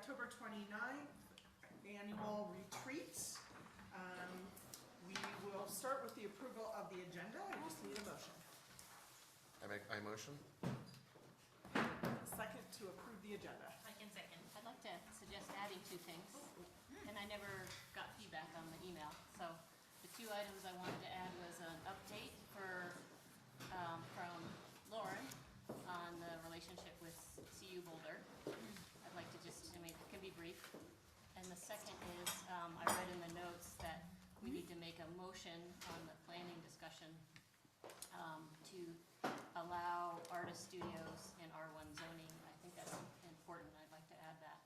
October 29th annual retreat. We will start with the approval of the agenda. I just need a motion. I motion. Second to approve the agenda. I can second. I'd like to suggest adding two things, and I never got feedback on the email. So the two items I wanted to add was an update from Lauren on the relationship with CU Boulder. I'd like to just, I mean, it can be brief. And the second is, I read in the notes that we need to make a motion on the planning discussion to allow artist studios in R1 zoning. I think that's important. I'd like to add that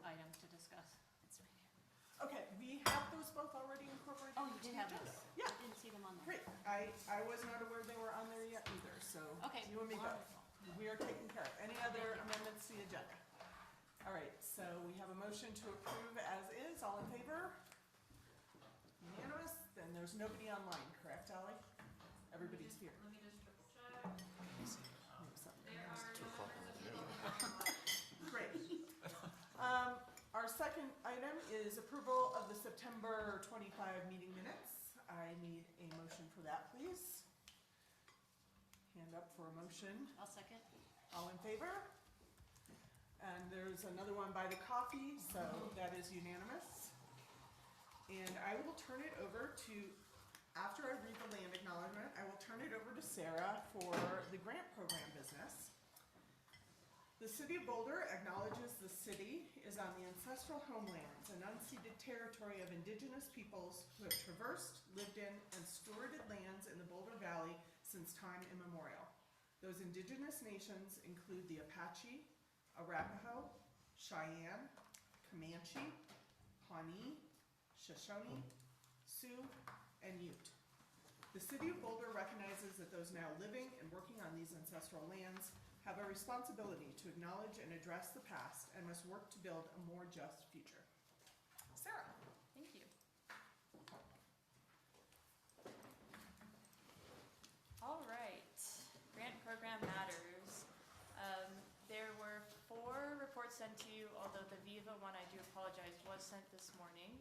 item to discuss. It's right here. Okay, we have those both already incorporated. Oh, you into did the have agenda. those? Yeah. I didn't see them on there. Great. I was not aware they were on there yet either, so Okay, you and me wonderful. both. We are taken care of. Any other amendments to the agenda? All right, so we have a motion to approve as is. All in favor? Unanimous? Then there's nobody online, correct, Ally? Everybody's here. Let me just triple check. There are Great. Our second item is approval of the September 25 meeting minutes. I need a motion for that, please. Hand up for a motion. I'll second. All in favor? And there's another one by the coffee, so that is unanimous. And I will turn it over to, after I read the land acknowledgement, I will turn it over to Sarah for the grant program business. The City of Boulder acknowledges the city is on the ancestral homelands and unceded territory of indigenous peoples who have traversed, lived in, and stewarded lands in the Boulder Valley since time immemorial. Those indigenous nations include the Apache, Arapaho, Cheyenne, Comanche, Pawnee, Shoshone, Sioux, and Ute. The City of Boulder recognizes that those now living and working on these ancestral lands have a responsibility to acknowledge and address the past and must work to build a more just future. Sarah. Thank you. All right, grant program matters. There were 4 reports sent to you, although the Viva one, I do apologize, was sent this morning.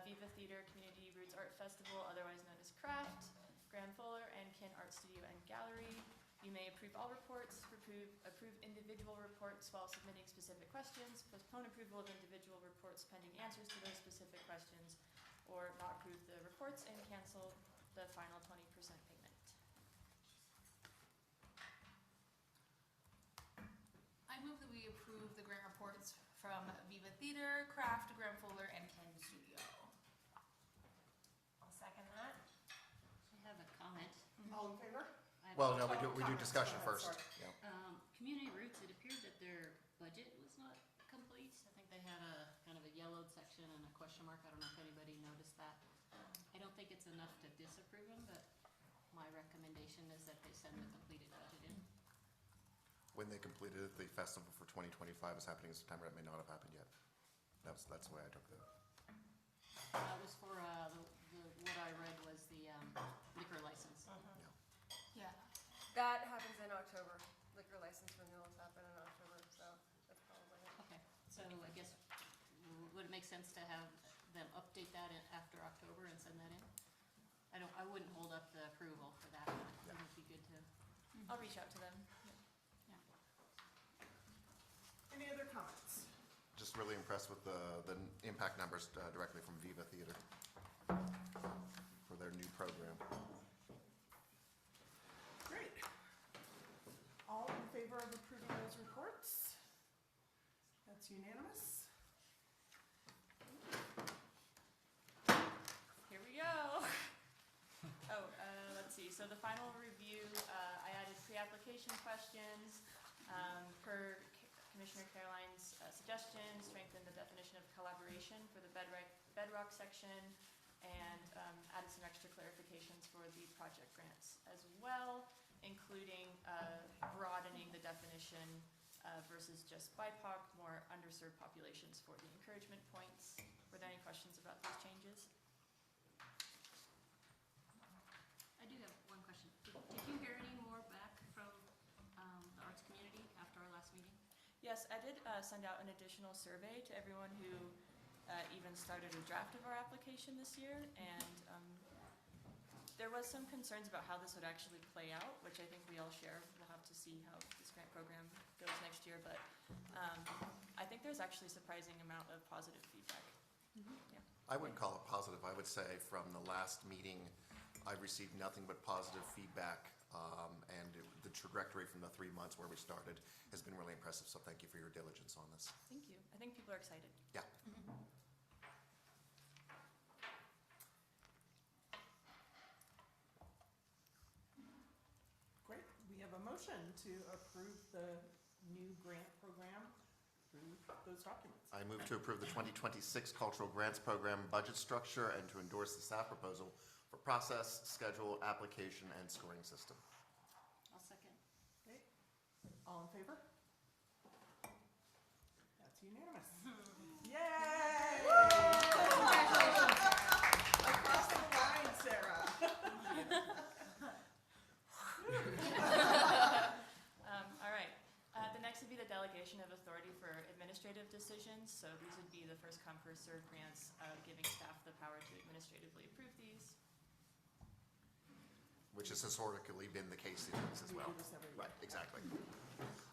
Viva Theater Community Roots Art Festival, otherwise known as CRAFT, Graham Fuller, and Kin Art Studio and Gallery. You may approve all reports, approve individual reports while submitting specific questions, postpone approval of individual reports pending answers to those specific questions, or not approve the reports and cancel the final 20% payment. I move that we approve the grant reports from Viva Theater, Craft, Graham Fuller, and Ken Studio. I'll second that. I have a comment. All in favor? I have Well, a- no, we do Comments. discussion Go ahead, first. sorry. Yeah. Community Roots, it appeared that their budget was not complete. I think they had a kind of a yellowed section and a question mark. I don't know if anybody noticed that. I don't think it's enough to disapprove them, but my recommendation is that they send the completed budget in. When they completed it, the festival for 2025 is happening in September. It may not have happened yet. That's the way I took it. That was for, what I read was the liquor license. Yeah. Yeah. That happens in October. Liquor license renewals happen in October, so that's probably it. Okay, so I guess, would it make sense to have them update that after October and send that in? I wouldn't hold up the approval for that, but it would be good to. I'll reach out to them. Yeah. Any other comments? Just really impressed with the impact numbers directly from Viva Theater for their new program. Great. All in favor of approving those reports? That's unanimous. Here we go. Let's see. So the final review, I added pre-application questions per Commissioner Caroline's suggestion, strengthened the definition of collaboration for the bedrock section, and added some extra clarifications for the project grants as well, including broadening the definition versus just BIPOC, more underserved populations for the encouragement points. Were there any questions about those changes? I do have one question. Did you hear any more back from the arts community after our last meeting? Yes, I did send out an additional survey to everyone who even started a draft of our application this year, and there was some concerns about how this would actually play out, which I think we all share. We'll have to see how this grant program goes next year, but I think there's actually a surprising amount of positive feedback. Yeah. I wouldn't call it positive. I would say from the last meeting, I've received nothing but positive feedback, and the trajectory from the 3 months where we started has been really impressive, so thank you for your diligence on this. Thank you. I think people are excited. Yeah. Great, we have a motion to approve the new grant program through those documents. I move to approve the 2026 Cultural Grants Program budget structure and to endorse the staff proposal for process, schedule, application, and scoring system. I'll second. Okay, all in favor? That's unanimous. Yay! Across the line, Sarah. All right. The next would be the delegation of authority for administrative decisions. So these would be the first come, first served grants, giving staff the power to administratively approve these. Which has historically been the case in these as We well. do this every year. Right, exactly.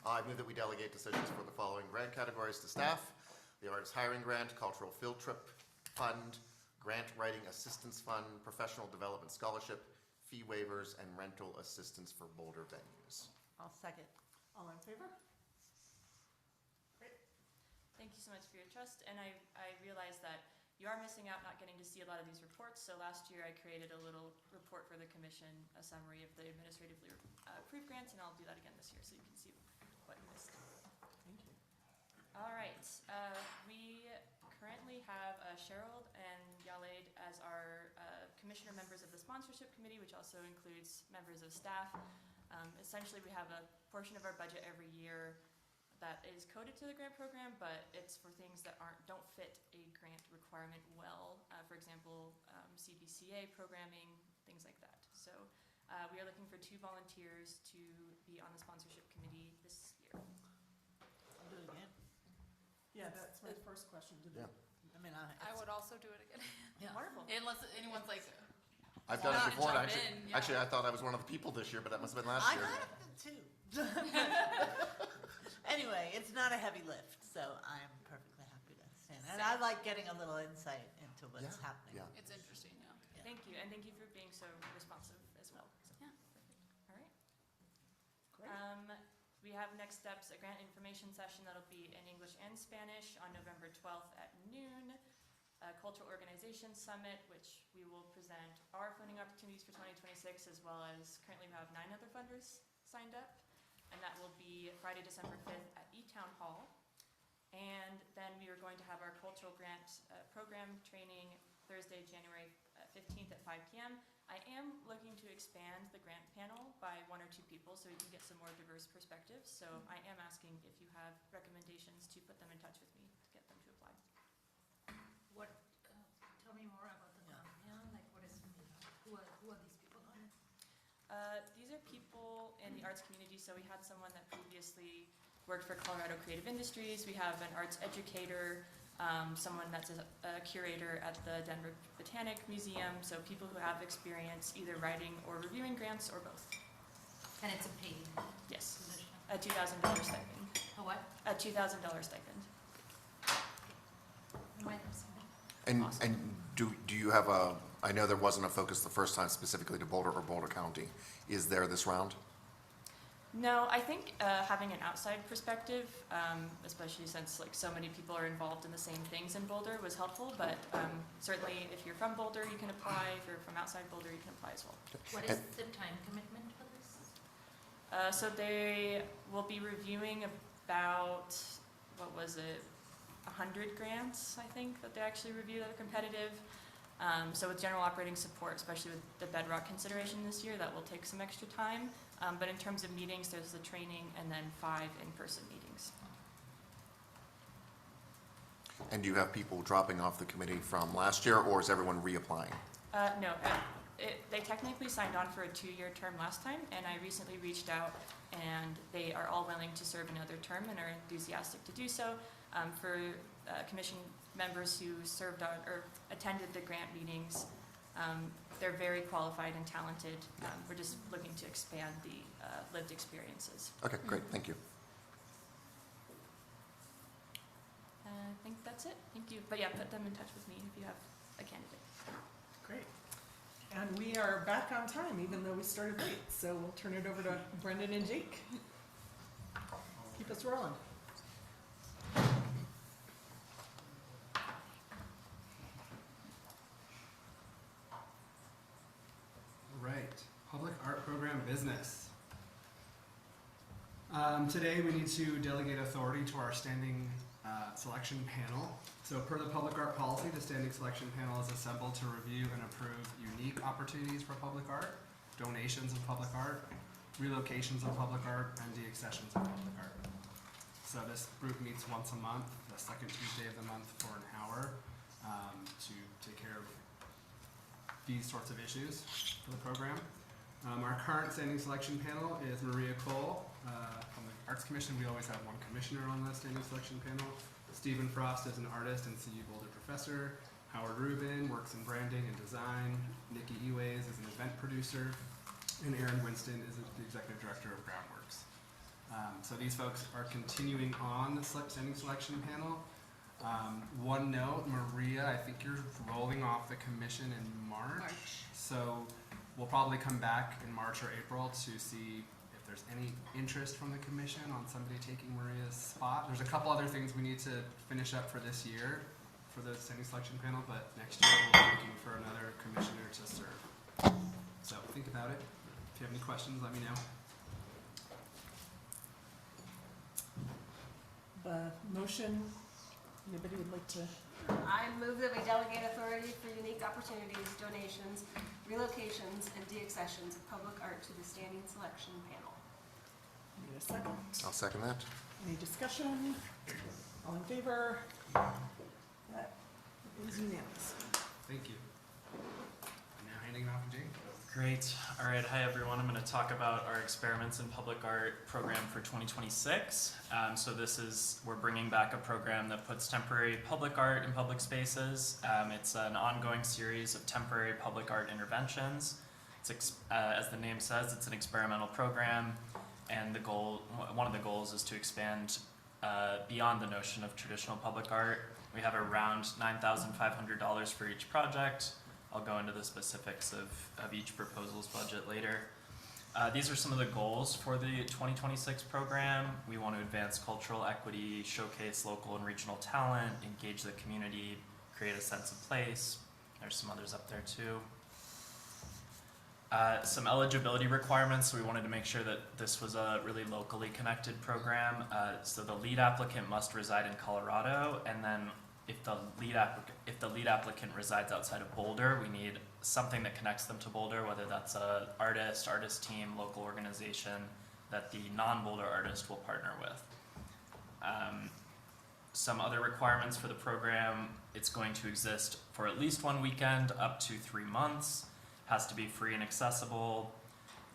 I move that we delegate decisions for the following grant categories to staff: the Artist Hiring Grant, Cultural Field Trip Fund, Grant Writing Assistance Fund, Professional Development Scholarship, fee waivers, and rental assistance for Boulder venues. I'll second. All in favor? Great. Thank you so much for your trust. And I realize that you are missing out not getting to see a lot of these reports. So last year I created a little report for the commission, a summary of the administratively approved grants, and I'll do that again this year so you can see what you missed. Thank you. All right. We currently have Cheryl and Yalaid as our commissioner members of the sponsorship committee, which also includes members of staff. Essentially, we have a portion of our budget every year that is coded to the grant program, but it's for things that don't fit a grant requirement well. For example, CBCA programming, things like that. So we are looking for 2 volunteers to be on the sponsorship committee this year. I'll do it again. Yeah, that's my first question. Did Yeah. I mean, I would also do it again. Yeah. Wonderful. Unless anyone's like, I've done Not it before, and jump actually, in, yeah. actually, I thought I was one of the people this year, but that must have been last I year. got it too. Anyway, it's not a heavy lift, so I'm perfectly happy to stand. And I like getting a little insight into what's Yeah, happening. yeah. it's interesting, yeah. Yeah. Thank you, and thank you for being so responsive as well. So, Yeah. perfect. All right. Great. We have next steps, a grant information session that'll be in English and Spanish on November 12th at noon. A Cultural Organization Summit, which we will present our funding opportunities for 2026, as well as currently we have 9 other funders signed up. And that will be Friday, December 5th at E-Town Hall. And then we are going to have our cultural grant program training Thursday, January 15th at 5 p.m. I am looking to expand the grant panel by 1 or 2 people so we can get some more diverse perspectives. So I am asking if you have recommendations to put them in touch with me to get them to apply. What, tell me more about the panel, like what is, who are these people on it? These are people in the arts community. So we had someone that previously worked for Colorado Creative Industries. We have an arts educator, someone that's a curator at the Denver Botanic Museum. So people who have experience either writing or reviewing grants or both. And it's a paid Yes, position? a $2,000 stipend. A what? A $2,000 stipend. When or something? And, Awesome. and do you have I know there wasn't a focus the first time specifically to Boulder or Boulder County. Is there this round? No, I think having an outside perspective, especially since like so many people are involved in the same things in Boulder, was helpful. But certainly, if you're from Boulder, you can apply. If you're from outside Boulder, you can apply as well. What is the time commitment for this? So they will be reviewing about, what was it, 100 grants, I think, that they actually review that are competitive. So with general operating support, especially with the bedrock consideration this year, that will take some extra time. But in terms of meetings, there's the training and then 5 in-person meetings. And do you have people dropping off the committee from last year, or is everyone reapplying? No, They technically signed on for a 2-year term last time, and I recently reached out, and they are all willing to serve another term and are enthusiastic to do so. For commission members who served on or attended the grant meetings, they're very qualified and talented. We're just looking to expand the lived experiences. Okay, great, thank you. I think that's it. Thank you. But yeah, put them in touch with me if you have a candidate. Great. And we are back on time, even though we started late. So we'll turn it over to Brendan and Jake. Keep us rolling. Right, public art program business. Today we need to delegate authority to our standing selection panel. So per the public art policy, the standing selection panel is assembled to review and approve unique opportunities for public art, donations of public art, relocations of public art, and deaccessions of public art. So this group meets once a month, the second Tuesday of the month for an hour, to take care of these sorts of issues for the program. Our current standing selection panel is Maria Cole. From the Arts Commission, we always have one commissioner on the standing selection panel. Stephen Frost is an artist and CU Boulder professor. Howard Rubin works in branding and design. Nikki Eways is an event producer. And Aaron Winston is the executive director of Groundworks. So these folks are continuing on the standing selection panel. One note, Maria, I think you're rolling off the commission in March. So we'll probably come back in March or April to see if there's any interest from the commission on somebody taking Maria's spot. There's a couple other things we need to finish up for this year for the standing selection panel, but next year we'll be looking for another commissioner to serve. So think about it. If you have any questions, let me know. Motion, anybody would like to? I move that we delegate authority for unique opportunities, donations, relocations, and deaccessions of public art to the standing selection panel. Need a second? I'll second that. Any discussion? All in favor? That is unanimous. Thank you. I'm now handing it off to Jake. Great. All right. Hi, everyone. I'm going to talk about our Experiments in Public Art program for 2026. So we're bringing back a program that puts temporary public art in public spaces. It's an ongoing series of temporary public art interventions. As the name says, it's an experimental program, and one of the goals is to expand beyond the notion of traditional public art. We have around $9,500 for each project. I'll go into the specifics of each proposal's budget later. These are some of the goals for the 2026 program. We want to advance cultural equity, showcase local and regional talent, engage the community, create a sense of place. There's some others up there too. Some eligibility requirements. So we wanted to make sure that this was a really locally connected program. So the lead applicant must reside in Colorado, and then if the lead applicant resides outside of Boulder, we need something that connects them to Boulder, whether that's an artist team, local organization that the non-Boulder artist will partner with. Some other requirements for the program: it's going to exist for at least one weekend, up to 3 months, has to be free and accessible,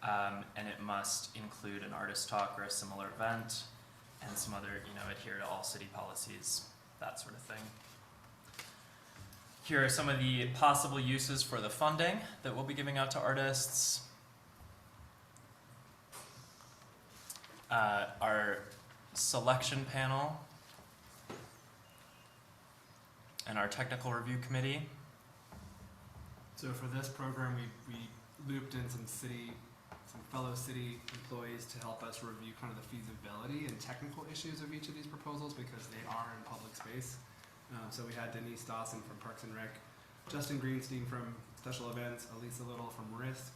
and it must include an artist talk or a similar event, and some other, adhere to all city policies, that sort of thing. Here are some of the possible uses for the funding that we'll be giving out to artists. Our selection panel and our technical review committee. So for this program, we looped in some fellow city employees to help us review kind of the feasibility and technical issues of each of these proposals because they are in public space. So we had Denise Dawson from Parks and Rec, Justin Greenstein from Special Events, Elisa Little from RISC,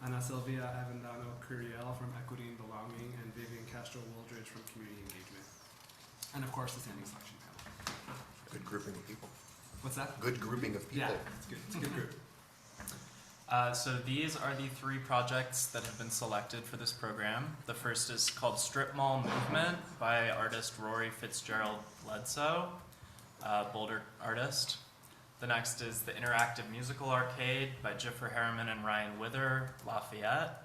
Ana Silvia Avendano-Curiel from Equity and Belonging, and Vivian Castro-Woldridge from Community Engagement. And of course, the standing selection panel. Good grouping of people. What's that? Good grouping of people. Yeah, it's good. It's a good group. So these are the 3 projects that have been selected for this program. The first is called Strip Mall Movement by artist Rory Fitzgerald Bledsoe, Boulder artist. The next is the Interactive Musical Arcade by Jiffer Harriman and Ryan Wither, Lafayette.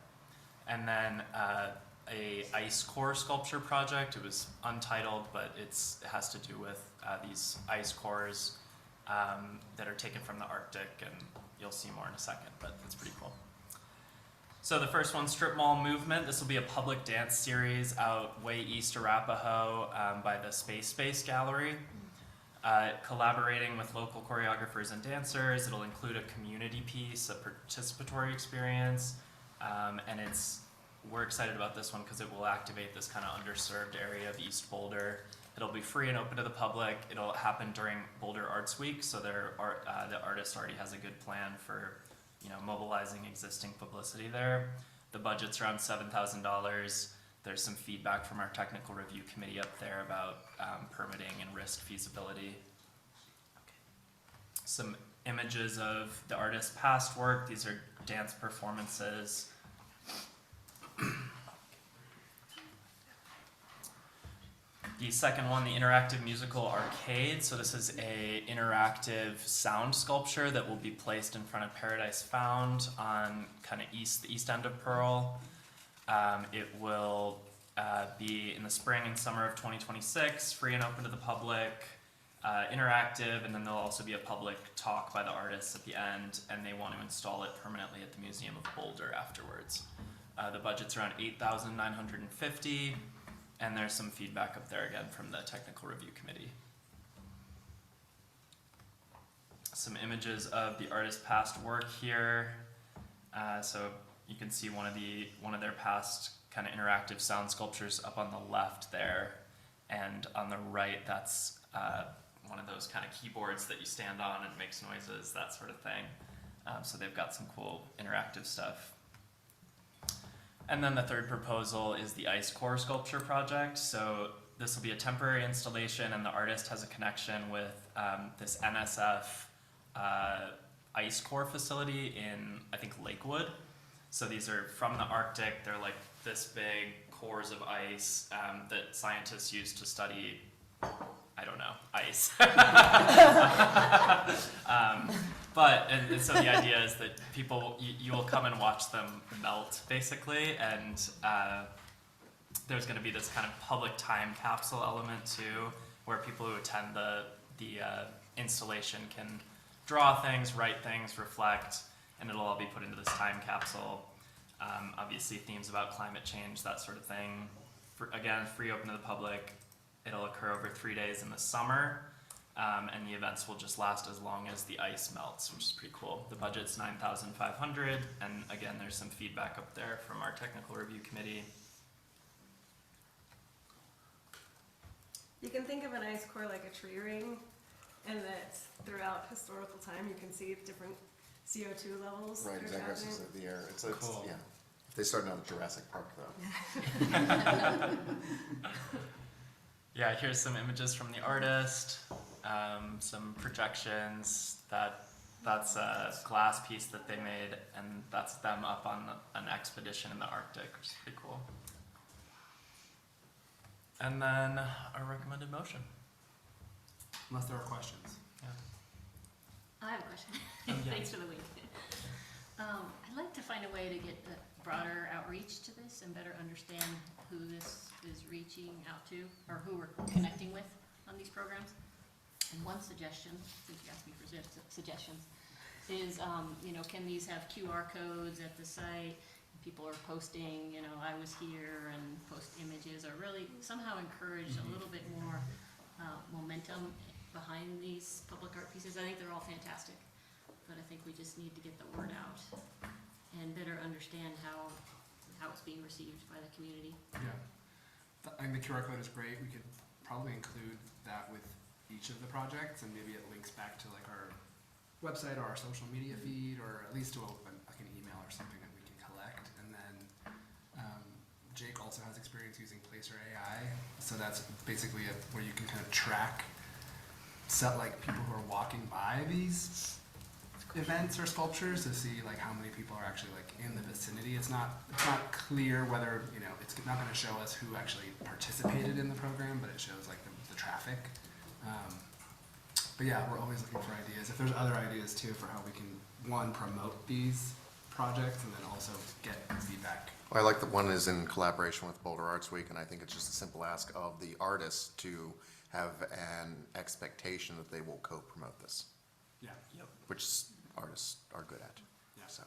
And then a ice core sculpture project. It was untitled, but it has to do with these ice cores that are taken from the Arctic, and you'll see more in a second, but it's pretty cool. So the first one, Strip Mall Movement. This will be a public dance series out way east Arapahoe by the Space Gallery. Collaborating with local choreographers and dancers. It'll include a community piece, a participatory experience, and we're excited about this one because it will activate this kind of underserved area of East Boulder. It'll be free and open to the public. It'll happen during Boulder Arts Week, so the artist already has a good plan for mobilizing existing publicity there. The budget's around $7,000. There's some feedback from our technical review committee up there about permitting and risk feasibility. Some images of the artist's past work. These are dance performances. The second one, the Interactive Musical Arcade. So this is a interactive sound sculpture that will be placed in front of Paradise Found on kind of the east end of Pearl. It will be in the spring and summer of 2026, free and open to the public, interactive, and then there'll also be a public talk by the artists at the end, and they want to install it permanently at the Museum of Boulder afterwards. The budget's around $8,950, and there's some feedback up there again from the technical review committee. Some images of the artist's past work here. So you can see one of their past kind of interactive sound sculptures up on the left there, and on the right, that's one of those kind of keyboards that you stand on and makes noises, that sort of thing. So they've got some cool interactive stuff. And then the third proposal is the ice core sculpture project. So this will be a temporary installation, and the artist has a connection with this NSF ice core facility in, I think, Lakewood. So these are from the Arctic. They're like this big cores of ice that scientists use to study, I don't know, ice. And so the idea is that people, you will come and watch them melt, basically, and there's going to be this kind of public time capsule element too, where people who attend the installation can draw things, write things, reflect, and it'll all be put into this time capsule. Obviously themes about climate change, that sort of thing. Again, free open to the public. It'll occur over 3 days in the summer, and the events will just last as long as the ice melts, which is pretty cool. The budget's $9,500, and again, there's some feedback up there from our technical review committee. You can think of an ice core like a tree ring, and that throughout historical time you can see different CO2 levels. Right, that are exactly. happening. So the air. It's Cool. yeah. They started out at Jurassic Park though. Yeah, here's some images from the artist, some projections. That's a glass piece that they made, and that's them up on an expedition in the Arctic, which is pretty cool. And then our recommended motion. Unless there are questions. I have a question. Oh, yeah. Thanks for the wink. I'd like to find a way to get a broader outreach to this and better understand who this is reaching out to, or who we're connecting with on these programs. And one suggestion, since you asked me for suggestions, is, can these have QR codes at the site? People are posting, I was here, and post images, or really somehow encourage a little bit more momentum behind these public art pieces. I think they're all fantastic, but I think we just need to get the word out and better understand how it's being received by the community. Yeah. I think the QR code is great. We could probably include that with each of the projects, and maybe it links back to like our website or our social media feed, or at least to like an email or something that we can collect. And then Jake also has experience using Placer AI, so that's basically where you can kind of track like people who are walking by these events or sculptures to see like how many people are actually like in the vicinity. It's not clear whether it's not going to show us who actually participated in the program, but it shows like the traffic. But yeah, we're always looking for ideas. If there's other ideas too for how we can, one, promote these projects and then also get feedback. Well, I like that one is in collaboration with Boulder Arts Week, and I think it's just a simple ask of the artists to have an expectation that they will co-promote this, Yeah. which artists are good at. Yeah. So,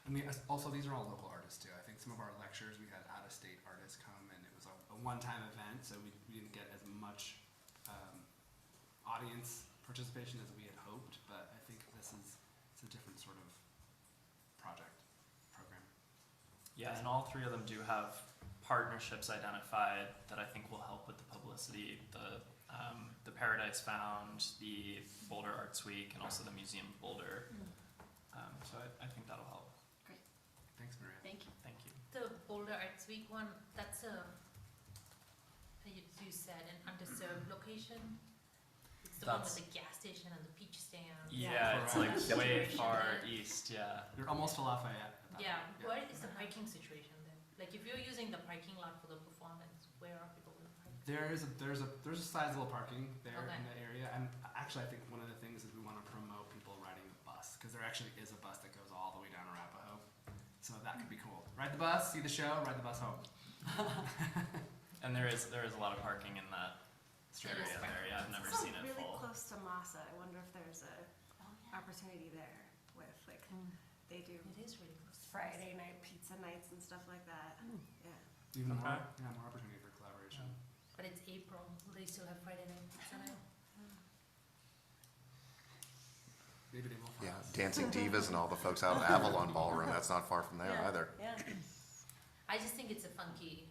And also, these are all local artists too. I think some of our lectures, we had out-of-state artists come, and it was a one-time event, so we didn't get as much audience participation as we had hoped. But I think it's a different sort of project program. Yeah, and all three of them do have partnerships identified that I think will help with the publicity. The Paradise Found, the Boulder Arts Week, and also the Museum of Boulder. So I think that'll help. Thanks, Maria. Thank you. Thank you. The Boulder Arts Week one, that's you said, an underserved location? It's the one with That's- the gas station and the peach stand? Yeah, it's like Yep. way far east, yeah. You're almost to Lafayette. at that Yeah, point. what is the parking situation then? Like, if you're using the parking lot for the performance, where are people gonna park? There's a sizable parking there Okay. in the area, and actually I think one of the things is we want to promote people riding the bus, because there actually is a bus that goes all the way down Arapahoe, so that could be cool. Ride the bus, see the show, ride the bus home. And there is a lot of parking in that There is area there. Yeah, I've never It's seen it really full. close to Massa. I wonder if there's a opportunity there with like they do It is really close. Friday night pizza nights and stuff like that. Yeah. Even more, Okay. yeah, more opportunity for collaboration. But it's April, will they still have Friday night pizza night? Maybe they will for yeah, us. Dancing Divas and all the folks out at Avalon Ballroom, that's not far from there Yeah. either. Yeah. I just think it's a funky,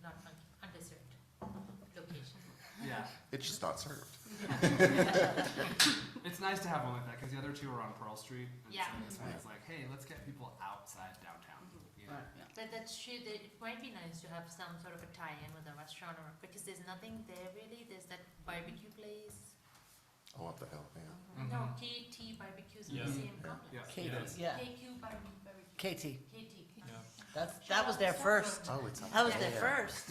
not funky, underserved location. Yeah, It's just not served. it's nice to have one like that, because the other two are on Pearl Street, and Yeah. so this one is like, hey, let's get people outside downtown. You know? But that's true, that it might be nice to have some sort of a tie-in with a restaurant, or, because there's nothing there really, there's that barbecue place. Oh, up the hill, yeah. No, KT barbecues in Yeah. the same Yeah. complex. Katie, yeah, KQ barbecue. Katie, KT. that was their first, Oh, it's up that was there. their first.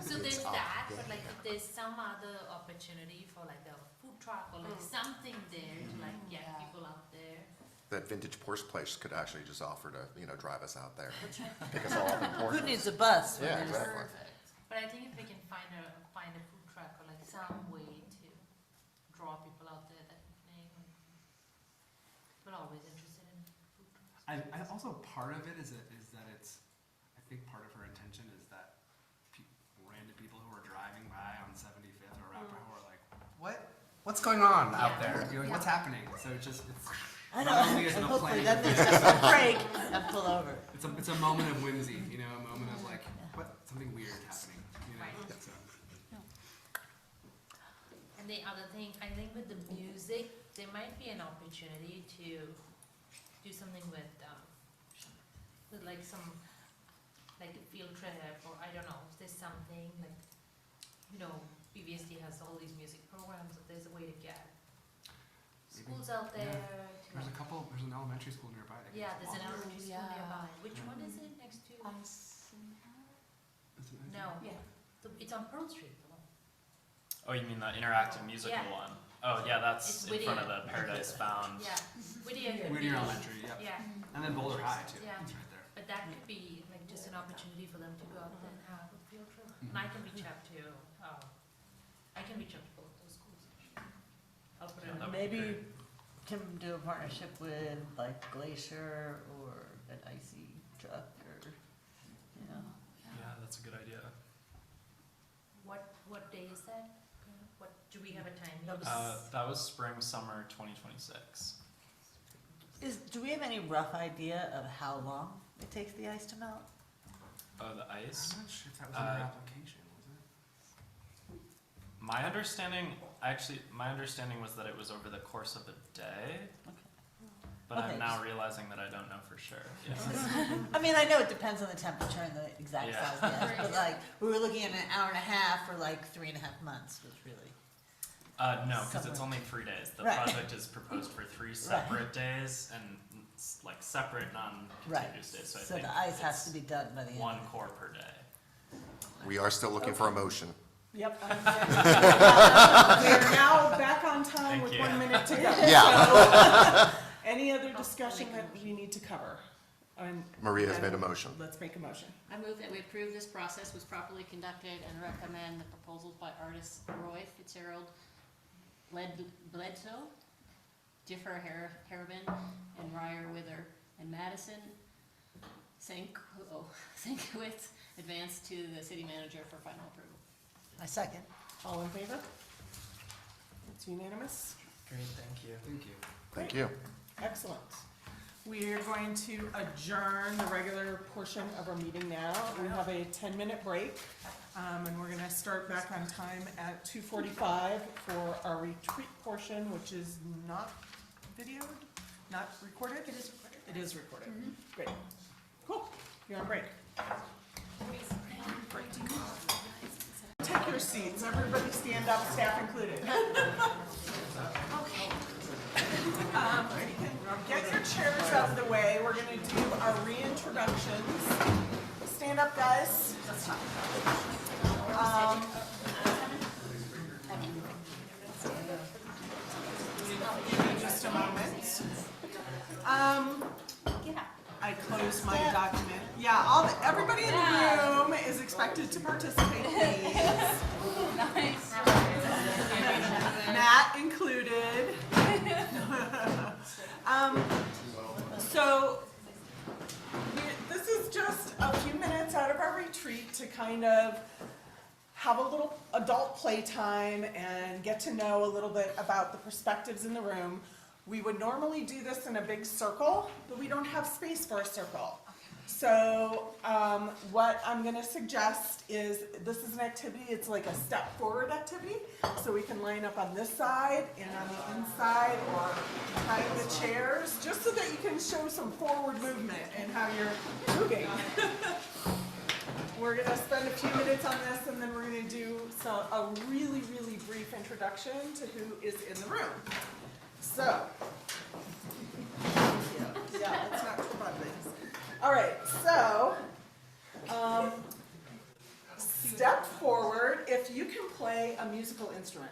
So there's It's up that, but there. like if there's some other opportunity for like a food truck or like something there to like get people out there. That vintage Porsche place could actually just offer to, drive us out there. Pick us all up in Who Portland. needs a bus? when Yeah, there's- exactly. But I think if we can find a food truck or like some way to draw people out there that evening. We're always interested in food trucks. I also, part of it is that it's, I think part of her intention is that random people who are driving by on 75th or Arapahoe are like, what's going on out Yeah. there? You're like, what's happening? So it's I not know, only is it and a hopefully plan- then they just break and pull over. it's a moment of whimsy, a moment of like, something weird happening, Right. So, And the other thing, I think with the music, there might be an opportunity to do something with like some, like a field trip, or I don't know, if there's something like, BVSD has all these music programs, if there's a way to get schools out there to. there's an elementary school nearby. that Yeah, gets there's an lost. elementary school yeah. nearby. Which Yeah. one is it next to? Is it- No, Yeah. it's on Pearl Street, the one. Oh, you mean the interactive musical Yeah. one? Oh, yeah, that's It's in front of Whittier. the Paradise Found. Yeah, Whittier could be. Whittier Elementary, yep. Yeah, And then Boulder High too, Yeah. it's right there. but that could be like just an opportunity for them to go out there and have a field trip. And I can reach out to, both those schools. I'll put it in. Yeah, that would be Maybe great. can do a partnership with like Glacier or an icy truck or, Yeah, that's a good idea. What day is that? Do we have a time? That was- That was spring, summer 2026. do we have any rough idea of how long it takes the ice to melt? Oh, the ice? I'm not sure if that was in her application, was it? My understanding was that it was over the course of a day. But Okay. I'm now realizing that I don't know for sure. Yeah. I mean, I know it depends on the temperature and the exact Yeah. size, yes, but like, we were looking at an hour and a half for like 3.5 months, which really. No, because it's Summer. only 3 days. The Right. project is proposed for 3 separate days and like separate non-contiguous days. So I So think the ice has it's to be done by the end. 1 core per day. We are still looking for a motion. Yep. We are now back on time Thank with you. 1 minute to go. Yeah. So, any other discussion that we need to cover? And- Maria has and made a motion. Let's make a motion. I move that we approve this process was properly conducted and recommend the proposals by artists Roy Fitzgerald, Bledsoe, Jiffer Harabin, and Ryer Wither, and Madison Sankwith advanced to the city manager for final approval. I second. All in favor? It's unanimous. Great, thank you. Thank you. Thank you. Excellent. We are going to adjourn the regular portion of our meeting now. We have a 10-minute break, and we're gonna start back on time at 2:45 for our retreat portion, which is not videoed, not recorded? It is recorded. It is recorded. Great. Cool. You're on break. Take your seats. Everybody stand up, staff included. Get your chairs out of the way. We're going to do our reintroductions. Stand up, guys. Give me just a moment. I closed my document. Yeah, everybody in the room is expected to participate, please. Nice. Matt included. So this is just a few minutes out of our retreat to kind of have a little adult playtime and get to know a little bit about the perspectives in the room. We would normally do this in a big circle, but we don't have space for a circle. So what I'm going to suggest is this is an activity, it's like a step forward activity. So we can line up on this side and on the inside or behind the chairs, just so that you can show some forward movement and how you're moving. We're going to spend a few minutes on this, and then we're going to do a really, really brief introduction to who is in the room. So, yeah, let's not trip on things. All right, so step forward if you can play a musical instrument.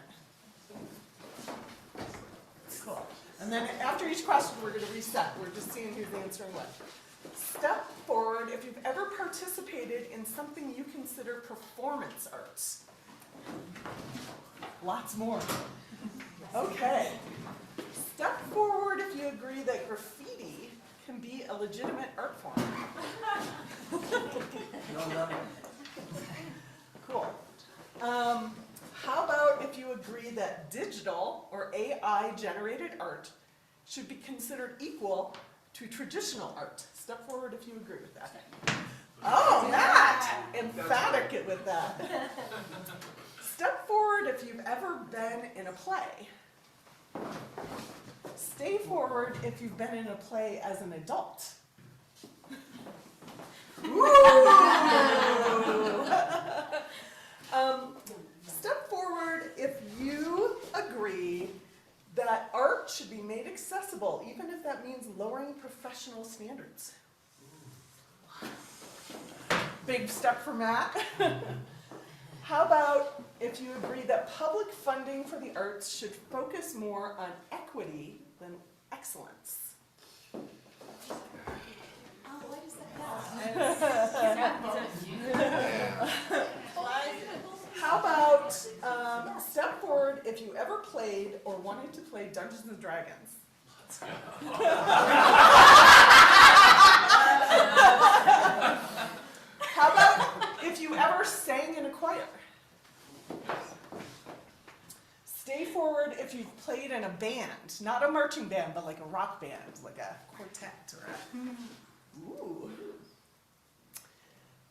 Cool. And then after each question, we're going to reset. We're just seeing who's answering what. Step forward if you've ever participated in something you consider performance arts. Lots more. Okay. Step forward if you agree that graffiti can be a legitimate art form. Cool. How about if you agree that digital or AI-generated art should be considered equal to traditional art? Step forward if you agree with that. Oh, Matt! Emphatic with that. Step forward if you've ever been in a play. Stay forward if you've been in a play as an adult. Step forward if you agree that art should be made accessible, even if that means lowering professional standards. Big step for Matt. How about if you agree that public funding for the arts should focus more on equity than excellence? How about step forward if you ever played or wanted to play Dungeons and Dragons? How about if you ever sang in a choir? Stay forward if you've played in a band, not a marching band, but like a rock band, like a quartet or a... Ooh.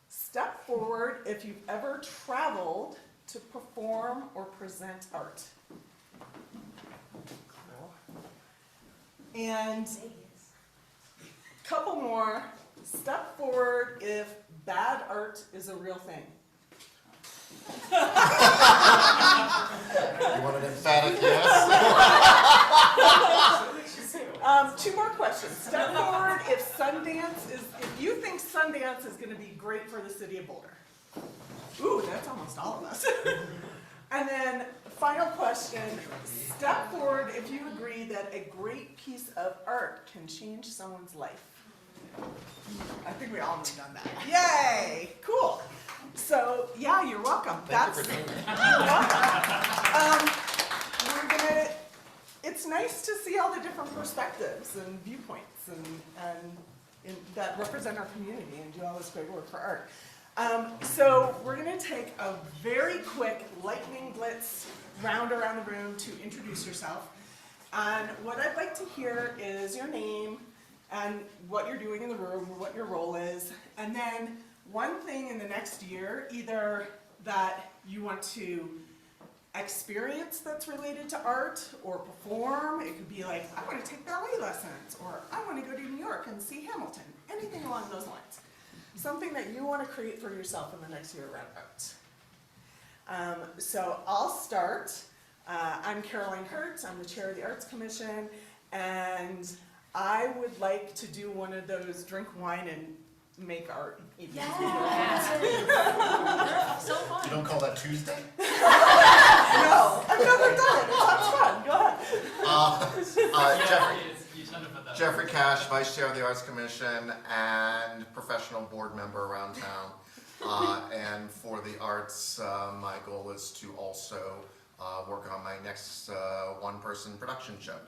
Step forward if you've ever traveled to perform or present art. Cool. And a couple more. Step forward if bad art is a real thing. You want an emphatic yes? Two more questions. Step forward if you think Sundance is going to be great for the city of Boulder. Ooh, that's almost all of us. And then, final question, step forward if you agree that a great piece of art can change someone's life. I think we all have done that. Yay, cool. So, yeah, you're welcome. Thank you for doing that. We're gonna, it's nice to see all the different perspectives and viewpoints and that represent our community and do all this great work for art. So we're gonna take a very quick lightning blitz round around the room to introduce yourself. And what I'd like to hear is your name and what you're doing in the room, what your role is, and then one thing in the next year, either that you want to experience that's related to art or perform. It could be like, I want to take ballet lessons, or I want to go to New York and see Hamilton, anything along those lines. Something that you want to create for yourself in the next year around art. So I'll start. I'm Caroline Hertz, I'm the chair of the Arts Commission, and I would like to do one of those drink wine and make art evenings. So fun. You don't call that Tuesday? No, I've never done it. It sounds fun. Go ahead. Jeffrey Cash, Vice Chair of the Arts Commission and professional board member around town. And for the arts, my goal is to also work on my next one-person production show.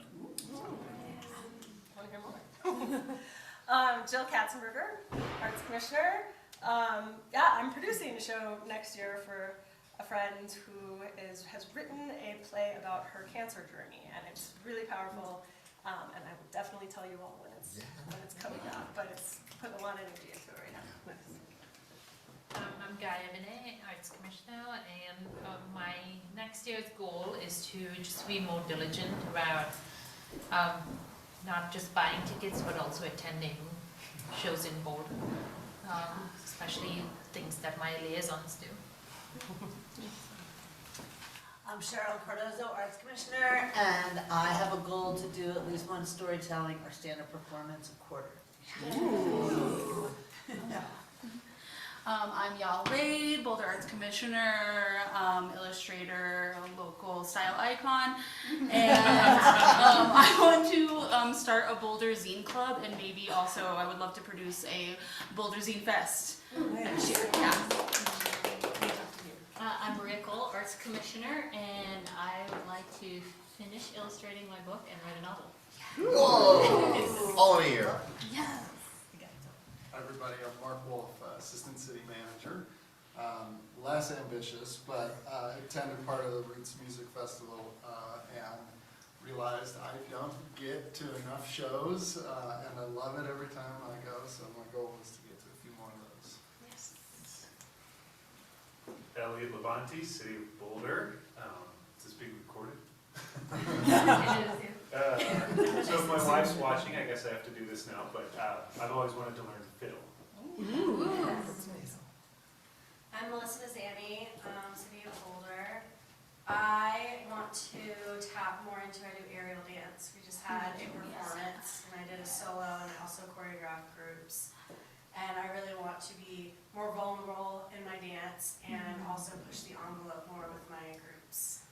Jill Katzenberger, Arts Commissioner. Yeah, I'm producing a show next year for a friend who has written a play about her cancer journey, and it's really powerful. And I will definitely tell you all when it's coming out, but it's putting a lot of energy into it right now. I'm Gaia Vinay, Arts Commissioner, and my next year's goal is to just be more diligent about not just buying tickets, but also attending shows in Boulder, especially things that my liaisons do. I'm Cheryl Cardozo, Arts Commissioner, and I have a goal to do at least one storytelling or stand-up performance a quarter. I'm Yal Wade, Boulder Arts Commissioner, illustrator, local style icon, and I want to start a Boulder Zine Club, and maybe also I would love to produce a Boulder Zine Fest next year. Yeah. I'm Maria Cole, Arts Commissioner, and I would like to finish illustrating my book and write a novel. Whoa! All in a year. Yes. Hi everybody, I'm Mark Wolf, Assistant City Manager. Less ambitious, but attended part of the Roots Music Festival and realized I don't get to enough shows, and I love it every time I go, so my goal is to get to a few more of those. Elliot Levanti, City of Boulder. Is this being recorded? So if my wife's watching, I guess I have to do this now, but I've always wanted to learn fiddle. I'm Melissa Zani, City of Boulder. I want to tap more into, I do aerial dance. We just had a performance, and I did a solo, and I also choreographed groups. And I really want to be more vulnerable in my dance and also push the envelope more with my groups.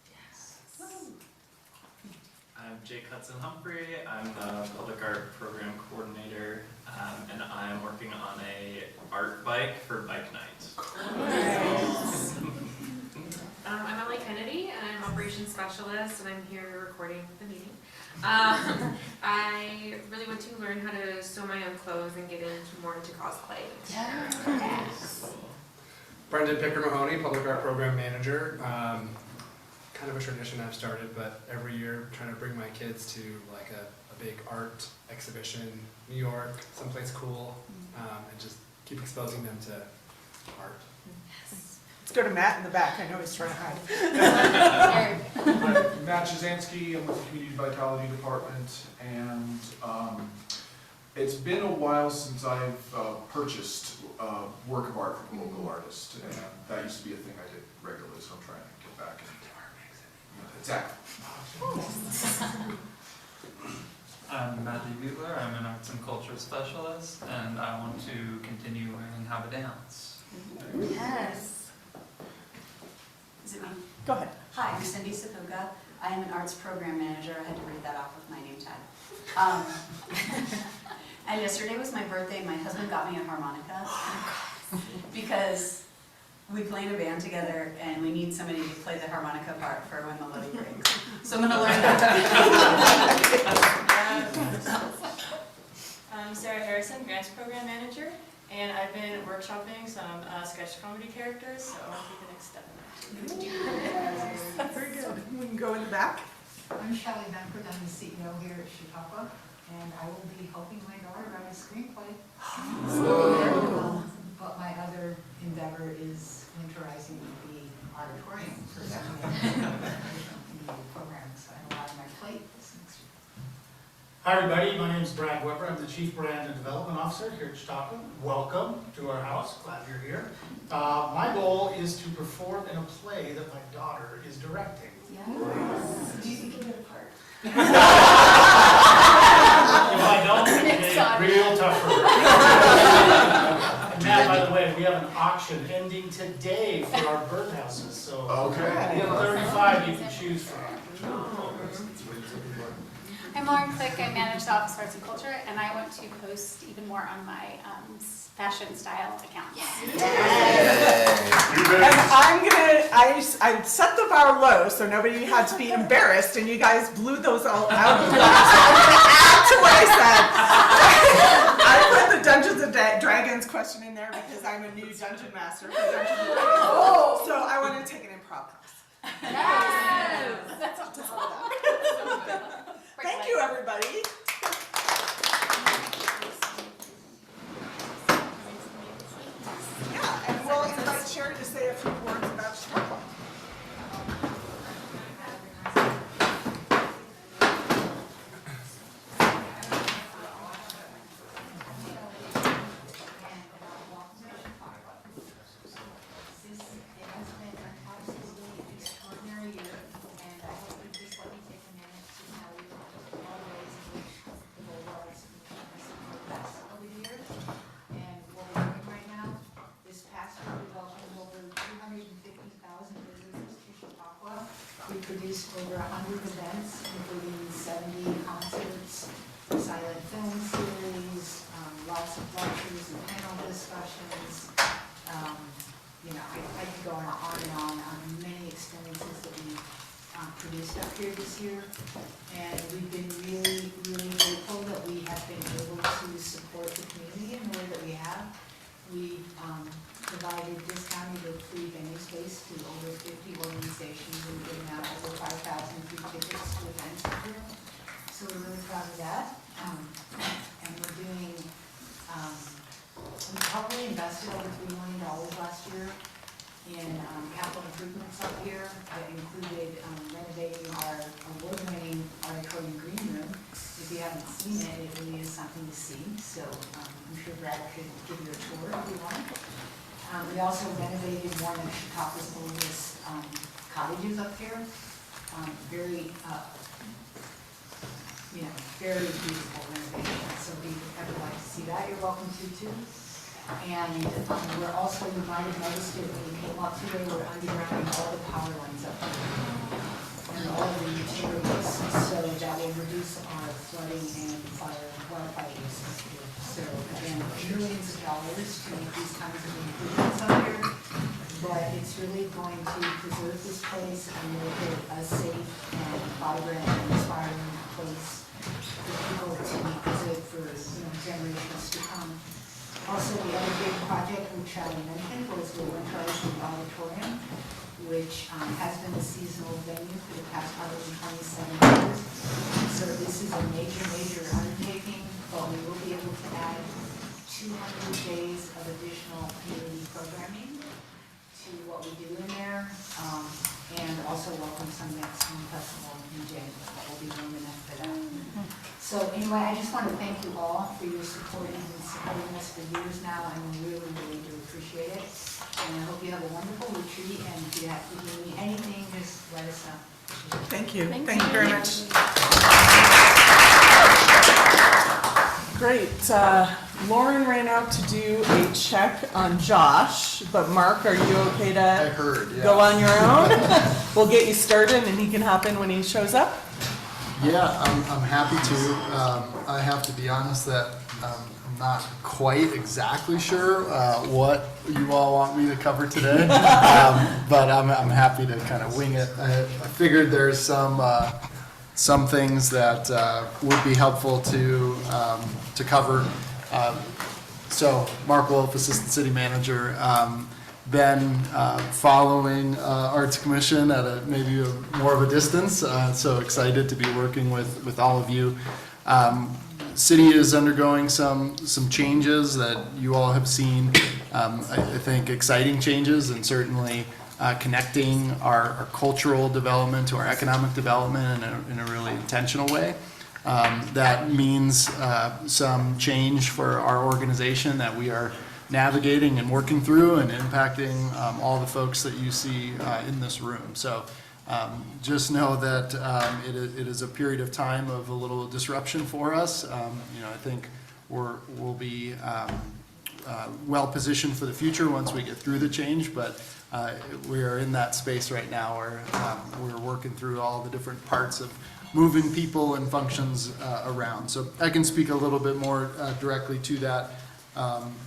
I'm Jake Hudson-Humphrey. I'm the Public Art Program Coordinator, and I'm working on a art bike for Bike Night. I'm Emily Kennedy, and I'm Operations Specialist, and I'm here recording the meeting. I really want to learn how to sew my own clothes and get more into cosplay. Brendan Picker-Mahoney, Public Art Program Manager. Kind of a tradition I've started, but every year trying to bring my kids to like a big art exhibition, New York, someplace cool, and just keep exposing them to art. Let's go to Matt in the back. I know he's trying to hide. I'm Matt Shazansky. I'm with the Community Vitality Department, and it's been a while since I've purchased work of art from a local artist, and that used to be a thing I did regularly, so I'm trying to get back into exactly. I'm Matthew Butler. I'm an arts and culture specialist, and I want to continue learning how to dance. Yes. Is it me? Go ahead. Hi, I'm Cindy Sapuga. I am an arts program manager. I had to read that off with my name tag. And yesterday was my birthday. My husband got me a harmonica because we play in a band together and we need somebody to play the harmonica part for when the lily rings. So I'm going to learn that. I'm Sarah Harrison, Grants Program Manager, and I've been workshopping some sketch comedy characters, so I'll take the next step in that. Very good. We can go in the back. I'm Shelley Benford, I'm the CEO here at Chautauqua, and I will be helping my daughter write a screenplay. But my other endeavor is winterizing the auditorium for different programs. So I have a lot on my plate this next year. Hi everybody, my name is Brad Weber. I'm the Chief Brand and Development Officer here at Chautauqua. Welcome to our house, glad you're here. My goal is to perform in a play that my daughter is directing. Yes. Do you think you'll get a part? If I don't, it's going to be real tough for her. And Matt, by the way, we have an auction ending today for our birdhouses, so Okay. you have 35 you can choose from. I'm Lauren Click. I manage the Office of Arts and Culture, and I want to post even more on my fashion style accounts. And I set the bar low so nobody had to be embarrassed, and you guys blew those all out of the box. I'm going to add to what I said. I put the Dungeons and Dragons question in there because I'm a new dungeon master for Dungeons and Dragons. So I want to take an improv class. Yes! That's up to Thank you, everybody. Yeah, and we'll invite Sherry to say a few words about Chautauqua. We produced over 100 events, including 70 concerts, silent film series, lots of lectures and panel discussions. I could go on many experiences that we produced up here this year. And we've been really, really grateful that we have been able to support the community in the way that we have. We've provided discounted or free venue space to over 50 organizations. We've given out over 5,000 free tickets to events here. So we're really proud of that. And we're doing, we probably invested over $3 million last year in capital improvements up here that included renovating our award-winning auditorium green room. If you haven't seen it, it really is something to see. So I'm sure Brad could give you a tour if you want. We also renovated one of Chautauqua's oldest cottages up here. Very beautiful renovation. So if you ever like to see that, you're welcome to too. And we're also, you might have noticed it when you came up today, we're undergrounding all the power lines up here and all the utilities, so that will reduce our flooding and wildfire risks here. So again, millions of dollars to make these kinds of improvements up here, but it's really going to preserve this place and make it a safe and vibrant and inspiring place for people to visit for generations to come. Also, the other big project which I mentioned was the winterizing auditorium, which has been a seasonal venue for the past 127 years. So this is a major, major undertaking, but we will be able to add 200 days of additional community programming to what we do in there, and also welcome some next film festival in January. That will be warm enough for that. So anyway, I just want to thank you all for your support and supporting us for years now, and we really, really do appreciate it. And I hope you have a wonderful retreat, and if you need anything, just let us know. Thank you. Thank you very much. Great. Lauren ran out to do a check on Josh, but Mark, are you okay to I heard, yeah. go on your own? We'll get you started and he can hop in when he shows up. Yeah, I'm happy to. I have to be honest that I'm not quite exactly sure what you all want me to cover today, but I'm happy to kind of wing it. I figured there's some things that would be helpful to cover. So, Mark Wolf, Assistant City Manager. Been following Arts Commission at maybe more of a distance, so excited to be working with all of you. City is undergoing some changes that you all have seen, I think exciting changes, and certainly connecting our cultural development to our economic development in a really intentional way. That means some change for our organization that we are navigating and working through and impacting all the folks that you see in this room. So just know that it is a period of time of a little disruption for us. I think we'll be well positioned for the future once we get through the change, but we are in that space right now where we're working through all the different parts of moving people and functions around. So I can speak a little bit more directly to that.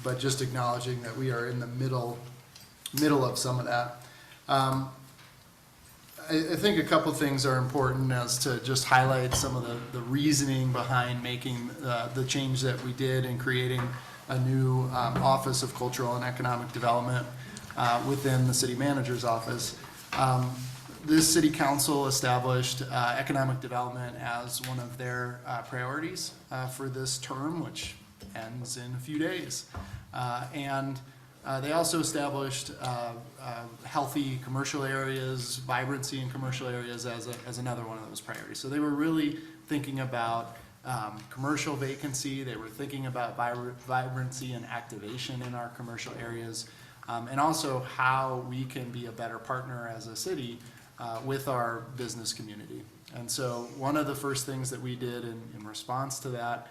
But just acknowledging that we are in the middle of some of that. I think a couple things are important as to just highlight some of the reasoning behind making the change that we did in creating a new Office of Cultural and Economic Development within the City Manager's office. This City Council established economic development as one of their priorities for this term, which ends in a few days. And they also established healthy commercial areas, vibrancy in commercial areas as another one of those priorities. So they were really thinking about commercial vacancy, they were thinking about vibrancy and activation in our commercial areas, and also how we can be a better partner as a city with our business community. And so one of the first things that we did in response to that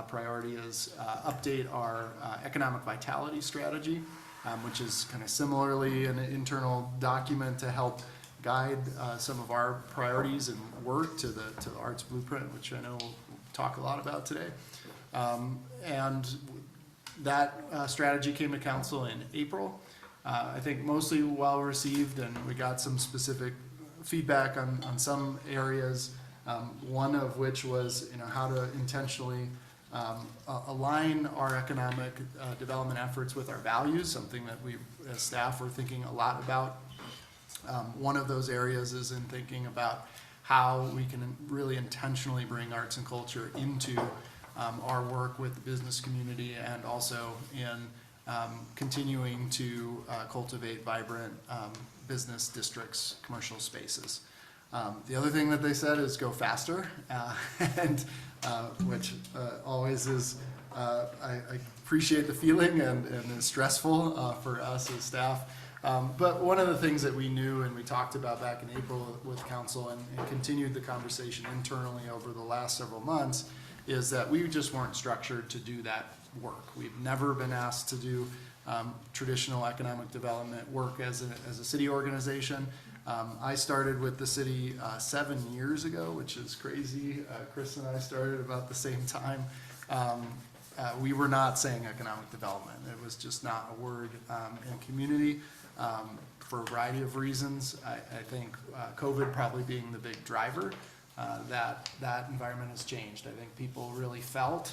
priority is update our economic vitality strategy, which is kind of similarly an internal document to help guide some of our priorities and work to the Arts Blueprint, which I know we'll talk a lot about today. And that strategy came to council in April. I think mostly well received, and we got some specific feedback on some areas, one of which was how to intentionally align our economic development efforts with our values, something that we as staff were thinking a lot about. One of those areas is in thinking about how we can really intentionally bring arts and culture into our work with the business community, and also in continuing to cultivate vibrant business districts, commercial spaces. The other thing that they said is go faster, and which always is, I appreciate the feeling and is stressful for us as staff. But one of the things that we knew and we talked about back in April with council and continued the conversation internally over the last several months is that we just weren't structured to do that work. We've never been asked to do traditional economic development work as a city organization. I started with the city 7 years ago, which is crazy. Chris and I started about the same time. We were not saying economic development. It was just not a word in community for a variety of reasons. I think COVID probably being the big driver, that environment has changed. I think people really felt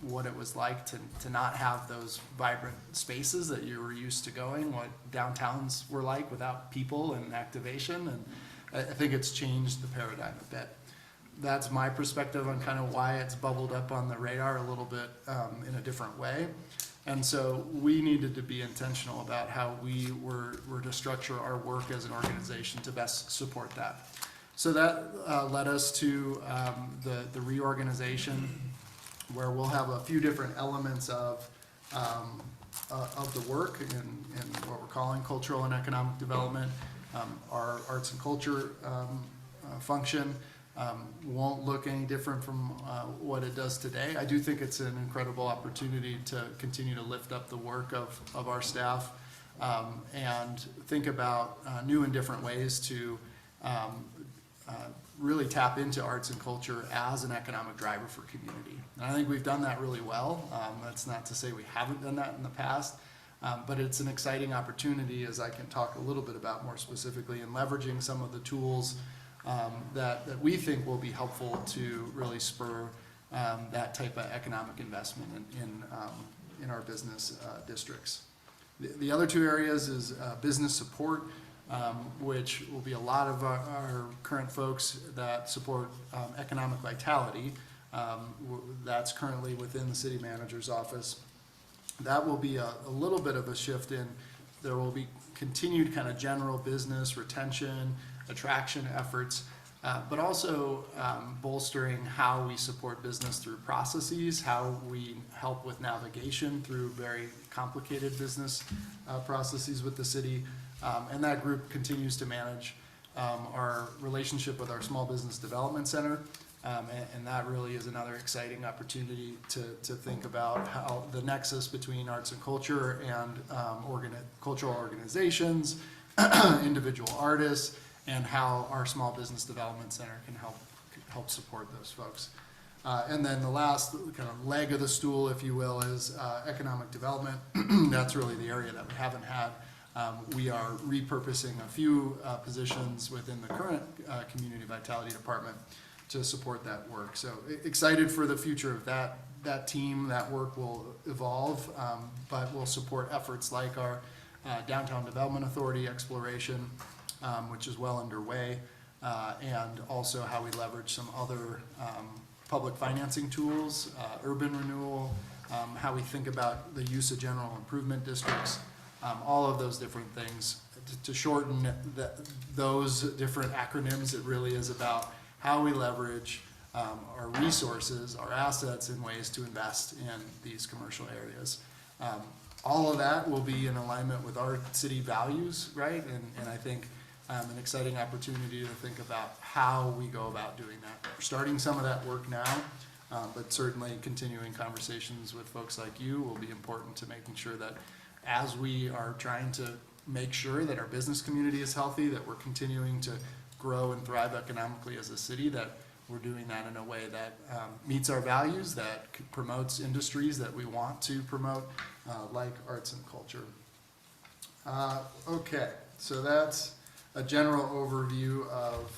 what it was like to not have those vibrant spaces that you were used to going, what downtowns were like without people and activation, and I think it's changed the paradigm a bit. That's my perspective on kind of why it's bubbled up on the radar a little bit in a different way. And so we needed to be intentional about how we were to structure our work as an organization to best support that. So that led us to the reorganization, where we'll have a few different elements of the work in what we're calling cultural and economic development, our arts and culture function, won't look any different from what it does today. I do think it's an incredible opportunity to continue to lift up the work of our staff and think about new and different ways to really tap into arts and culture as an economic driver for community. And I think we've done that really well. That's not to say we haven't done that in the past, but it's an exciting opportunity, as I can talk a little bit about more specifically, in leveraging some of the tools that we think will be helpful to really spur that type of economic investment in our business districts. The other two areas is business support, which will be a lot of our current folks that support economic vitality. That's currently within the city manager's office. That will be a little bit of a shift in, there will be continued kind of general business retention, attraction efforts, but also bolstering how we support business through processes, how we help with navigation through very complicated business processes with the city. And that group continues to manage our relationship with our Small Business Development Center. And that really is another exciting opportunity to think about how the nexus between arts and culture and cultural organizations, individual artists, and how our Small Business Development Center can help support those folks. And then the last kind of leg of the stool, if you will, is economic development. That's really the area that we haven't had. We are repurposing a few positions within the current Community Vitality Department to support that work. So excited for the future of that team. That work will evolve, but will support efforts like our Downtown Development Authority exploration, which is well underway, and also how we leverage some other public financing tools, urban renewal, how we think about the use of general improvement districts, all of those different things. To shorten those different acronyms, it really is about how we leverage our resources, our assets in ways to invest in these commercial areas. All of that will be in alignment with our city values, right? And I think an exciting opportunity to think about how we go about doing that. We're starting some of that work now, but certainly continuing conversations with folks like you will be important to making sure that as we are trying to make sure that our business community is healthy, that we're continuing to grow and thrive economically as a city, that we're doing that in a way that meets our values, that promotes industries that we want to promote, like arts and culture. Okay, so that's a general overview of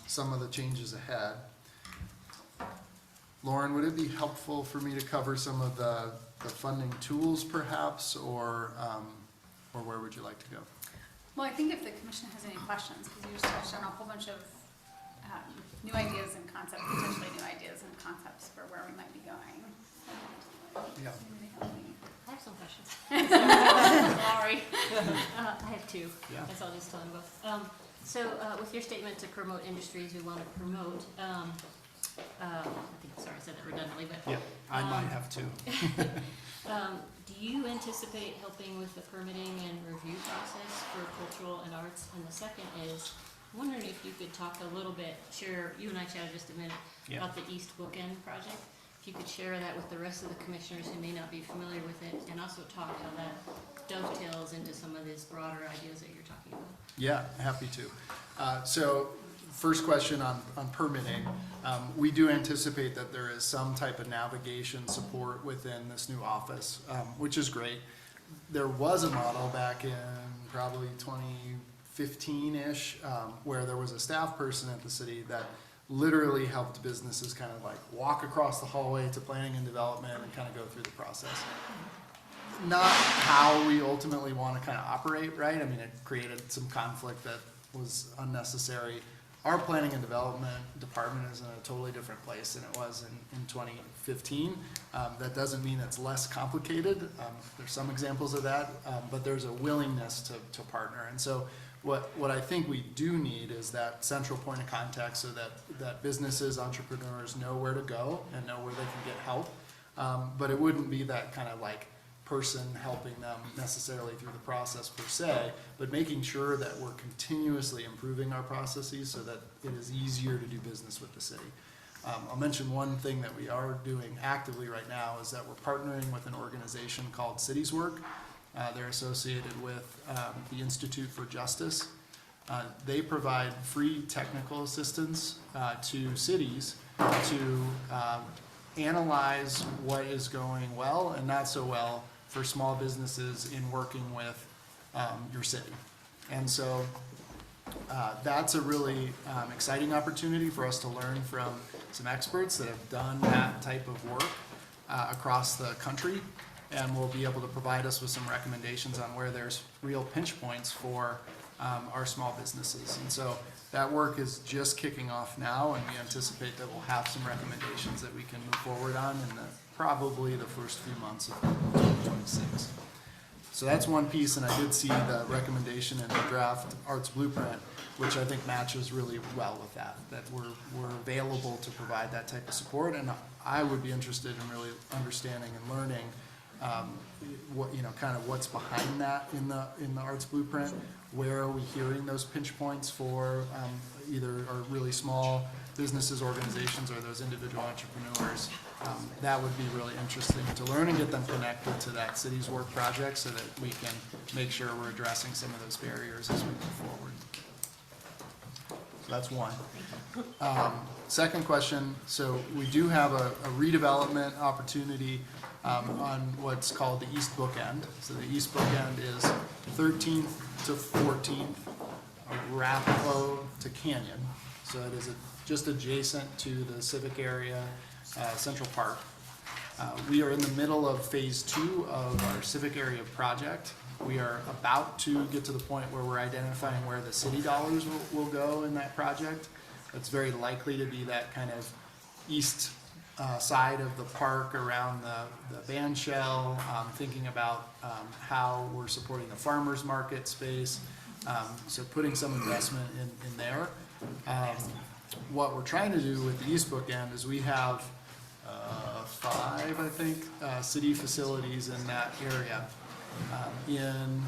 some of the changes ahead. Lauren, would it be helpful for me to cover some of the funding tools perhaps, or where would you like to go? Well, I think if the commission has any questions, because you just touched on a whole bunch of new ideas and concepts, potentially new ideas and concepts for where we might be going. Yeah. I have some questions. Sorry. I have two. Yeah. Guess I'll just tell them both. So with your statement to promote industries we want to promote, I think, sorry, I said that redundantly, but. Yeah, I might have to. Do you anticipate helping with the permitting and review process for cultural and arts? And the second is, I'm wondering if you could talk a little bit, you and I chatted just a minute about the East Bookend project. If you could share that with the rest of the commissioners who may not be familiar with it, and also talk how that dovetails into some of these broader ideas that you're talking about. Yeah, happy to. So first question on permitting. We do anticipate that there is some type of navigation support within this new office, which is great. There was a model back in probably 2015-ish, where there was a staff person at the city that literally helped businesses kind of like walk across the hallway to planning and development and kind of go through the process. Not how we ultimately want to kind of operate, right? I mean, it created some conflict that was unnecessary. Our planning and development department is in a totally different place than it was in 2015. That doesn't mean it's less complicated. There's some examples of that, but there's a willingness to partner. And so what I think we do need is that central point of contact so that businesses, entrepreneurs know where to go and know where they can get help. But it wouldn't be that kind of like person helping them necessarily through the process per se, but making sure that we're continuously improving our processes so that it is easier to do business with the city. I'll mention one thing that we are doing actively right now is that we're partnering with an organization called Cities Work. They're associated with the Institute for Justice. They provide free technical assistance to cities to analyze what is going well and not so well for small businesses in working with your city. And so that's a really exciting opportunity for us to learn from some experts that have done that type of work across the country, and will be able to provide us with some recommendations on where there's real pinch points for our small businesses. And so that work is just kicking off now, and we anticipate that we'll have some recommendations that we can move forward on in probably the first few months of 2026. So that's one piece, and I did see the recommendation in the draft Arts Blueprint, which I think matches really well with that we're available to provide that type of support. And I would be interested in really understanding and learning what, kind of what's behind that in the Arts Blueprint. Where are we hearing those pinch points for either our really small businesses, organizations, or those individual entrepreneurs? That would be really interesting to learn and get them connected to that Cities Work project so that we can make sure we're addressing some of those barriers as we move forward. So that's one. Second question, so we do have a redevelopment opportunity on what's called the East Bookend. So the East Bookend is 13th to 14th, Arapahoe to Canyon. So it is just adjacent to the civic area, Central Park. We are in the middle of phase 2 of our civic area project. We are about to get to the point where we're identifying where the city dollars will go in that project. It's very likely to be that kind of east side of the park around the band shell, thinking about how we're supporting the farmers market space, so putting some investment in there. What we're trying to do with the East Bookend is we have 5, I think, city facilities in that area. In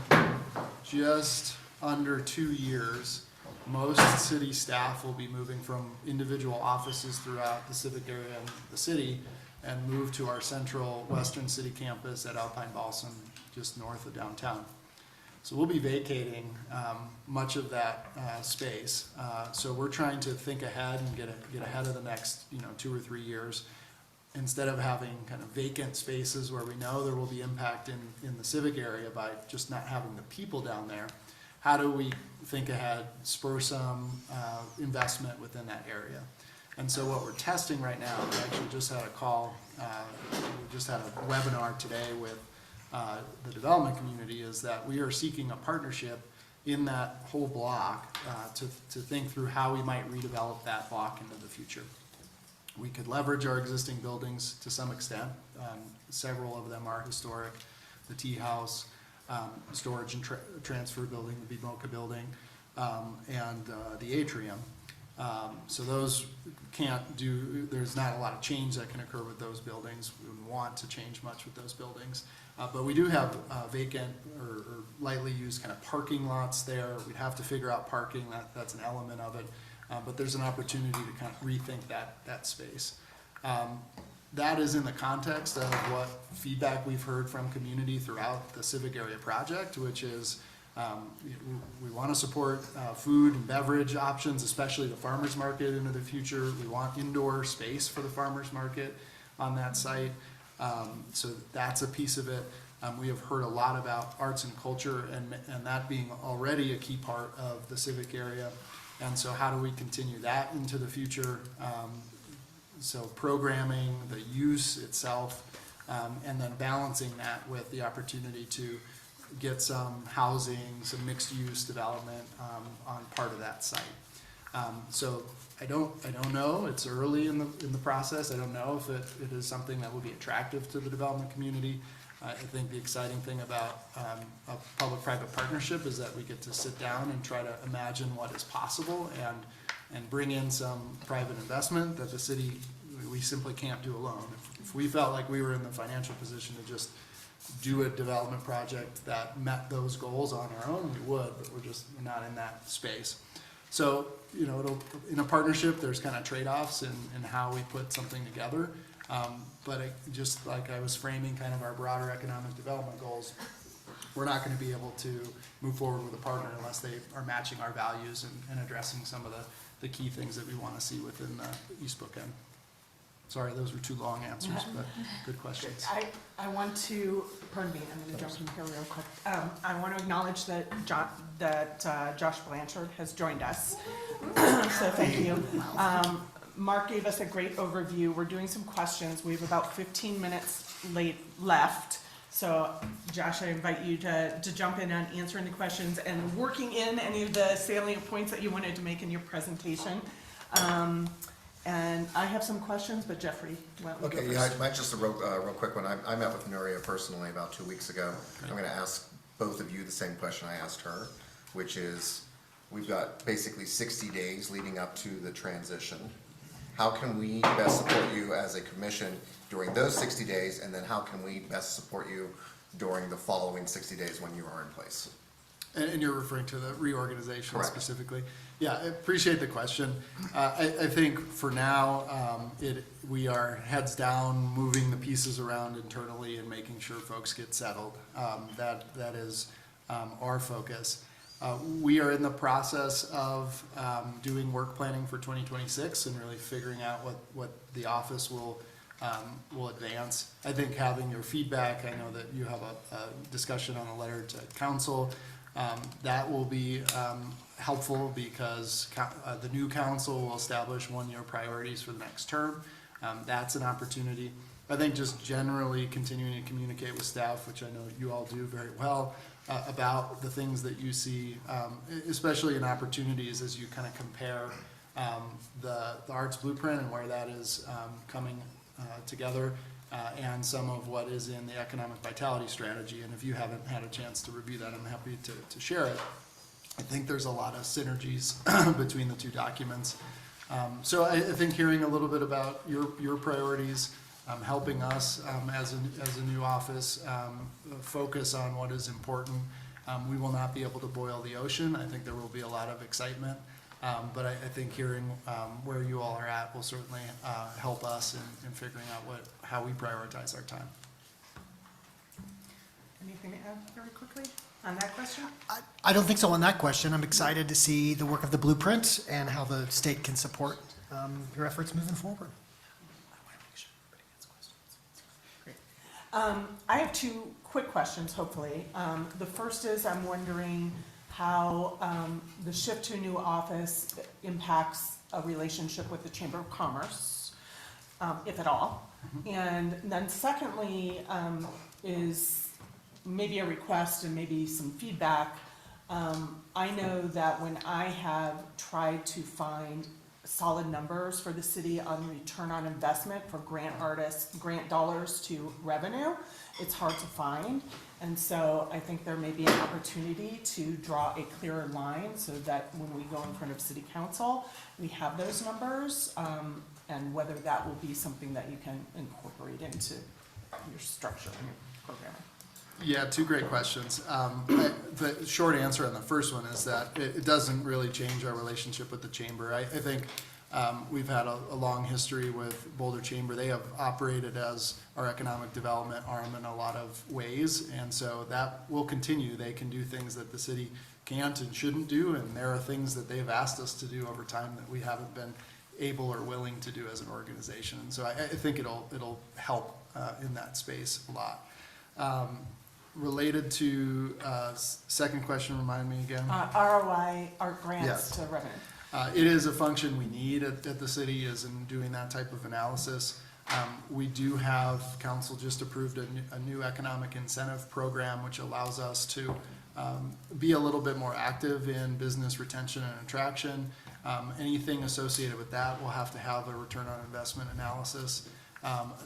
just under 2 years, most city staff will be moving from individual offices throughout the civic area and the city and move to our central western city campus at Alpine Balsam, just north of downtown. So we'll be vacating much of that space. So we're trying to think ahead and get ahead of the next 2 or 3 years. Instead of having kind of vacant spaces where we know there will be impact in the civic area by just not having the people down there, how do we think ahead, spur some investment within that area? And so what we're testing right now, we actually just had a call, we just had a webinar today with the development community, is that we are seeking a partnership in that whole block to think through how we might redevelop that block into the future. We could leverage our existing buildings to some extent. Several of them are historic. The tea house, storage and transfer building, the BMOCA building, and the atrium. So those can't do, there's not a lot of change that can occur with those buildings. We wouldn't want to change much with those buildings. But we do have vacant or lightly used kind of parking lots there. We'd have to figure out parking, that's an element of it. But there's an opportunity to kind of rethink that space. That is in the context of what feedback we've heard from community throughout the civic area project, which is we want to support food and beverage options, especially the farmers market into the future. We want indoor space for the farmers market on that site. So that's a piece of it. We have heard a lot about arts and culture and that being already a key part of the civic area. And so how do we continue that into the future? So programming, the use itself, and then balancing that with the opportunity to get some housing, some mixed use development on part of that site. So I don't know. It's early in the process. I don't know if it is something that will be attractive to the development community. I think the exciting thing about a public-private partnership is that we get to sit down and try to imagine what is possible and bring in some private investment that the city, we simply can't do alone. If we felt like we were in the financial position to just do a development project that met those goals on our own, we would, but we're not in that space. So, in a partnership, there's kind of trade-offs in how we put something together. But just like I was framing kind of our broader economic development goals, we're not going to be able to move forward with a partner unless they are matching our values and addressing some of the key things that we want to see within the East Bookend. Sorry, those were 2 long answers, but good questions. I want to, pardon me, I'm going to jump in here real quick. I want to acknowledge that Josh Blanchard has joined us, so thank you. Mark gave us a great overview. We're doing some questions. We have about 15 minutes left. So Josh, I invite you to jump in on answering the questions and working in any of the salient points that you wanted to make in your presentation. And I have some questions, but Jeffrey, why don't we go Okay, first? yeah, just a real quick one. I met with Nuria personally about 2 weeks ago. I'm going to ask both of you the same question I asked her, which is, we've got basically 60 days leading up to the transition. How can we best support you as a commission during those 60 days, and then how can we best support you during the following 60 days when you are in place? And you're referring to the reorganization Correct. specifically? Yeah, I appreciate the question. I think for now, we are heads down, moving the pieces around internally and making sure folks get settled. That is our focus. We are in the process of doing work planning for 2026 and really figuring out what the office will advance. I think having your feedback, I know that you have a discussion on a letter to council. That will be helpful because the new council will establish 1-year priorities for the next term. That's an opportunity. I think just generally continuing to communicate with staff, which I know you all do very well, about the things that you see, especially in opportunities as you kind of compare the arts blueprint and where that is coming together, and some of what is in the economic vitality strategy. And if you haven't had a chance to review that, I'm happy to share it. I think there's a lot of synergies between the 2 documents. So I think hearing a little bit about your priorities, helping us as a new office focus on what is important. We will not be able to boil the ocean. I think there will be a lot of excitement. But I think hearing where you all are at will certainly help us in figuring out how we prioritize our time. Anything to add very quickly on that question? I don't think so on that question. I'm excited to see the work of the blueprint and how the state can support your efforts moving forward. I have 2 quick questions, hopefully. The first is, I'm wondering how the shift to a new office impacts a relationship with the Chamber of Commerce, if at all. And then secondly, is maybe a request and maybe some feedback. I know that when I have tried to find solid numbers for the city on return on investment for grant dollars to revenue, it's hard to find. And so I think there may be an opportunity to draw a clearer line so that when we go in front of city council, we have those numbers, and whether that will be something that you can incorporate into your structure and your programming. Yeah, 2 great questions. The short answer on the first one is that it doesn't really change our relationship with the chamber. I think we've had a long history with Boulder Chamber. They have operated as our economic development arm in a lot of ways, and so that will continue. They can do things that the city can't and shouldn't do, and there are things that they've asked us to do over time that we haven't been able or willing to do as an organization. And so I think it'll help in that space a lot. Related to second question, remind me again. ROI, art grants Yes. to revenue. It is a function we need at the city, is in doing that type of analysis. We do have, council just approved a new economic incentive program, which allows us to be a little bit more active in business retention and attraction. Anything associated with that will have to have a return on investment analysis.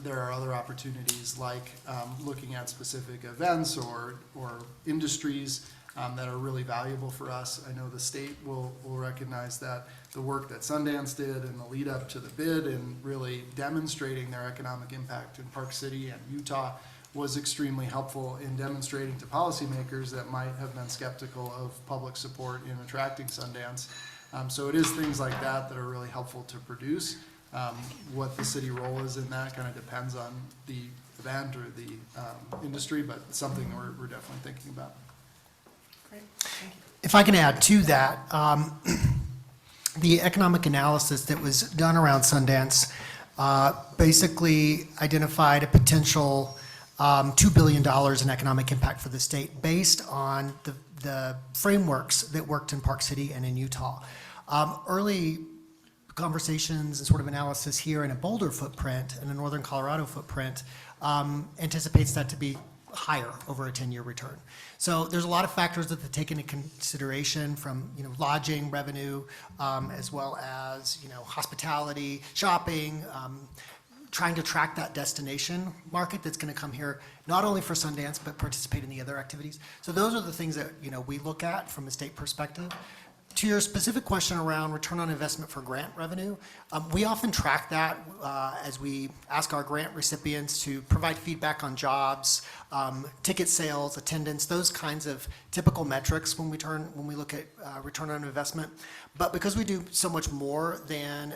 There are other opportunities like looking at specific events or industries that are really valuable for us. I know the state will recognize that the work that Sundance did in the lead up to the bid and really demonstrating their economic impact in Park City and Utah was extremely helpful in demonstrating to policymakers that might have been skeptical of public support in attracting Sundance. So it is things like that that are really helpful to produce. What the city role is in that kind of depends on the event or the industry, but it's something we're definitely thinking about. Great, thank you. If I can add to that, the economic analysis that was done around Sundance basically identified a potential $2 billion in economic impact for the state based on the frameworks that worked in Park City and in Utah. Early conversations and sort of analysis here in a Boulder footprint and a northern Colorado footprint anticipates that to be higher over a 10-year return. So there's a lot of factors that they take into consideration, from lodging revenue, as well as hospitality, shopping, trying to track that destination market that's going to come here not only for Sundance but participate in the other activities. So those are the things that we look at from a state perspective. To your specific question around return on investment for grant revenue, we often track that as we ask our grant recipients to provide feedback on jobs, ticket sales, attendance, those kinds of typical metrics when we look at return on investment. But because we do so much more than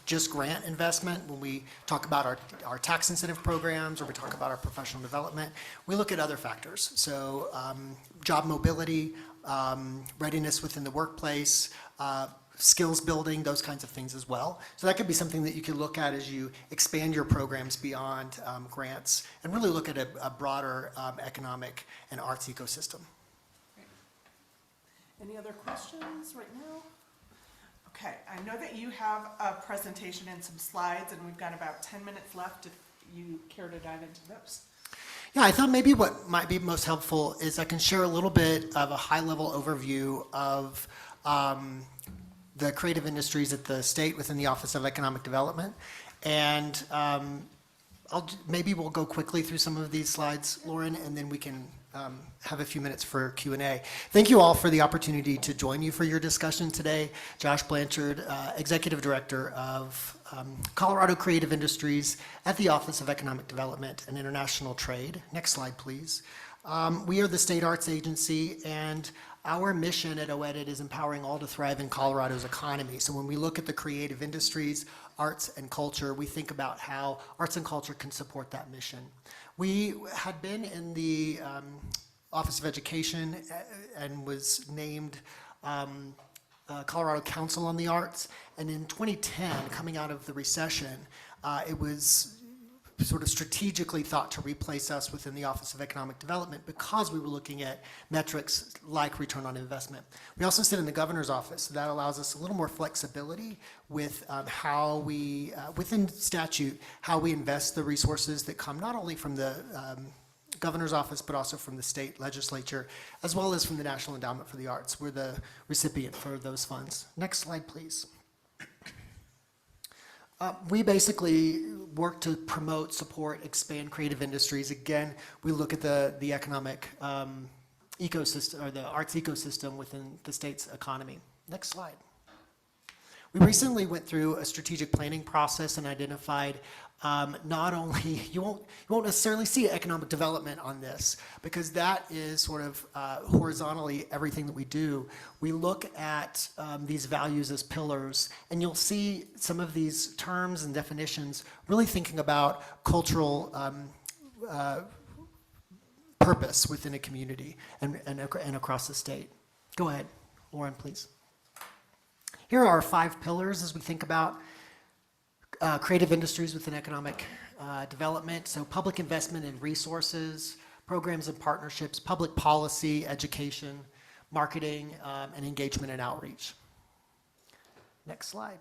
just grant investment, when we talk about our tax incentive programs or we talk about our professional development, we look at other factors. So job mobility, readiness within the workplace, skills building, those kinds of things as well. So that could be something that you could look at as you expand your programs beyond grants and really look at a broader economic and arts ecosystem. Any other questions right now? Okay, I know that you have a presentation and some slides, and we've got about 10 minutes left if you care to dive into those. Yeah, I thought maybe what might be most helpful is I can share a little bit of a high-level overview of the creative industries at the state within the Office of Economic Development. And maybe we'll go quickly through some of these slides, Lauren, and then we can have a few minutes for Q&A. Thank you all for the opportunity to join you for your discussion today. Josh Blanchard, Executive Director of Colorado Creative Industries at the Office of Economic Development and International Trade. Next slide, please. We are the state arts agency, and our mission at OEDIT is empowering all to thrive in Colorado's economy. So when we look at the creative industries, arts and culture, we think about how arts and culture can support that mission. We had been in the Office of Education and was named Colorado Council on the Arts. And in 2010, coming out of the recession, it was sort of strategically thought to replace us within the Office of Economic Development because we were looking at metrics like return on investment. We also sit in the governor's office, so that allows us a little more flexibility with how we, within statute, how we invest the resources that come not only from the governor's office, but also from the state legislature, as well as from the National Endowment for the Arts. We're the recipient for those funds. Next slide, please. We basically work to promote, support, expand creative industries. Again, we look at the economic ecosystem, or the arts ecosystem within the state's economy. Next slide. We recently went through a strategic planning process and identified not only, you won't necessarily see economic development on this, because that is sort of horizontally everything that we do. We look at these values as pillars, and you'll see some of these terms and definitions really thinking about cultural purpose within a community and across the state. Go ahead, Lauren, please. Here are our 5 pillars as we think about creative industries within economic development. So public investment in resources, programs and partnerships, public policy, education, marketing, and engagement and outreach. Next slide.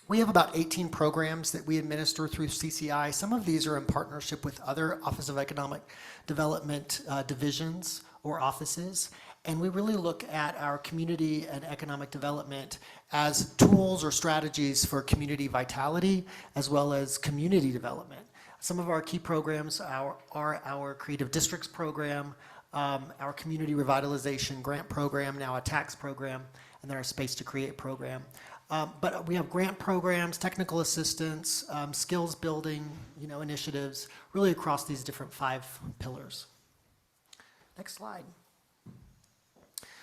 We have about 18 programs that we administer through CCI. Some of these are in partnership with other Office of Economic Development divisions or offices. And we really look at our community and economic development as tools or strategies for community vitality, as well as community development. Some of our key programs are our Creative Districts program, our Community Revitalization Grant program, now a tax program, and then our Space to Create program. But we have grant programs, technical assistance, skills building, initiatives, really across these different 5 pillars. Next slide.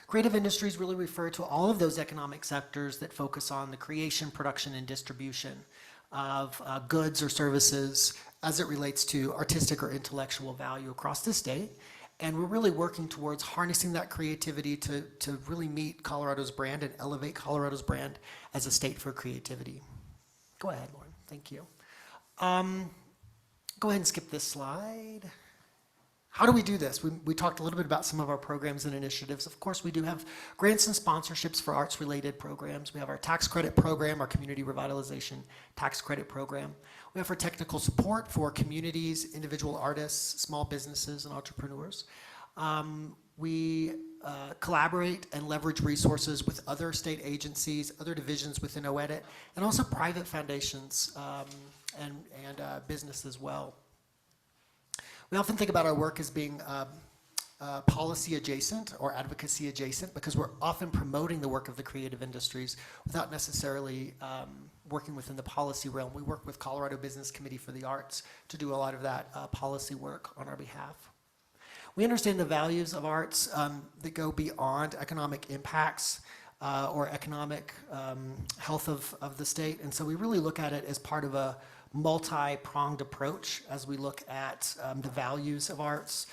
Creative industries really refer to all of those economic sectors that focus on the creation, production, and distribution of goods or services as it relates to artistic or intellectual value across the state. And we're really working towards harnessing that creativity to really meet Colorado's brand and elevate Colorado's brand as a state for creativity. Go ahead, Lauren. Thank you. Go ahead and skip this slide. How do we do this? We talked a little bit about some of our programs and initiatives. Of course, we do have grants and sponsorships for arts-related programs. We have our tax credit program, our community revitalization tax credit program. We have our technical support for communities, individual artists, small businesses, and entrepreneurs. We collaborate and leverage resources with other state agencies, other divisions within OEDIT, and also private foundations and business as well. We often think about our work as being policy adjacent or advocacy adjacent because we're often promoting the work of the creative industries without necessarily working within the policy realm. We work with Colorado Business Committee for the Arts to do a lot of that policy work on our behalf. We understand the values of arts that go beyond economic impacts or economic health of the state, and so we really look at it as part of a multi-pronged approach as we look at the values of arts.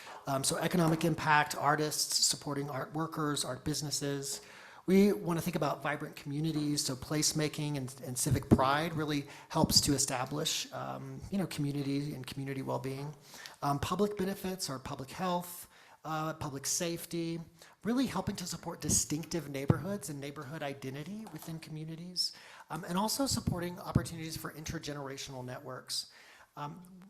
So economic impact, artists, supporting art workers, art businesses. We want to think about vibrant communities, so placemaking and civic pride really helps to establish community and community well-being. Public benefits or public health, public safety, really helping to support distinctive neighborhoods and neighborhood identity within communities. And also supporting opportunities for intergenerational networks.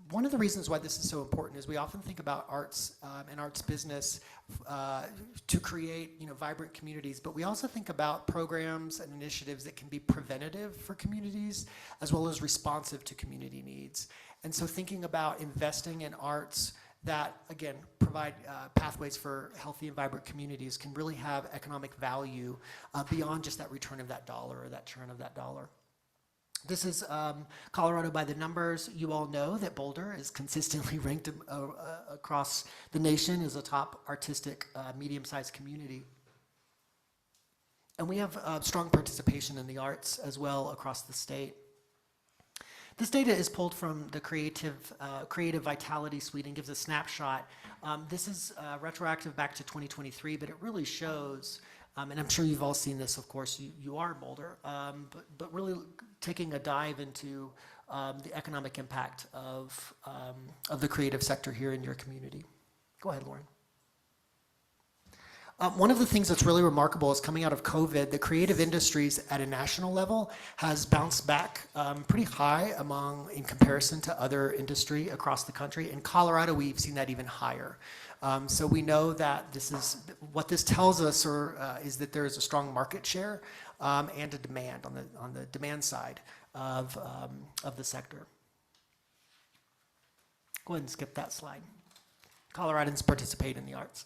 One of the reasons why this is so important is we often think about arts and arts business to create vibrant communities, but we also think about programs and initiatives that can be preventative for communities as well as responsive to community needs. And so thinking about investing in arts that, again, provide pathways for healthy and vibrant communities can really have economic value beyond just that return of that dollar or that churn of that dollar. This is Colorado by the numbers. You all know that Boulder is consistently ranked across the nation as a top artistic medium-sized community. And we have strong participation in the arts as well across the state. This data is pulled from the Creative Vitality Suite and gives a snapshot. This is retroactive back to 2023, but it really shows, and I'm sure you've all seen this, of course, you are Boulder, but really taking a dive into the economic impact of the creative sector here in your community. Go ahead, Lauren. One of the things that's really remarkable is coming out of COVID, the creative industries at a national level has bounced back pretty high in comparison to other industry across the country. In Colorado, we've seen that even higher. So we know that what this tells us is that there is a strong market share and a demand on the demand side of the sector. Go ahead and skip that slide. Coloradans participate in the arts.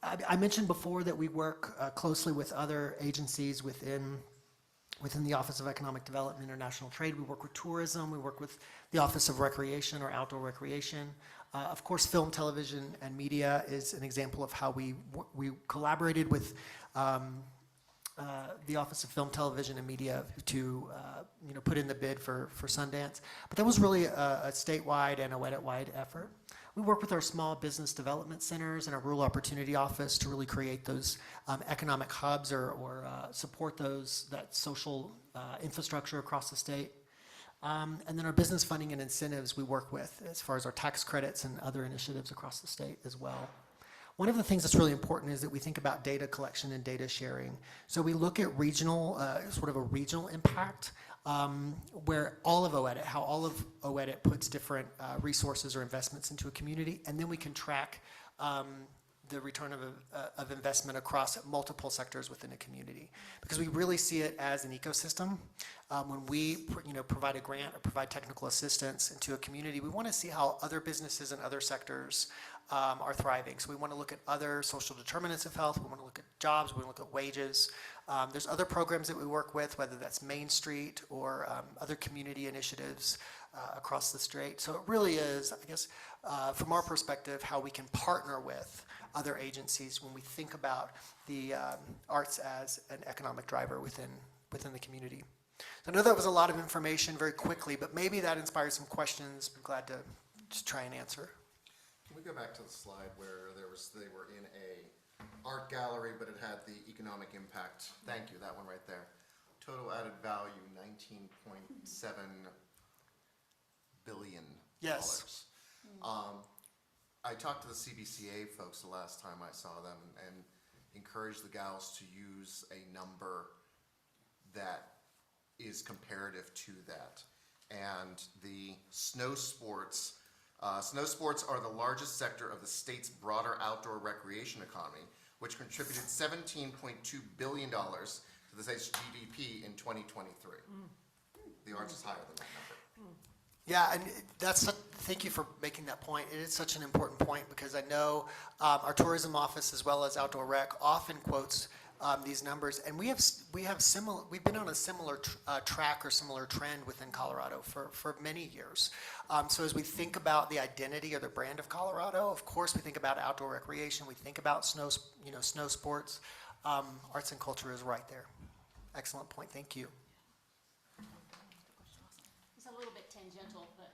I mentioned before that we work closely with other agencies within the Office of Economic Development and International Trade. We work with tourism. We work with the Office of Recreation or Outdoor Recreation. Of course, film, television, and media is an example of how we collaborated with the Office of Film, Television, and Media to put in the bid for Sundance. But that was really a statewide and a OEDIT-wide effort. We work with our small business development centers and our rural opportunity office to really create those economic hubs or support that social infrastructure across the state. And then our business funding and incentives we work with as far as our tax credits and other initiatives across the state as well. One of the things that's really important is that we think about data collection and data sharing. So we look at regional, sort of a regional impact where how all of OEDIT puts different resources or investments into a community, and then we can track the return of investment across multiple sectors within a community. Because we really see it as an ecosystem when we provide a grant or provide technical assistance into a community, we want to see how other businesses and other sectors are thriving. So we want to look at other social determinants of health. We want to look at jobs. We want to look at wages. There's other programs that we work with, whether that's Main Street or other community initiatives across the state. So it really is, I guess, from our perspective, how we can partner with other agencies when we think about the arts as an economic driver within the community. So I know that was a lot of information very quickly, but maybe that inspires some questions. I'm glad to just try and answer. Can we go back to the slide where they were in a art gallery, but it had the economic impact? Thank you, that one right there. Total added value, $19.7 billion. Yes. I talked to the CBCA folks the last time I saw them and encouraged the gals to use a number that is comparative to that. And the snow sports are the largest sector of the state's broader outdoor recreation economy, which contributed $17.2 billion to the state's GDP in 2023. The arts is higher than that number. Yeah, and thank you for making that point. It is such an important point because I know our tourism office as well as Outdoor Rec often quotes these numbers, and we've been on a similar track or similar trend within Colorado for many years. So as we think about the identity or the brand of Colorado, of course we think about outdoor recreation, we think about snow sports. Arts and culture is right there. Excellent point. Thank you. It's a little bit tangential, but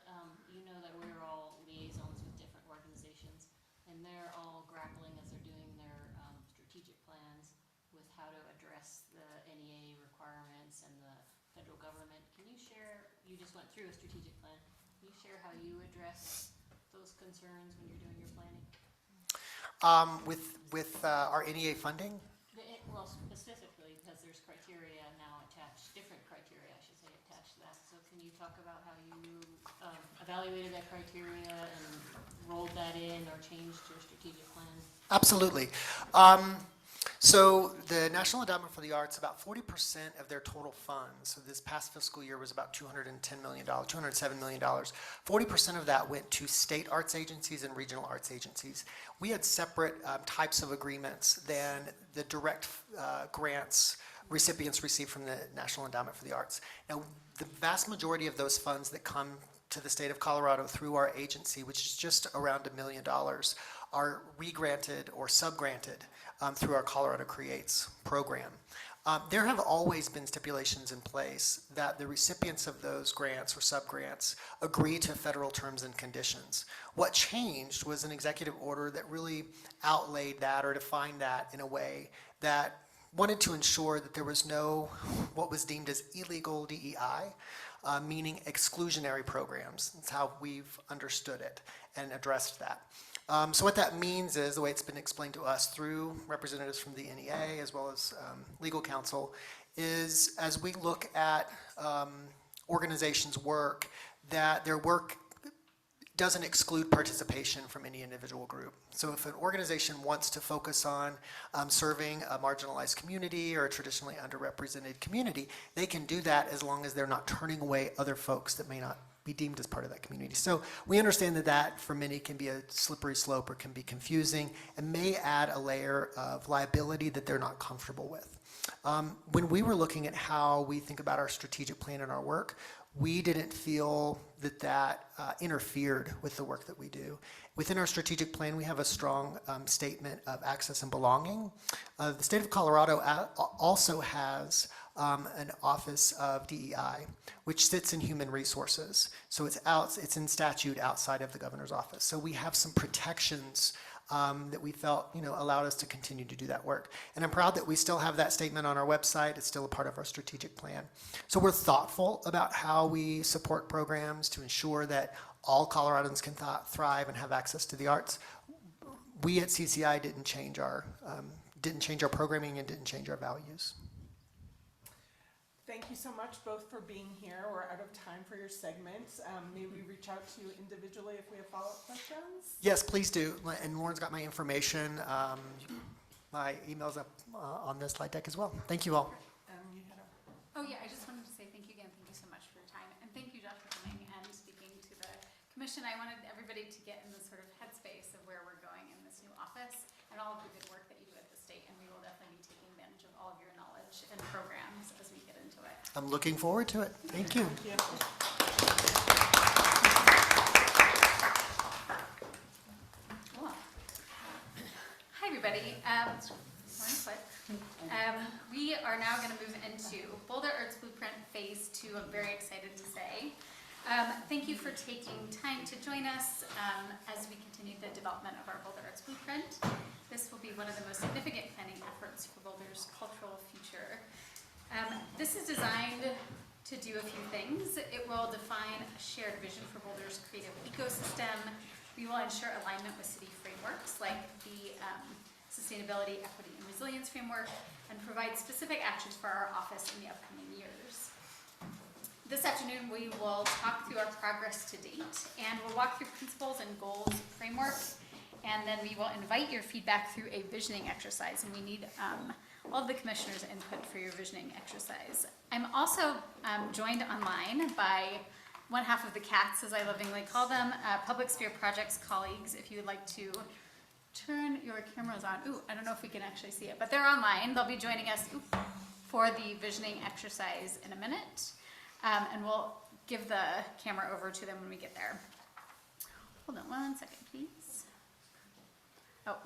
you know that we're all liaisons with different organizations, and they're all grappling as they're doing their strategic plans with how to address the NEA requirements and the federal government. Can you share, you just went through a strategic plan, can you share how you address those concerns when you're doing your planning? With our NEA funding? Well, specifically, because there's criteria now attached, different criteria, I should say, attached to that. So can you talk about how you evaluated that criteria and rolled that in or changed your strategic plan? Absolutely. So the National Endowment for the Arts, about 40% of their total funds, so this past fiscal year was about $207 million. 40% of that went to state arts agencies and regional arts agencies. We had separate types of agreements than the direct grants recipients receive from the National Endowment for the Arts. Now, the vast majority of those funds that come to the state of Colorado through our agency, which is just around $1 million, are re-granted or sub-granted through our Colorado Creates program. There have always been stipulations in place that the recipients of those grants or sub-grants agree to federal terms and conditions. What changed was an executive order that really outlaid that or defined that in a way that wanted to ensure that there was no what was deemed as illegal DEI, meaning exclusionary programs. That's how we've understood it and addressed that. So what that means is, the way it's been explained to us through representatives from the NEA as well as legal counsel, is as we look at organizations' work, that their work doesn't exclude participation from any individual group. So if an organization wants to focus on serving a marginalized community or a traditionally underrepresented community, they can do that as long as they're not turning away other folks that may not be deemed as part of that community. So we understand that that for many can be a slippery slope or can be confusing and may add a layer of liability that they're not comfortable with. When we were looking at how we think about our strategic plan and our work, we didn't feel that that interfered with the work that we do. Within our strategic plan, we have a strong statement of access and belonging. The state of Colorado also has an Office of DEI, which sits in human resources. So it's in statute outside of the governor's office. So we have some protections that we felt allowed us to continue to do that work. And I'm proud that we still have that statement on our website. It's still a part of our strategic plan. So we're thoughtful about how we support programs to ensure that all Coloradans can thrive and have access to the arts. We at CCI didn't change our programming and didn't change our values. Thank you so much both for being here. We're out of time for your segments. May we reach out to you individually if we have follow-up questions? Yes, please do. And Lauren's got my information. My email's up on the slide deck as well. Thank you all. You had Oh yeah, I just wanted to say thank you again. Thank you so much for your time. And thank you, Josh, for coming and speaking to the commission. I wanted everybody to get in the sort of headspace of where we're going in this new office and all of the good work that you do at the state. And we will definitely be taking advantage of all of your knowledge and programs as we get into it. I'm looking forward to it. Thank you. Cool. Hi, everybody. Morning, Flip. We are now going to move into Boulder Arts Blueprint Phase 2. I'm very excited to say. Thank you for taking time to join us as we continue the development of our Boulder Arts Blueprint. This will be one of the most significant planning efforts for Boulder's cultural future. This is designed to do a few things. It will define a shared vision for Boulder's creative ecosystem. We will ensure alignment with city frameworks like the Sustainability, Equity, and Resilience Framework, and provide specific actions for our office in the upcoming years. This afternoon, we will talk through our progress to date, and we'll walk through principles and goals framework, and then we will invite your feedback through a visioning exercise, and we need all of the commissioners' input for your visioning exercise. I'm also joined online by one half of the cats, as I lovingly call them, Public Sphere Projects colleagues. If you would like to turn your cameras on. Ooh, I don't know if we can actually see it, but they're online. They'll be joining us for the visioning exercise in a minute. And we'll give the camera over to them when we get there. Hold on one second, please. Oh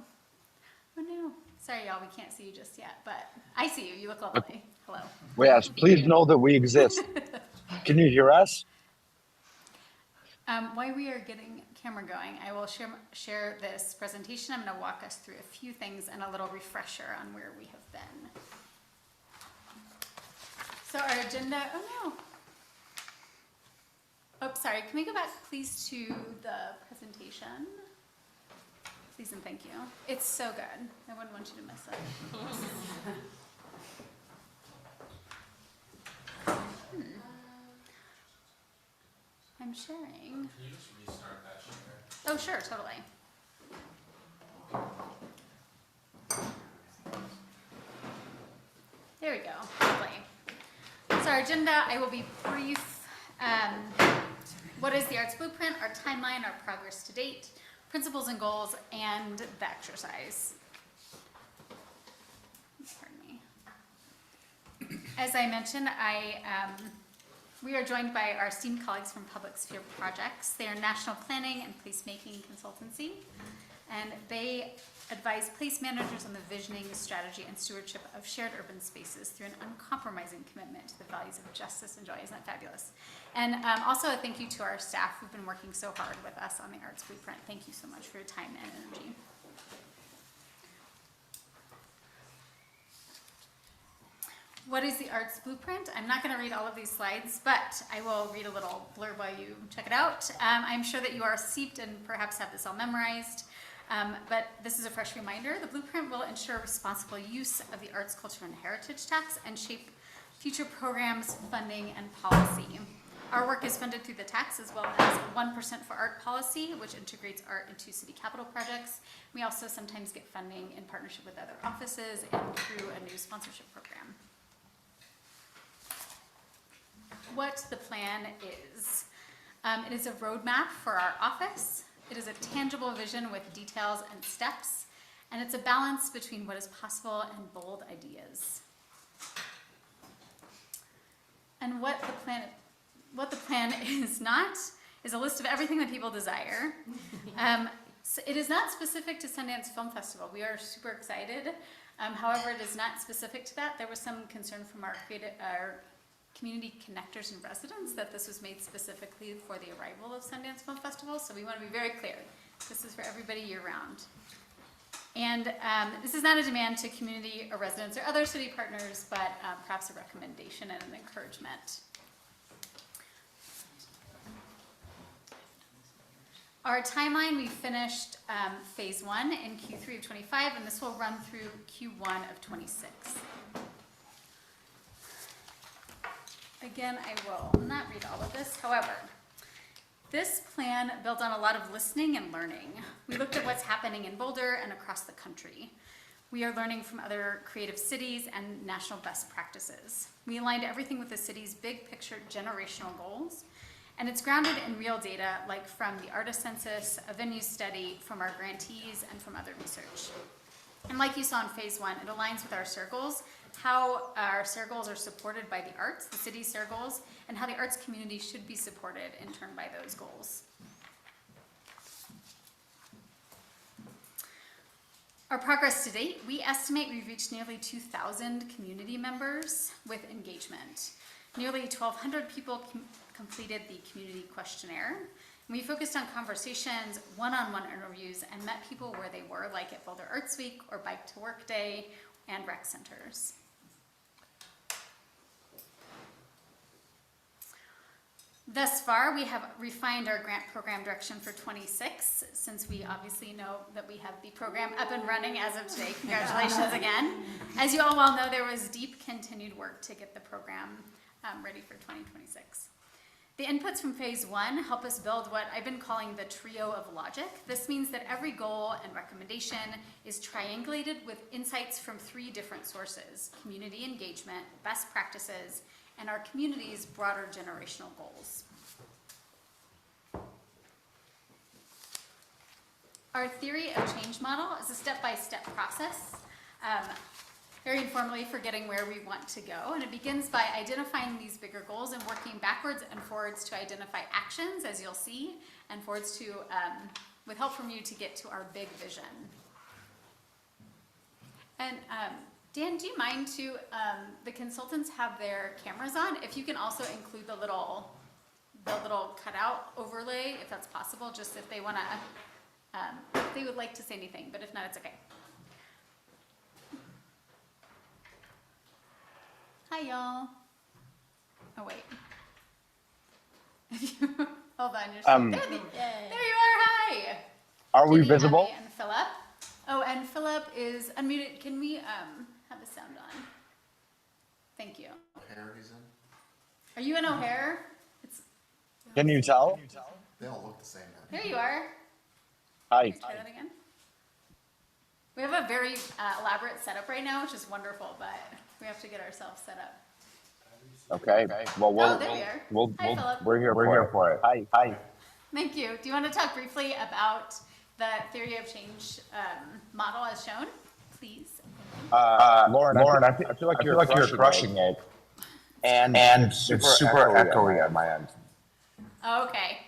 no. Sorry, y'all, we can't see you just yet, but I see you. You look lovely. Hello. Yes, please know that we exist. Can you hear us? While we are getting camera going, I will share this presentation. I'm going to walk us through a few things and a little refresher on where we have been. So our agenda, oh, sorry, can we go back please to the presentation? Please and thank you. It's so good. I wouldn't want you to miss it. I'm sharing. Can you just restart that share? Oh, sure, totally. There we go. Lovely. So our agenda, I will be brief. What is the Arts Blueprint, our timeline, our progress to date, principles and goals, and the exercise. Pardon me. As I mentioned, we are joined by our esteemed colleagues from Public Sphere Projects. They are national planning and placemaking consultancy, and they advise place managers on the visioning, strategy, and stewardship of shared urban spaces through an uncompromising commitment to the values of justice and joy. Isn't that fabulous? And also a thank you to our staff who've been working so hard with us on the Arts Blueprint. Thank you so much for your time and energy. What is the Arts Blueprint? I'm not going to read all of these slides, but I will read a little blurb while you check it out. I'm sure that you are steeped and perhaps have this all memorized, but this is a fresh reminder. The Blueprint will ensure responsible use of the Arts, Culture, and Heritage Tax and shape future programs, funding, and policy. Our work is funded through the tax as well as 1% for art policy, which integrates art into city capital projects. We also sometimes get funding in partnership with other offices and through a new sponsorship program. What the plan is. It is a roadmap for our office. It is a tangible vision with details and steps, and it's a balance between what is possible and bold ideas. And what the plan is not is a list of everything that people desire. So it is not specific to Sundance Film Festival. We are super excited. However, it is not specific to that. There was some concern from our community connectors and residents that this was made specifically for the arrival of Sundance Film Festival, so we want to be very clear. This is for everybody year-round. And this is not a demand to community or residents or other city partners, but perhaps a recommendation and an encouragement. Our timeline, we finished phase 1 in Q3 of 25, and this will run through Q1 of 26. Again, I will not read all of this. However, this plan built on a lot of listening and learning. We looked at what's happening in Boulder and across the country. We are learning from other creative cities and national best practices. We aligned everything with the city's big picture generational goals, and it's grounded in real data like from the artist census, a venue study, from our grantees, and from other research. And like you saw in phase 1, it aligns with our SIR goals, how our SIR goals are supported by the arts, the city's SIR goals, and how the arts community should be supported in turn by those goals. Our progress to date, we estimate we've reached nearly 2,000 community members with engagement. Nearly 1,200 people completed the community questionnaire. We focused on conversations, one-on-one interviews, and met people where they were, like at Boulder Arts Week or Bike to Work Day and rec centers. Thus far, we have refined our grant program direction for 26, since we obviously know that we have the program up and running as of today. Congratulations again. As you all well know, there was deep continued work to get the program ready for 2026. The inputs from phase 1 help us build what I've been calling the trio of logic. This means that every goal and recommendation is triangulated with insights from 3 different sources: community engagement, best practices, and our community's broader generational goals. Our theory of change model is a step-by-step process, very informally for getting where we want to go. And it begins by identifying these bigger goals and working backwards and forwards to identify actions, as you'll see, and forwards to, with help from you, to get to our big vision. And Dan, do you mind to, the consultants have their cameras on. If you can also include the little cutout overlay, if that's possible, just if they want to, if they would like to say anything, but if not, it's okay. Hi, y'all. Oh, wait. Hold on, you're there you are, hi. Are we Jenny, visible? Abby, and Philip. Oh, and Philip is unmuted. Can we have the sound on? Thank you. O'Hare he's in. Are you in O'Hare? Can you tell? They all look the same now. Here you are. Hi. Try that again. We have a very elaborate setup right now, which is wonderful, but we have to get ourselves set up. Okay. Well, there we are. Hi, Philip. we're here for it. Hi. Thank you. Do you want to talk briefly about the theory of change model as shown, please? Lauren, I feel like you're crushing it. And it's super echoey at my end. Oh, okay.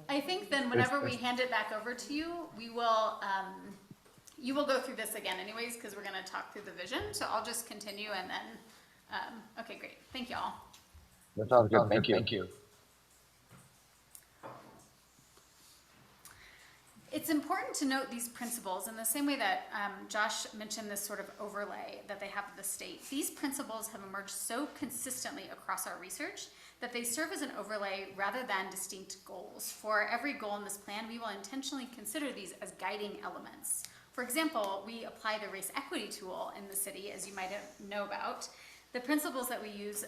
I think then whenever we hand it back over to you, we will, you will go through this again anyways, because we're going to talk through the vision. So I'll just continue and then, okay, great. Thank you all. That sounds good. Thank you. It's important to note these principles in the same way that Josh mentioned this sort of overlay that they have of the state. These principles have emerged so consistently across our research that they serve as an overlay rather than distinct goals. For every goal in this plan, we will intentionally consider these as guiding elements. For example, we apply the race equity tool in the city, as you might know about. The principles that we use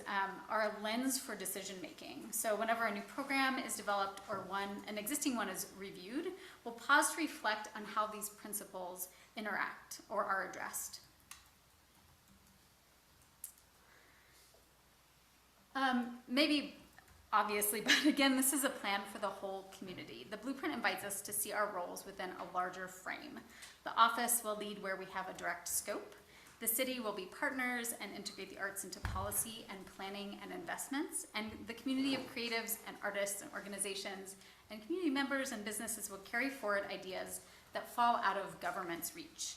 are a lens for decision making. So whenever a new program is developed or an existing one is reviewed, we'll pause to reflect on how these principles interact or are addressed. Maybe obviously, but again, this is a plan for the whole community. The blueprint invites us to see our roles within a larger frame. The office will lead where we have a direct scope. The city will be partners and integrate the arts into policy and planning and investments. And the community of creatives and artists and organizations and community members and businesses will carry forward ideas that fall out of government's reach.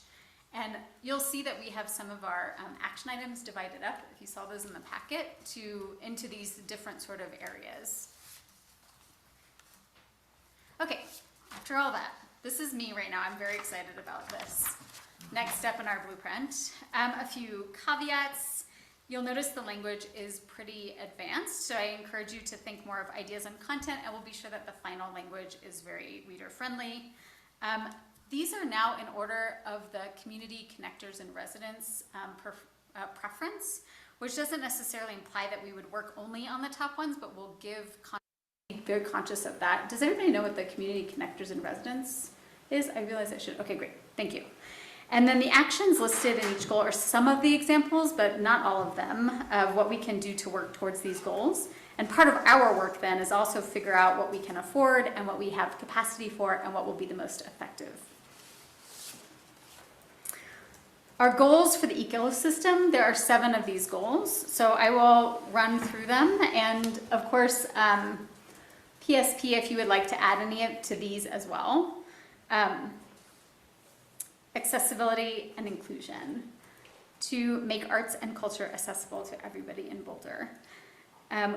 And you'll see that we have some of our action items divided up, if you saw those in the packet, into these different sort of areas. Okay, after all that, this is me right now. I'm very excited about this. Next step in our blueprint, a few caveats. You'll notice the language is pretty advanced, so I encourage you to think more of ideas and content, and we'll be sure that the final language is very reader-friendly. These are now in order of the community connectors and residents preference, which doesn't necessarily imply that we would work only on the top ones, but we'll be very conscious of that. Does everybody know what the community connectors and residents is? I realize I should. Okay, great. Thank you. And then the actions listed in each goal are some of the examples, but not all of them, of what we can do to work towards these goals. And part of our work then is also figure out what we can afford and what we have capacity for and what will be the most effective. Our goals for the ecosystem, there are 7 of these goals. So I will run through them. And of course, PSP, if you would like to add any to these as well. Accessibility and inclusion, to make arts and culture accessible to everybody in Boulder.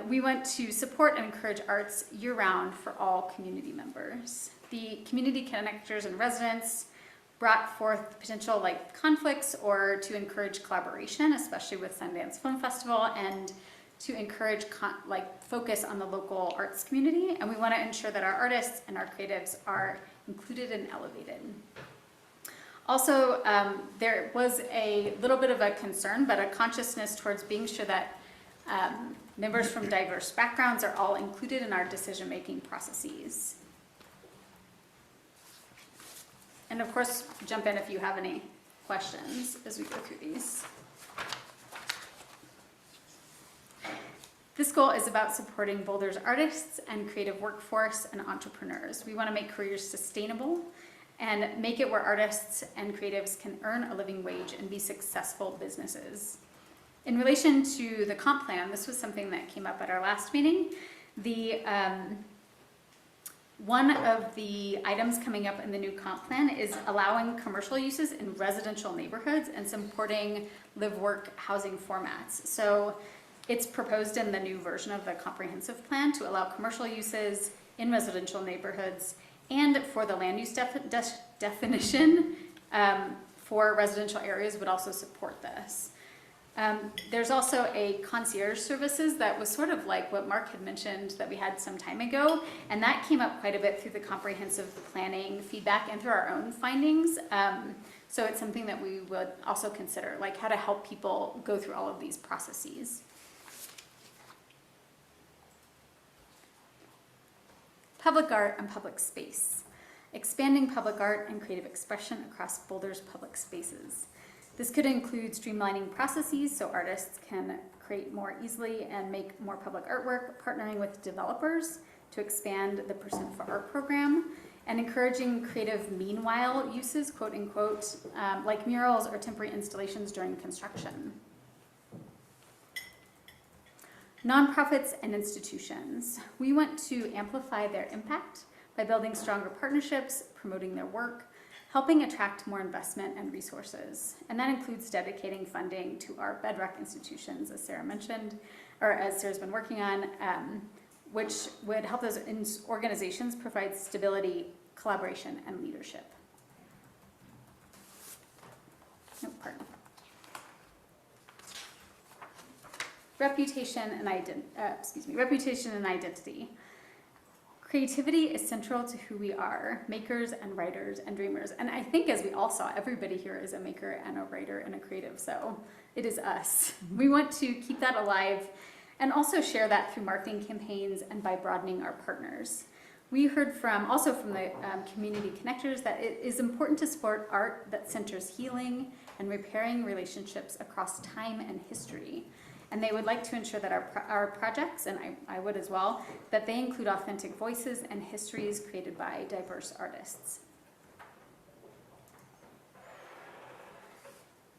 We want to support and encourage arts year-round for all community members. The community connectors and residents brought forth potential conflicts or to encourage collaboration, especially with Sundance Film Festival, and to encourage focus on the local arts community. And we want to ensure that our artists and our creatives are included and elevated. Also, there was a little bit of a concern, but a consciousness towards being sure that members from diverse backgrounds are all included in our decision-making processes. And of course, jump in if you have any questions as we go through these. This goal is about supporting Boulder's artists and creative workforce and entrepreneurs. We want to make careers sustainable and make it where artists and creatives can earn a living wage and be successful businesses. In relation to the comp plan, this was something that came up at our last meeting. One of the items coming up in the new comp plan is allowing commercial uses in residential neighborhoods and supporting live-work housing formats. So it's proposed in the new version of the comprehensive plan to allow commercial uses in residential neighborhoods, and for the land use definition for residential areas would also support this. There's also a concierge services that was sort of like what Mark had mentioned that we had some time ago, and that came up quite a bit through the comprehensive planning feedback and through our own findings. So it's something that we would also consider, like how to help people go through all of these processes. Public art and public space. Expanding public art and creative expression across Boulder's public spaces. This could include streamlining processes so artists can create more easily and make more public artwork, partnering with developers to expand the Percent for Art program, and encouraging creative meanwhile uses, quote unquote, like murals or temporary installations during construction. Nonprofits and institutions. We want to amplify their impact by building stronger partnerships, promoting their work, helping attract more investment and resources. And that includes dedicating funding to our bedrock institutions, as Sarah mentioned, or as Sarah's been working on, which would help those organizations provide stability, collaboration, and leadership. No, pardon. Reputation and identity. Creativity is central to who we are, makers and writers and dreamers. And I think, as we all saw, everybody here is a maker and a writer and a creative, so it is us. We want to keep that alive and also share that through marketing campaigns and by broadening our partners. We heard also from the community connectors that it is important to support art that centers healing and repairing relationships across time and history. And they would like to ensure that our projects, and I would as well, that they include authentic voices and histories created by diverse artists.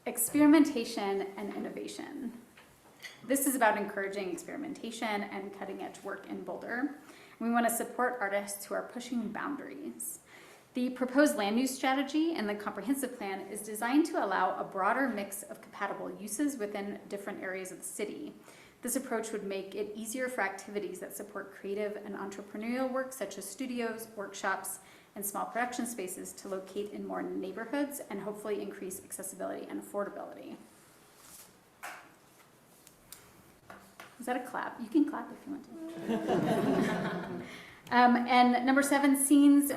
Experimentation and innovation. This is about encouraging experimentation and cutting-edge work in Boulder. We want to support artists who are pushing boundaries. The proposed land use strategy and the comprehensive plan is designed to allow a broader mix of compatible uses within different areas of the city. This approach would make it easier for activities that support creative and entrepreneurial work, such as studios, workshops, and small production spaces, to locate in more neighborhoods and hopefully increase accessibility and affordability. Is that a clap? You can clap if you want to. And number 7,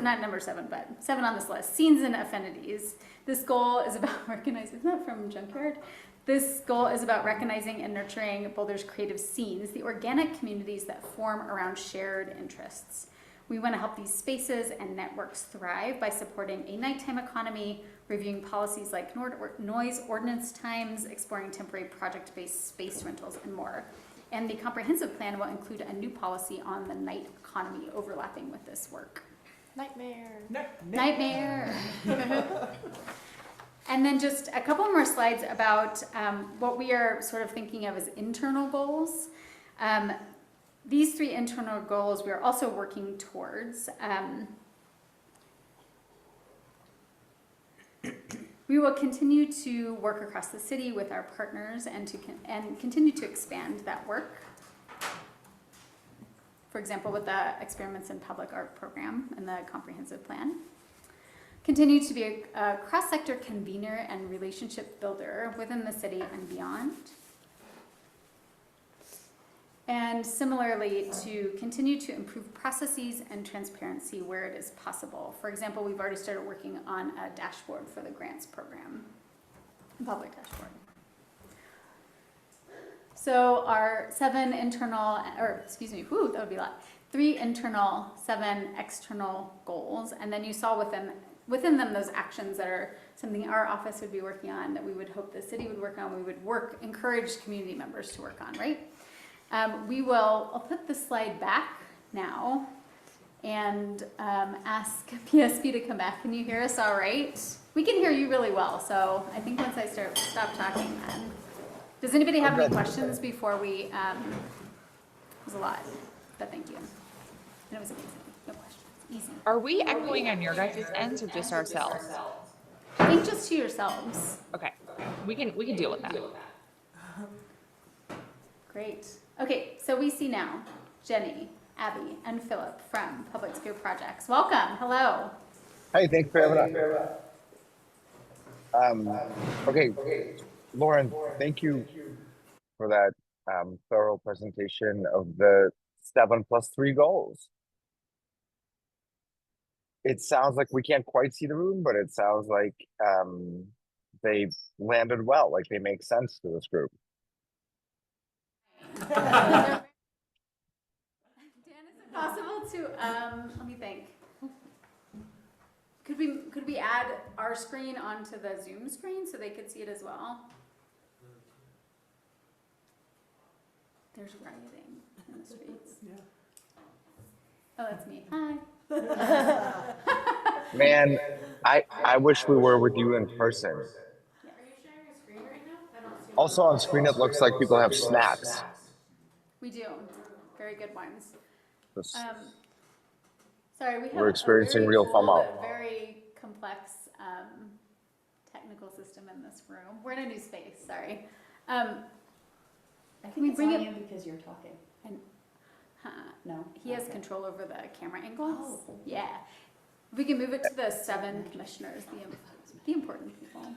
not number 7, but 7 on this list, scenes and affinities. This goal is about recognizing, isn't that from Junkyard? This goal is about recognizing and nurturing Boulder's creative scenes, the organic communities that form around shared interests. We want to help these spaces and networks thrive by supporting a nighttime economy, reviewing policies like noise ordinance times, exploring temporary project-based space rentals, and more. And the comprehensive plan will include a new policy on the night economy overlapping with this work. Nightmare. Nightmare. And then just a couple more slides about what we are sort of thinking of as internal goals. These 3 internal goals we are also working towards. We will continue to work across the city with our partners and continue to expand that work. For example, with the Experiments in Public Art program and the comprehensive plan. Continue to be a cross-sector convener and relationship builder within the city and beyond. And similarly, to continue to improve processes and transparency where it is possible. For example, we've already started working on a dashboard for the grants program, a public dashboard. So our 7 internal, or excuse me, whew, that would be a lot. 3 internal, 7 external goals. And then you saw within them those actions that are something our office would be working on, that we would hope the city would work on, we would encourage community members to work on, right? I'll put the slide back now and ask PSP to come back. Can you hear us all right? We can hear you really well, so I think once I stop talking then. Does anybody have any questions before we, it was a lot, but thank you. And it was amazing, no questions, easy. Are we echoing on your guys' ends or just ourselves? I think just to yourselves. Okay, we can deal with that. Great. Okay, so we see now Jenny, Abby, and Philip from Public Sphere Projects. Welcome. Hello. Hey, thanks for having us. Okay, Lauren, thank you for that thorough presentation of the 7+3 goals. It sounds like we can't quite see the room, but it sounds like they landed well, like they make sense to this group. Dan, is it possible to, let me think. Could we add our screen onto the Zoom screen so they could see it as well? There's rioting in the streets. Yeah. Oh, that's me. Hi. Man, I wish we were with you in person. Are you sharing a screen right now? I don't see one. Also on screen, it looks like people have snacks. We do. Very good ones. This- Sorry, we have We're experiencing a very real cool, FOMO. but very complex technical system in this room. We're in a new space, sorry. I Can we think it's bring on it? you because you're talking. And, No? he has Okay. control over the camera angles. Oh. Yeah. We can move it to the 7 commissioners, the important people.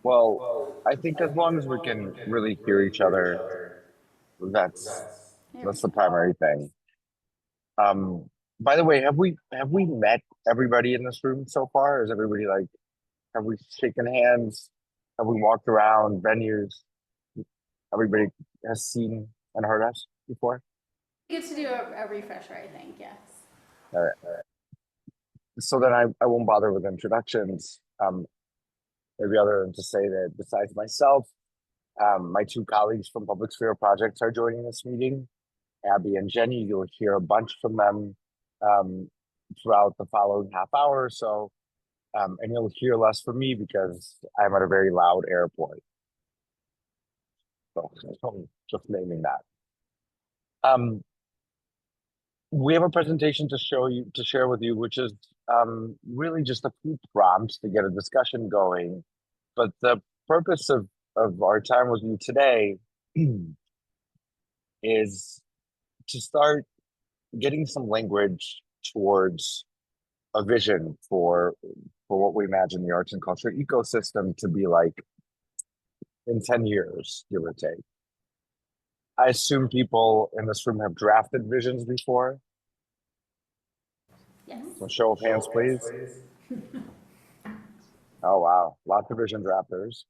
Well, I think as long as we can really hear each other, that's the primary thing. By the way, have we met everybody in this room so far? Is everybody like, have we shaken hands? Have we walked around venues? Everybody has seen and heard us before? We get to do a refresher, I think, yes. All right. So then I won't bother with introductions. Maybe other than to say that besides myself, my 2 colleagues from Public Sphere Projects are joining this meeting. Abby and Jenny, you'll hear a bunch from them throughout the following half hour or so. And you'll hear less from me because I'm at a very loud airport. So just naming that. We have a presentation to share with you, which is really just a few prompts to get a discussion going. But the purpose of our time with you today is to start getting some language towards a vision for what we imagine the arts and culture ecosystem to be like in 10 years, give or take. I assume people in this room have drafted visions before. Yes. So show of hands, please. Oh, wow. Lots of vision drafters.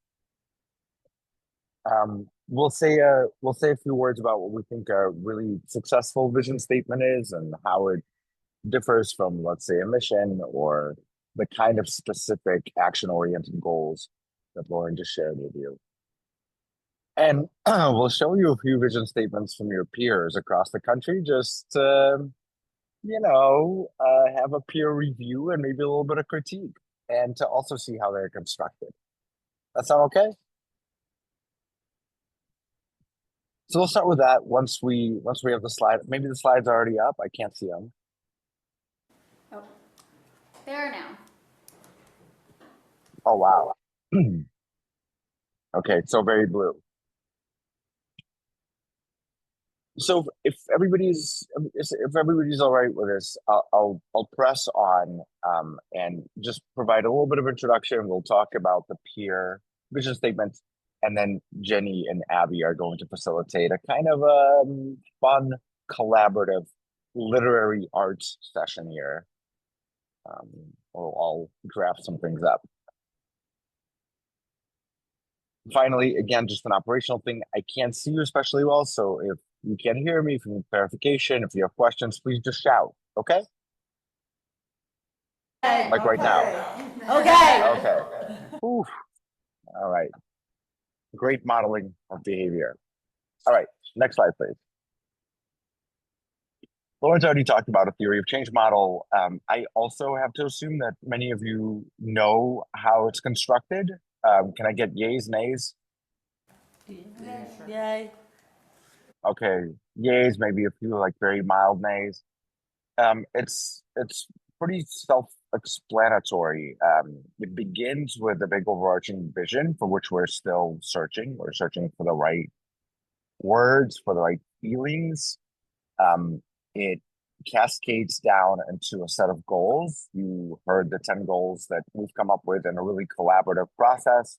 We'll say a few words about what we think a really successful vision statement is and how it differs from, let's say, a mission or the kind of specific action-oriented goals that Lauren just shared with you. And we'll show you a few vision statements from your peers across the country, just to, have a peer review and maybe a little bit of critique, and to also see how they're constructed. That sound okay? So we'll start with that once we have the slide. Maybe the slides are already up. I can't see them. Oh, there now. Oh wow. Okay, so very blue. So if everybody's all right with this, I'll press on and just provide a little bit of introduction. We'll talk about the peer vision statement, and then Jenny and Abby are going to facilitate a kind of fun, collaborative literary arts session here. I'll draft some things up. Finally, again, just an operational thing. I can't see you especially well, so if you can't hear me, if you need clarification, if you have questions, please just shout, okay? Like right now. Okay. Okay. Oof. All right. Great modeling of behavior. All right, next slide, please. Lauren's already talked about a theory of change model. I also have to assume that many of you know how it's constructed. Can I get yays, nays? Yay. Okay, yays, maybe a few like very mild nays. It's pretty self-explanatory. It begins with a big overarching vision for which we're still searching. We're searching for the right words, for the right feelings. It cascades down into a set of goals. You heard the 10 goals that we've come up with in a really collaborative process.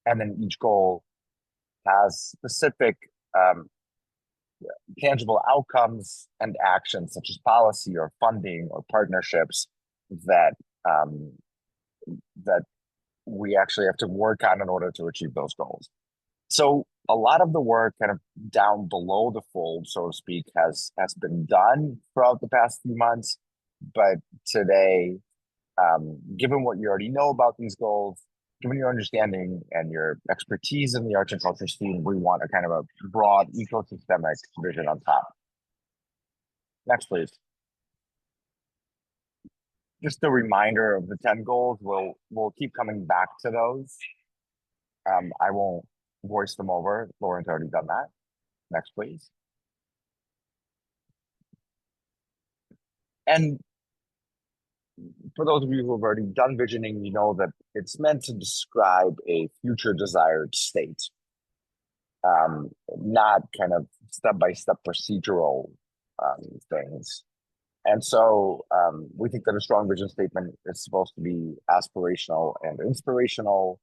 And then each goal has specific tangible outcomes and actions such as policy or funding or partnerships that that we actually have to work on in order to achieve those goals. So a lot of the work kind of down below the fold, so to speak, has been done throughout the past few months. But today, given what you already know about these goals, given your understanding and your expertise in the arts and culture scene, we want a kind of a broad ecosystemic vision on top. Next, please. Just a reminder of the 10 goals. We'll keep coming back to those. I won't voice them over. Lauren's already done that. Next, please. And for those of you who have already done visioning, you know that it's meant to describe a future desired state, not kind of step-by-step procedural things. And so we think that a strong vision statement is supposed to be aspirational and inspirational,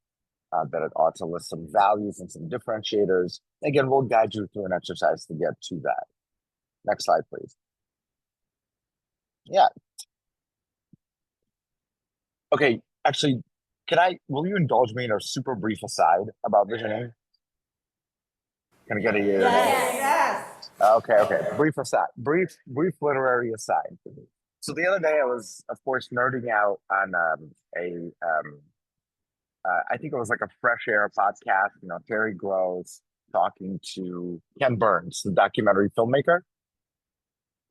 that it ought to list some values and some differentiators. Again, we'll guide you through an exercise to get to that. Next slide, please. Yeah. Okay, actually, will you indulge me in a super brief aside about visioning? Can I get a yes? Yes. Okay. Brief aside, brief literary aside. So the other day I was, of course, nerding out on I think it was like a Fresh Air podcast, Terry Gross talking to Ken Burns, the documentary filmmaker.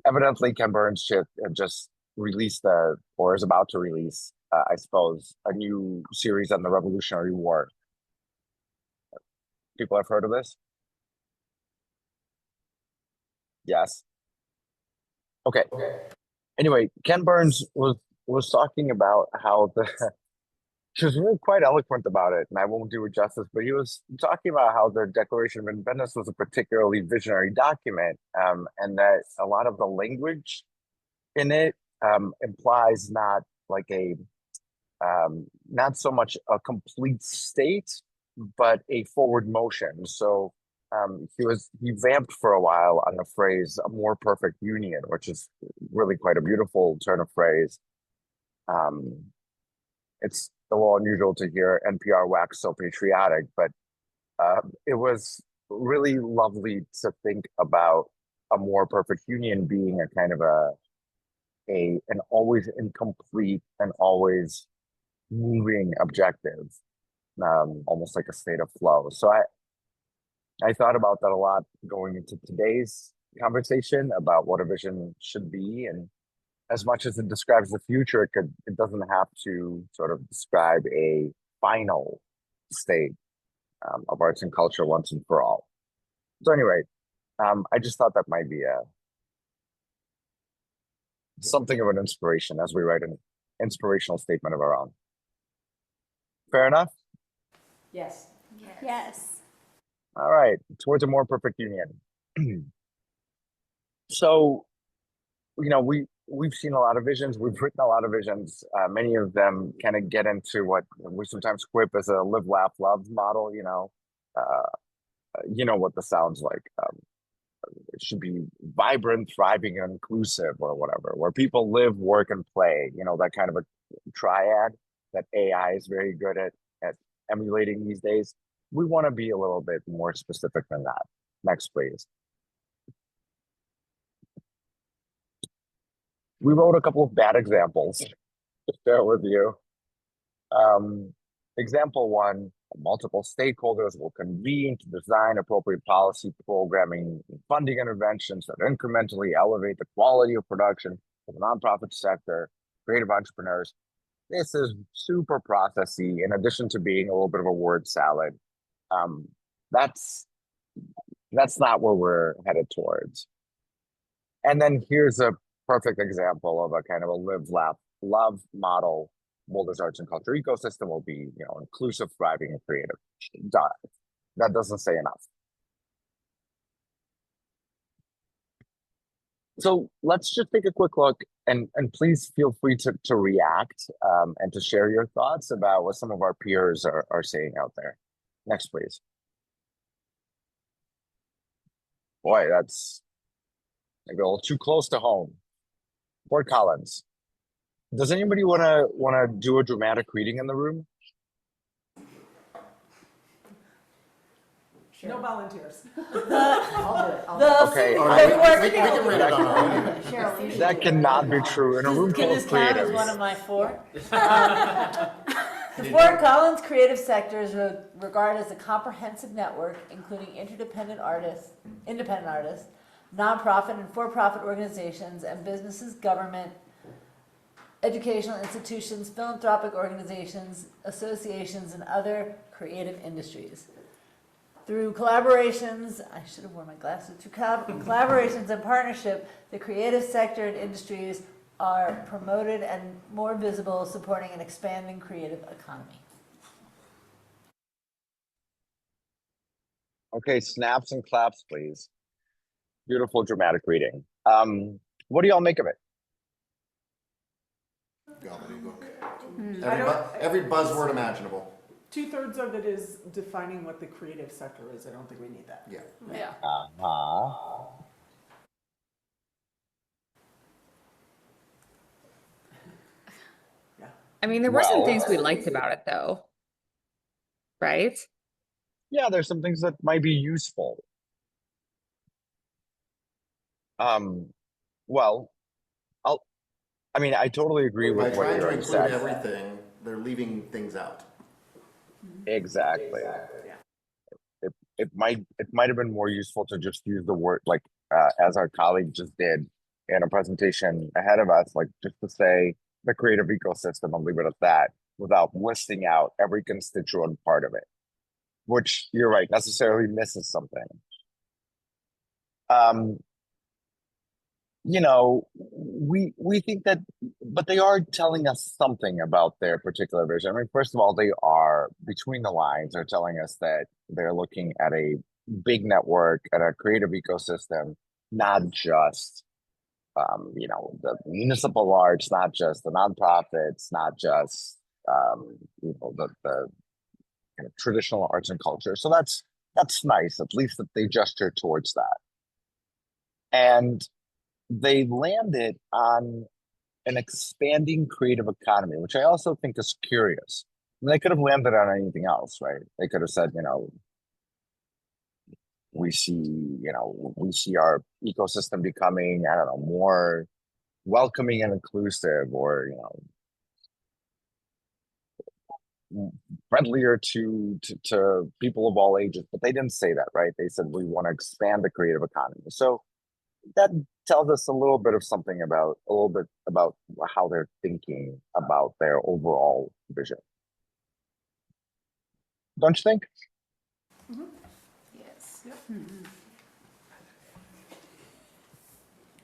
Evidently, Ken Burns had just released or is about to release, I suppose, a new series on the Revolutionary War. People have heard of this? Yes. Okay. Anyway, Ken Burns was talking about how she was really quite eloquent about it, and I won't do it justice, but he was talking about how the Declaration of Independence was a particularly visionary document, and that a lot of the language in it implies not like not so much a complete state, but a forward motion. So he vamped for a while on the phrase "a more perfect union," which is really quite a beautiful turn of phrase. It's a little unusual to hear NPR wax so patriotic, but it was really lovely to think about a more perfect union being a kind of an always incomplete and always moving objective, almost like a state of flow. So I thought about that a lot going into today's conversation about what a vision should be. And as much as it describes the future, it doesn't have to sort of describe a final state of arts and culture once and for all. So anyway, I just thought that might be something of an inspiration as we write an inspirational statement of our own. Fair enough? Yes. Yes. All right, towards a more perfect union. So, we've seen a lot of visions, we've written a lot of visions. Many of them kind of get into what we sometimes quip as a live, laugh, love model. What this sounds like. It should be vibrant, thriving, and inclusive, or whatever, where people live, work, and play. That kind of a triad that AI is very good at emulating these days. We want to be a little bit more specific than that. Next, please. We wrote a couple of bad examples to share with you. Example one, multiple stakeholders will convene to design appropriate policy, programming, and funding interventions that incrementally elevate the quality of production for the nonprofit sector, creative entrepreneurs. This is super processy, in addition to being a little bit of a word salad. That's not where we're headed towards. And then here's a perfect example of a kind of a live, laugh, love model. Boulder's arts and culture ecosystem will be, inclusive, thriving, and creative. That doesn't say enough. So let's just take a quick look, and please feel free to react and to share your thoughts about what some of our peers are saying out there. Next, please. Boy, that's maybe a little too close to home. Fort Collins. Does anybody wanna do a dramatic reading in the room? No volunteers. Okay, that cannot be true in a room full of creatives. One of my four. The Fort Collins creative sector is regarded as a comprehensive network, including independent artists, nonprofit and for-profit organizations, and businesses, government, educational institutions, philanthropic organizations, associations, and other creative industries. Through collaborations, I should have worn my glasses, through collaborations and partnership, the creative sector and industries are promoted and more visible, supporting an expanding creative economy. Okay, snaps and claps, please. Beautiful dramatic reading. What do y'all make of it? Gobbledygook. Every buzzword imaginable. 2/3 of it is defining what the creative sector is. I don't think we need that. Yeah. Yeah. I mean, there were some things we liked about it, though. Right? Yeah, there's some things that might be useful. Well, I totally agree By with what trying you to already include said. everything, they're leaving things out. Exactly. It might have been more useful to just use the word, like as our colleague just did in a presentation ahead of us, like just to say the creative ecosystem and leave it at that, without listing out every constituent part of it, which you're right, necessarily misses something. We think that, but they are telling us something about their particular vision. I mean, first of all, they are between the lines. They're telling us that they're looking at a big network, at a creative kind not just, the municipal arts, not just the nonprofits, not just, the kind of traditional arts and culture. So that's nice, at least that they gesture towards that. And they landed on an expanding creative economy, which I also think is curious. I mean, they could have landed on anything else, right? They could have said, we see our ecosystem becoming, I don't know, more welcoming and inclusive, or friendlier to people of all ages, but they didn't say that, right? They said we want to expand the creative economy. So that tells us a little bit about how they're thinking about their overall vision. Don't you think? Yes.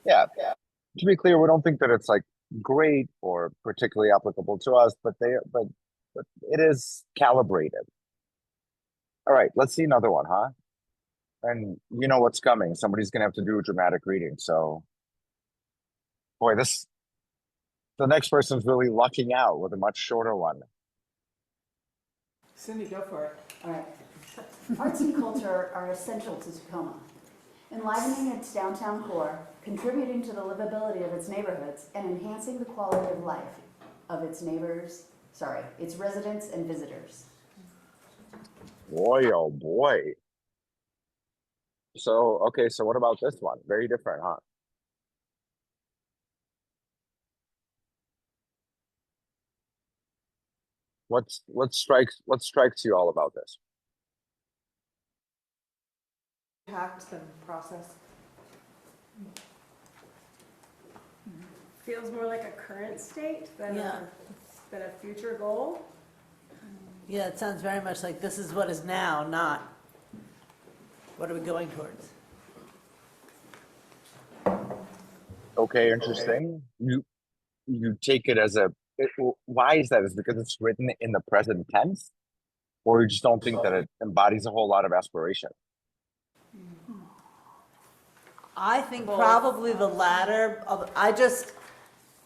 Yeah. To be clear, we don't think that it's like great or particularly applicable to us, but it is calibrated. All right, let's see another one, huh? And you know what's coming. Somebody's gonna have to do a dramatic reading. So, boy, the next person's really lucking out with a much shorter one. Cindy, go for it. All right. Arts and culture are essential to Tacoma, enlivening its downtown core, contributing to the livability of its neighborhoods, and enhancing the quality of life of its its residents and visitors. Boy, oh boy. So, okay, so what about this one? Very different, huh? What strikes you all about this? Impact and process. Feels more like a current state than Yeah. than a future goal. Yeah, it sounds very much like this is what is now, not what are we going towards? Okay, interesting. You take it as why is that? Is it because it's written in the present tense, or you just don't think that it embodies a whole lot of aspiration? I think probably the latter.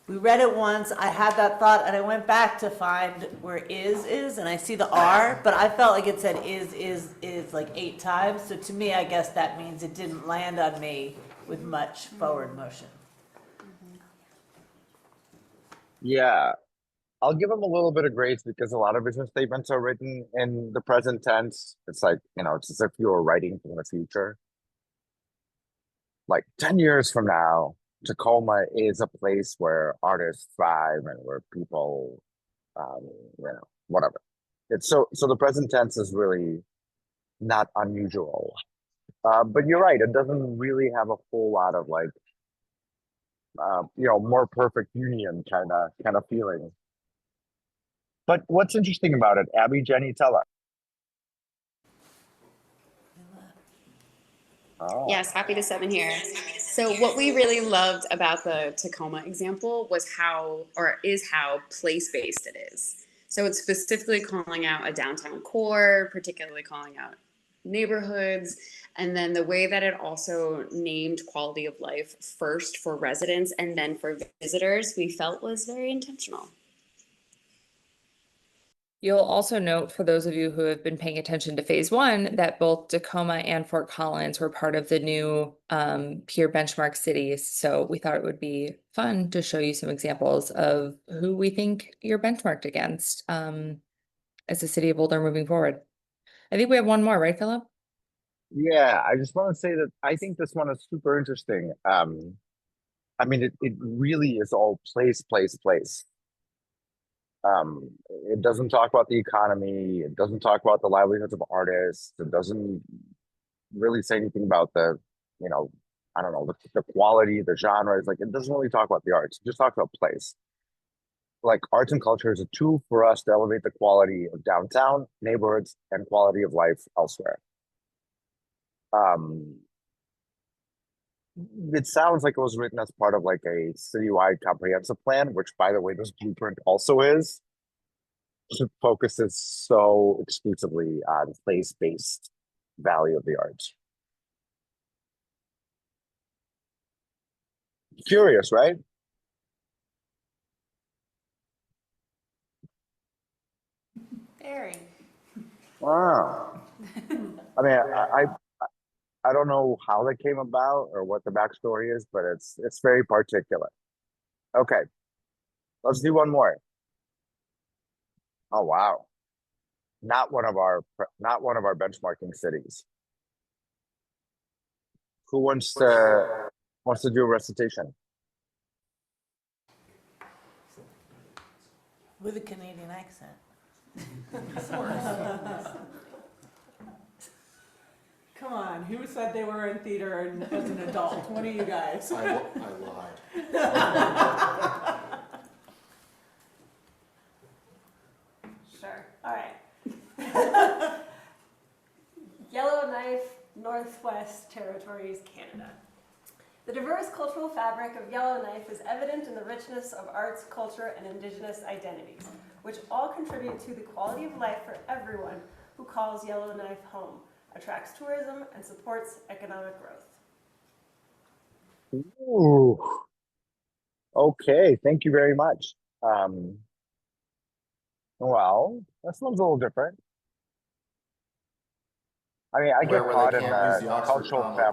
We read it once, I had that thought, and I went back to find where is, and I see the R, but I felt like it said is like 8 times. So to me, I guess that means it didn't land on me with much forward motion. Yeah, I'll give him a little bit of grace because a lot of vision statements are written in the present tense. It's like, it's as if you were writing from the future. Like 10 years from now, Tacoma is a place where artists thrive and where people, whatever. It's so the present tense is really not unusual. But you're right, it doesn't really have a whole lot of like, more perfect union kind of feeling. But what's interesting about it, Abby, Jenny, tell us. Oh. Yes, happy to 7 here. So what we really loved about the Tacoma example was how place-based it is. So it's specifically calling out a downtown core, particularly calling out neighborhoods, and then the way that it also named quality of life first for residents and then for visitors, we felt was very intentional. You'll also note, for those of you who have been paying attention to phase 1, that both Tacoma and Fort Collins were part of the new peer benchmark cities. So we thought it would be fun to show you some examples of who we think you're benchmarked against as the city of Boulder moving forward. I think we have one more, right, Philip? Yeah, I just want to say that I think this one is super interesting. I mean, it really is all place. It doesn't talk about the economy. It doesn't talk about the livelihoods of artists. It doesn't really say anything about the quality, the genres. Like, it doesn't really talk about the arts. It just talks about place. Like, arts and culture is a tool for us to elevate the quality of downtown, neighborhoods, and quality of life elsewhere. It sounds like it was written as part of like a citywide comprehensive plan, which, by the way, this blueprint also is. It focuses so exclusively on place-based value of the arts. Curious, right? Very. Wow. I mean, I don't know how that came about or what the backstory is, but it's very particular. Okay, let's do one more. Oh wow, not one of our benchmarking cities. Who wants to do a recitation? With a Canadian accent. Come on, who said they were in theater as an adult? One of you guys. I lied. Sure, all right. Yellowknife, Northwest Territories, Canada. The diverse cultural fabric of Yellowknife is evident in the richness of arts, culture, and indigenous identities, which all contribute to the quality of life for everyone who calls Yellowknife home, attracts tourism, and supports economic growth. Ooh. Okay, thank you very much. Well, that sounds a little different. I mean, I get Where caught they in can't use the the Oxford cultural comma.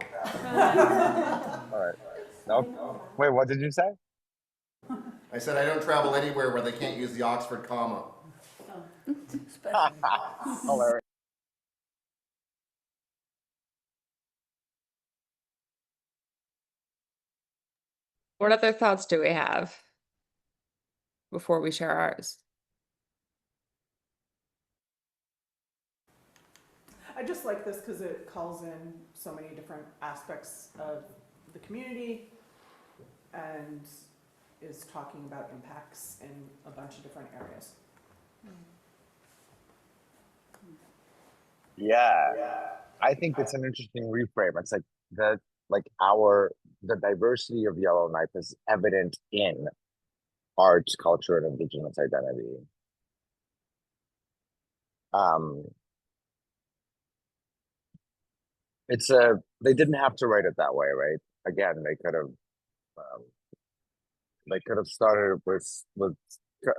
All right. Nope. Wait, what did you say? I said I don't travel anywhere where they can't use the Oxford comma. Hilarious. What other thoughts do we have before we share ours? I just like this because it calls in so many different aspects of the community and is talking about impacts in a bunch of different areas. Yeah, I think it's an interesting reframe. It's like the diversity of Yellowknife is evident in arts, culture, and indigenous identity. They didn't have to write it that way, right? Again, they could have started with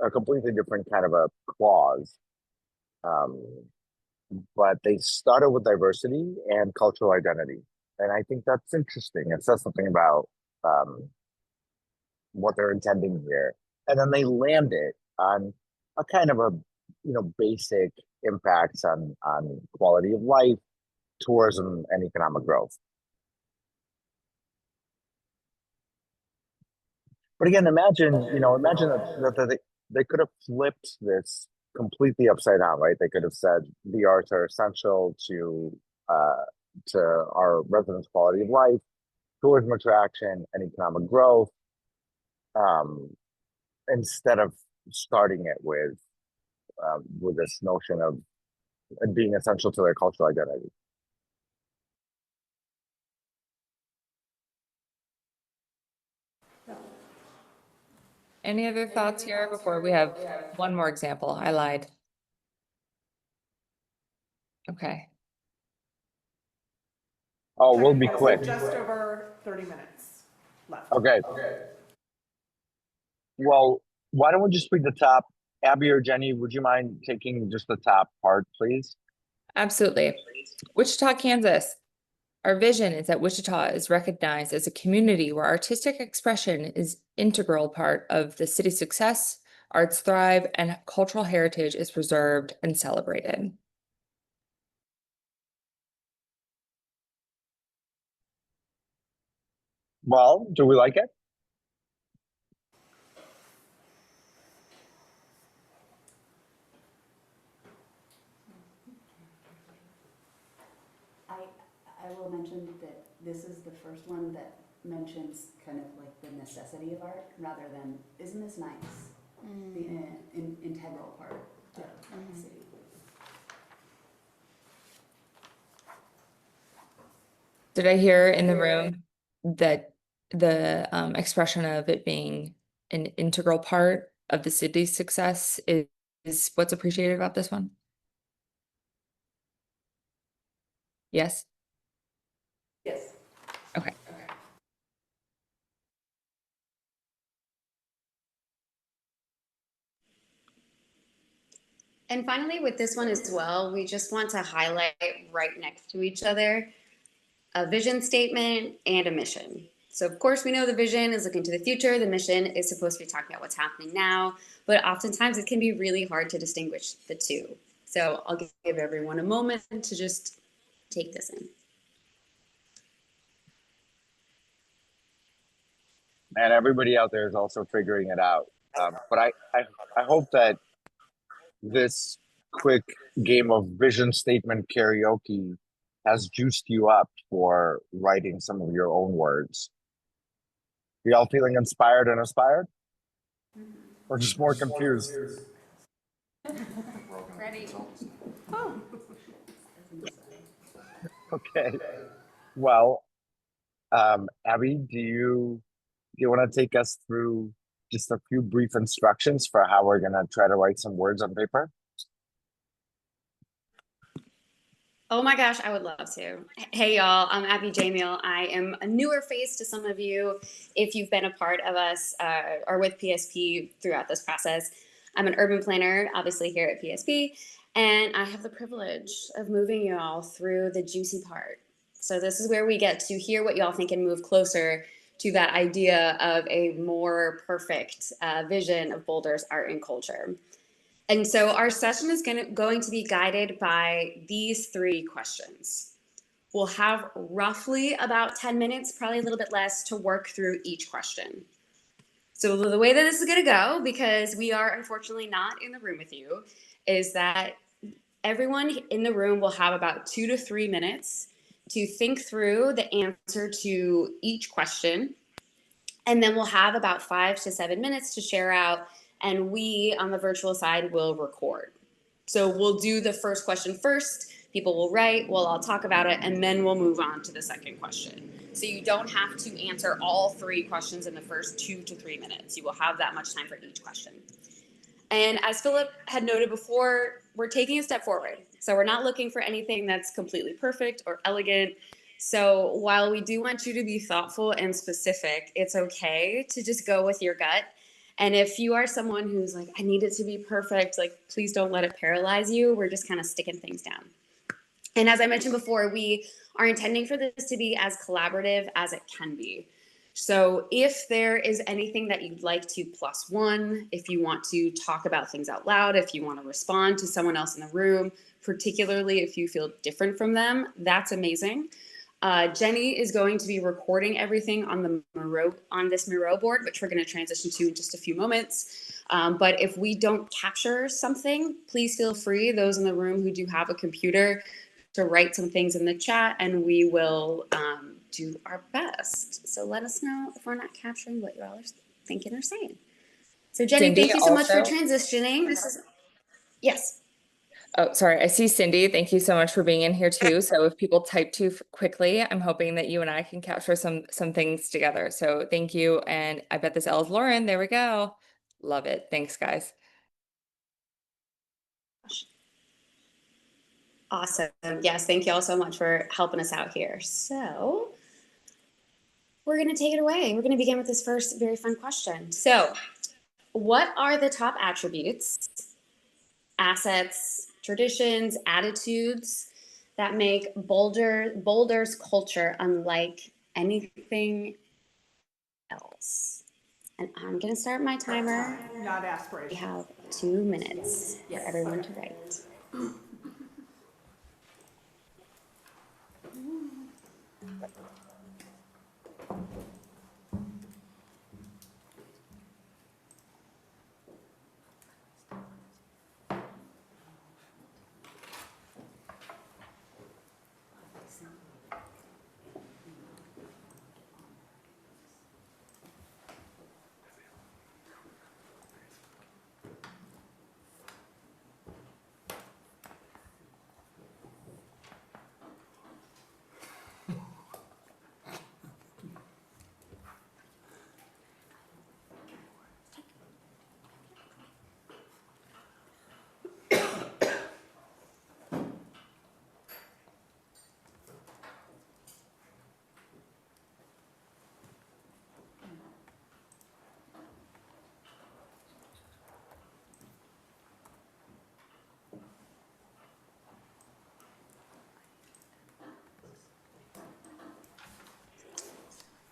a completely different kind of a clause. But they started with diversity and cultural identity. And I think that's interesting. It says something about what they're intending here. And then they land it on a kind of a basic impacts on quality of life, tourism, and economic growth. But again, imagine that they could have flipped this completely upside down, right? They could have said the arts are essential to our residents' quality of life, tourism attraction, and economic growth. Instead of starting it with this notion of it being essential to their cultural identity. Any other thoughts here before we have one more example? I lied. Okay. Oh, we'll Okay, be guys, we quick. have just over 30 minutes left. Okay. Well, why don't we just read the top? Abby or Jenny, would you mind taking just the top part, please? Absolutely. Wichita, Kansas. Our vision is that Wichita is recognized as a community where artistic expression is integral part of the city's success, arts thrive, and cultural heritage is preserved and celebrated. Well, do we like it? I will mention that this is the first one that mentions kind of like the necessity of art rather than, isn't this nice? The integral part of the city. Did I hear in the room that the expression of it being an integral part of the city's success is what's appreciated about this one? Yes? Yes. Okay. And finally, with this one as well, we just want to highlight right next to each other a vision statement and a mission. So of course we know the vision is looking to the future. The mission is supposed to be talking about what's happening now, but oftentimes it can be really hard to distinguish the two. So I'll give everyone a moment to just take this in. And everybody out there is also figuring it out. But I hope that this quick game of vision statement karaoke has juiced you up for writing some of your own words. Are y'all feeling inspired and inspired? Or just more confused? Ready? Okay. Well, Abby, do you want to take us through just a few brief instructions for how we're gonna try to write some words on paper? Oh my gosh, I would love to. Hey y'all, I'm Abby Jamiel. I am a newer face to some of you if you've been a part of us or with PSP throughout this process. I'm an urban planner, obviously here at PSP, and I have the privilege of moving you all through the juicy part. So this is where we get to hear what y'all think and move closer to that idea of a more perfect vision of Boulder's art and culture. And so our session is going to be guided by these 3 questions. We'll have roughly about 10 minutes, probably a little bit less, to work through each question. So the way that this is going to go, because we are unfortunately not in the room with you, is that everyone in the room will have about 2 to 3 minutes to think through the answer to each question. And then we'll have about 5 to 7 minutes to share out, and we on the virtual side will record. So we'll do the first question first, people will write, we'll all talk about it, and then we'll move on to the second question. So you don't have to answer all 3 questions in the first 2 to 3 minutes. You will have that much time for each question. And as Philip had noted before, we're taking a step forward. So we're not looking for anything that's completely perfect or elegant. So while we do want you to be thoughtful and specific, it's okay to just go with your gut. And if you are someone who's like, I need it to be perfect, like, please don't let it paralyze you. We're just kind of sticking things down. And as I mentioned before, we are intending for this to be as collaborative as it can be. So if there is anything that you'd like to +1, if you want to talk about things out loud, if you want to respond to someone else in the room, particularly if you feel different from them, that's amazing. Jenny is going to be recording everything on this Miro board, which we're going to transition to in just a few moments. But if we don't capture something, please feel free, those in the room who do have a computer, to write some things in the chat, and we will do our best. So let us know if we're not capturing what you all are thinking or saying. So Jenny, Cindy thank you so much for also. transitioning. Yes. Oh, sorry. I see Cindy. Thank you so much for being in here too. So if people type too quickly, I'm hoping that you and I can capture some things together. So thank you. And I bet this L is Lauren. There we go. Love it. Thanks, guys. Awesome. Yes, thank you all so much for helping us out here. So we're going to take it away. We're going to begin with this first very fun question. So what are the top attributes, assets, traditions, attitudes that make Boulder's culture unlike anything else? And I'm going to start my timer. Not aspirational. We have 2 minutes for everyone to write.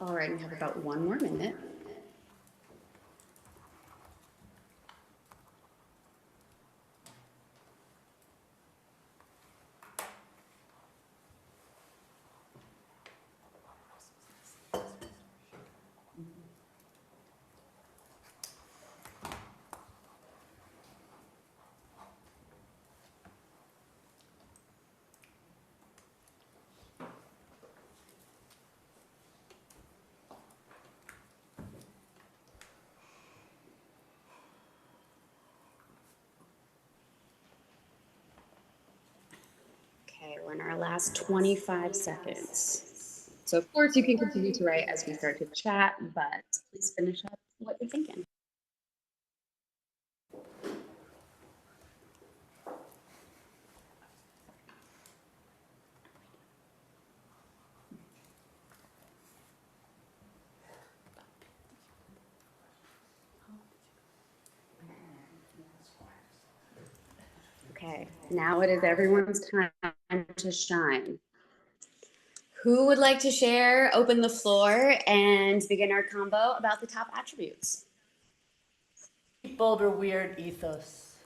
All right, we have about 1 more minute. in our last 25 seconds. So of course you can continue to write as we start to chat, but please finish up what you're thinking. Okay, now it is everyone's time to shine. Who would like to share, open the floor, and begin our combo about the top attributes? Boulder weird ethos.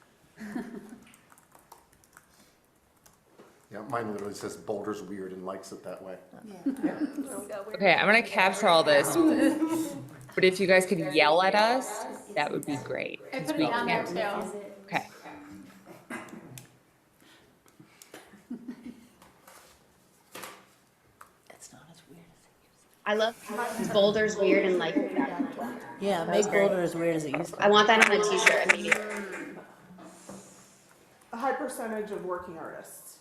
Yeah, mine literally says Boulder's weird and likes it that way. Okay, I'm gonna capture all this, but if you guys could yell at us, that would be great. I 'Cause put it we down there can't- too. Okay. It's not as weird as I love Boulder's weird and like it. Yeah, That was make great. Boulder as weird as it used to. I want that on a t-shirt immediately. A high percentage of working artists.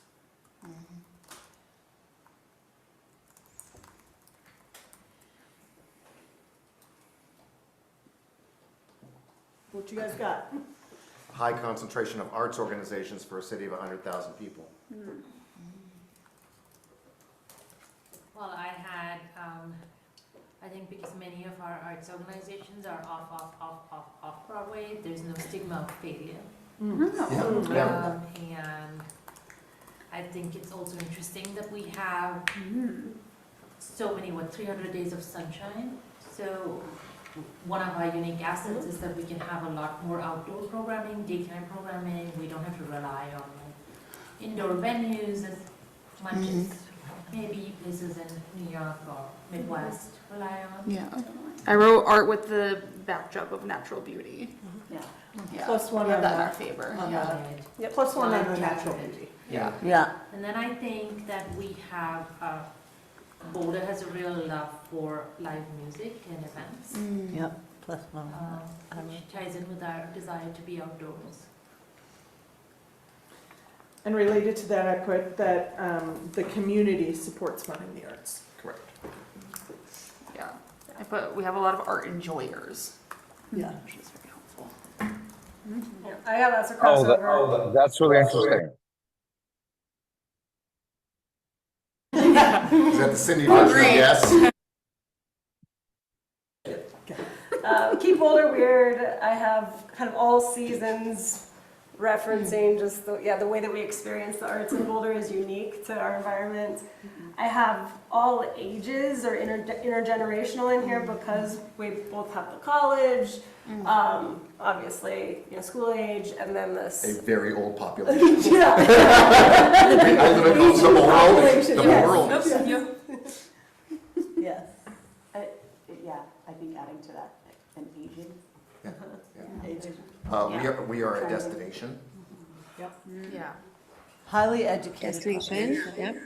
What you guys got? High concentration of arts organizations for a city of 100,000 people. Well, I had, I think because many of our arts organizations are off Broadway, there's no stigma of failure. Yeah. And I think it's also interesting that we have so many, 300 days of sunshine. So one of our unique assets is that we can have a lot more outdoor programming, daytime programming. We don't have to rely on indoor venues as much as maybe places in New York or Midwest rely on. Yeah. I wrote art with the backdrop of natural beauty. Yeah. Yeah. Plus one we have on that in that. our favor. On Yeah. that. Yeah, plus one on the natural beauty. Yeah. Yeah. And then I think that we have, Boulder has a real love for live music and events. Yep. Plus one. Which ties in with our desire to be outdoors. And related to that, I put that the community supports funding the arts. Correct. Yeah. I put, we have a lot of art enjoyers. Yeah. Which is very helpful. Yeah, I got that's a Oh, crossover. that's really interesting. Is that the Cindy version of yes? Keep Boulder weird. I have kind of all seasons referencing just the way that we experience the arts in Boulder is unique to our environment. I have all ages or intergenerational in here because we both have the college, obviously, school age, and then this. A very old population. Yeah. I live across the world. The Yes. world. Yes. Yeah, I think adding to that, an aging. Yeah. Aging. We are a destination. Yep. Yeah. Highly educated. Destination, yep.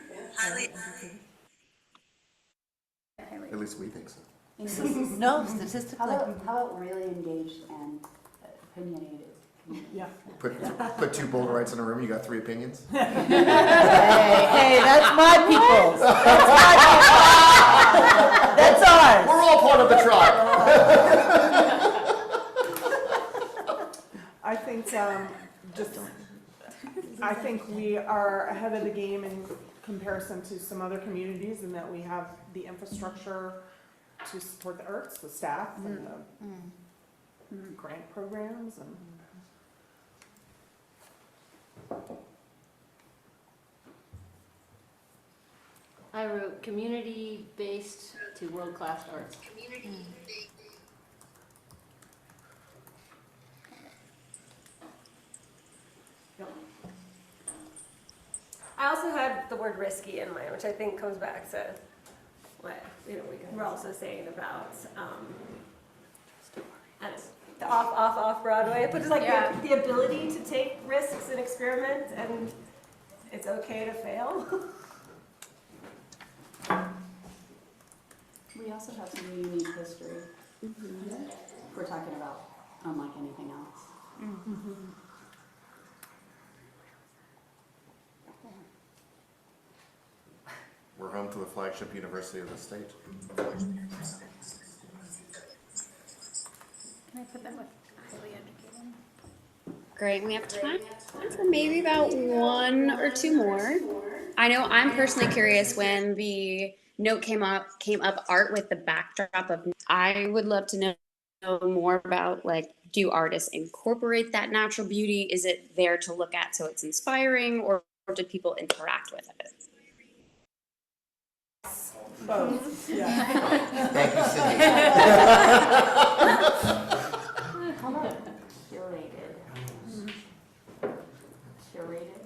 At least we think so. No, statistically. How about really engaged and opinionated? Yeah. Put two Boulderites in a room, you got 3 opinions? Hey, that's my people. That's my people. That's ours. We're all part of the tribe. I think I think we are ahead of the game in comparison to some other communities in that we have the infrastructure to support the arts, the staff, and the grant programs, and I wrote community-based to world-class arts. I also had the word risky in mine, which I think comes back to what we're also saying about the off Broadway, but just like the ability to take risks and experiment, and it's okay to fail. We also have some unique history. We're talking about unlike anything else. to the flagship university of the state. Can I put them with highly educated? Great, we have time for maybe about one or two more. I know I'm personally curious when the note came up art with the backdrop of, I would love to know more about, like, do artists incorporate that natural beauty? Is it there to look at so it's inspiring, or did people interact with it? Both, yeah. Thank you, Cindy. How about curated? Curated?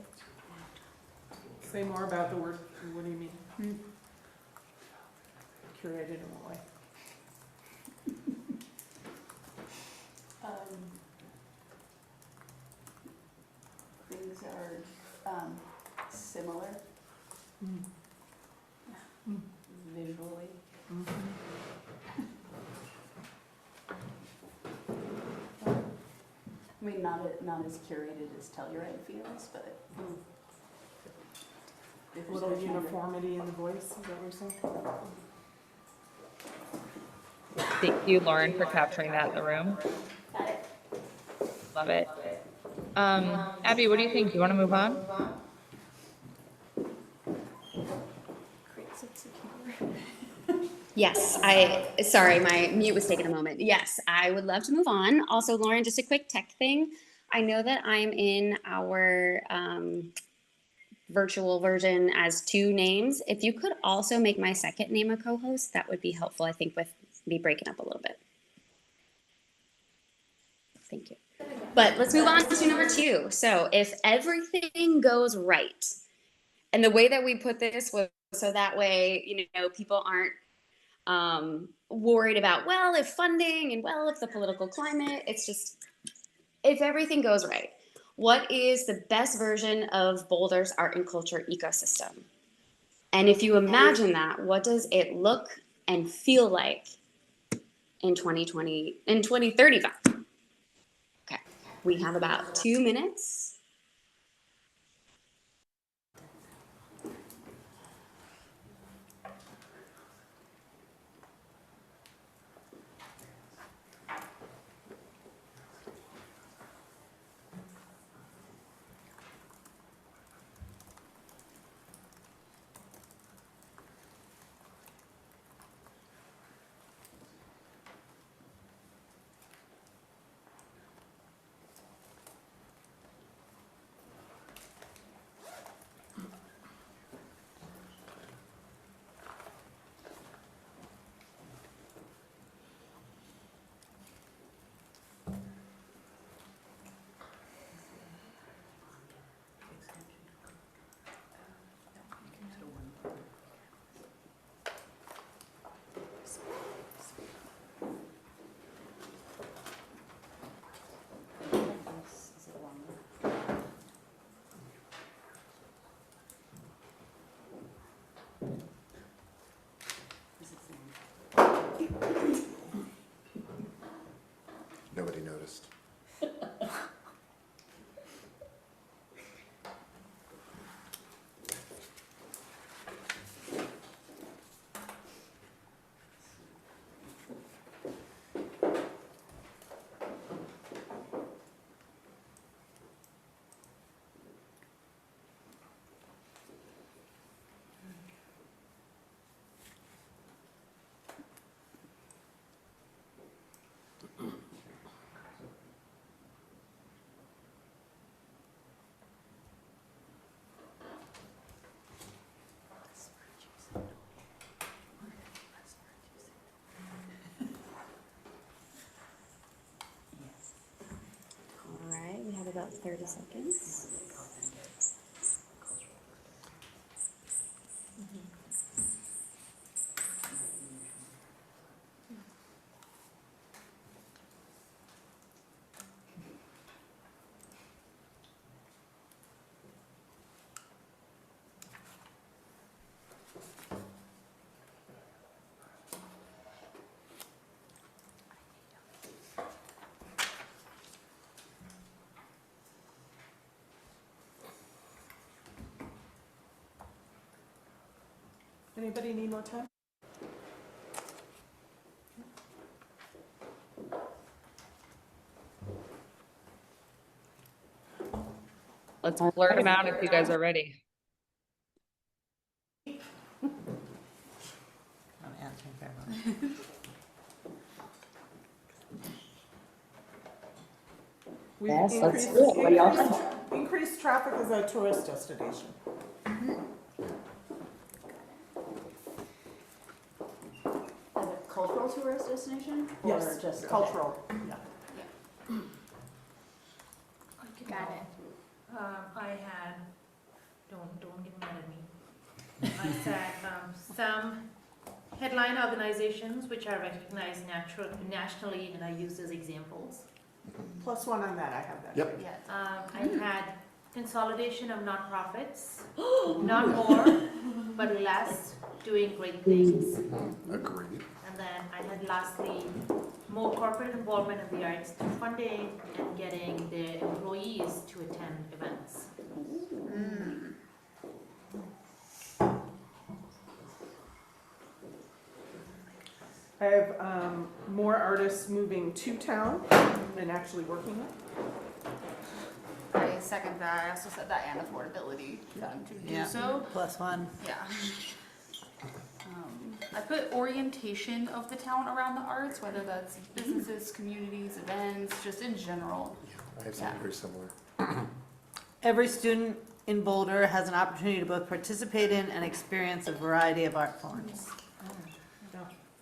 Say more about the word, what do you mean? Curated in what way? Things are similar visually. I mean, not as curated as Telluride feels, but A little uniformity in the voice, is that what you're saying? Thank you, Lauren, for capturing that in the room. Love it. Abby, what do you think? Do you want to move on? Yes, sorry, my mute was taking a moment. Yes, I would love to move on. Also, Lauren, just a quick tech thing. I know that I'm in our virtual version as 2 names. If you could also make my second name a co-host, that would be helpful, I think, with me breaking up a little bit. Thank you. But let's move on to number 2. So if everything goes right, and the way that we put this was so that way, people aren't worried about, well, if funding and well, if the political climate, it's just, if everything goes right, what is the best version of Boulder's art and culture ecosystem? And if you imagine that, what does it look and feel like in 2035? Okay, we have about 2 minutes. Nobody noticed. All right, we have about 30 seconds. Anybody need more time? Let's blurt them out if you guys are ready. I'm answering for everyone. We've Yes, let's increased, do it. What do y'all think? increased traffic as a tourist destination. As a cultural tourist destination? Or Yes, just okay. cultural, yeah. Got it. I had, don't get mad at me. I said, some headline organizations which are recognized nationally, and I used as examples. +1 on that, I have that. Yep. Yes. I had consolidation of nonprofits, not more, but less, doing great things. Agreed. And then I had lastly, more corporate involvement in the arts through funding and getting their employees to attend events. I have more artists moving to town and actually working it. I second that. I also said that and affordability to do Yeah. so. +1. Yeah. I put orientation of the town around the arts, whether that's businesses, communities, events, just in general. I have something very similar. Every student in Boulder has an opportunity to both participate in and experience a variety of art forms.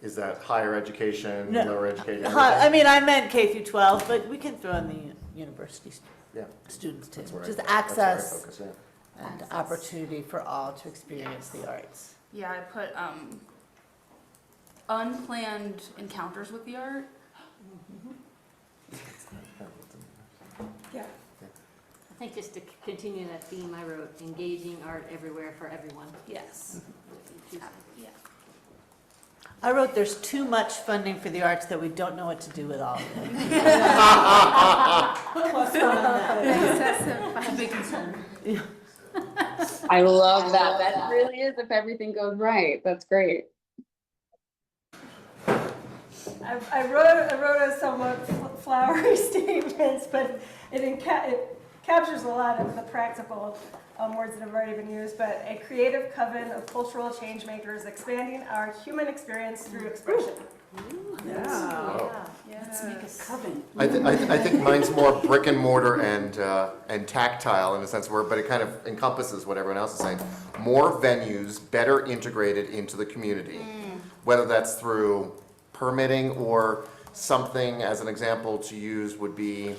Is that higher education, No. lower education? I mean, I meant K through 12, but we can throw in the university Yeah. students too. That's where Just that's where I access focus, yeah. and opportunity for all to experience the arts. Yeah, I put unplanned encounters with the art. Yeah. I think just to continue that theme, I wrote engaging art everywhere for everyone. Yes. Yeah. I wrote there's too much funding for the arts that we don't know what to do with all of it. Excessive. Big concern. I love that. That really is if everything goes right. That's great. I wrote a somewhat flowery statements, but it captures a lot of the practical words that have already been used, but a creative coven of cultural change makers expanding our human experience through expression. Yeah. Let's make a coven. I think mine's more brick and mortar and tactile in a sense, but it kind of encompasses what everyone else is saying. More venues, better integrated into the community, whether that's through permitting or something, as an example to use would be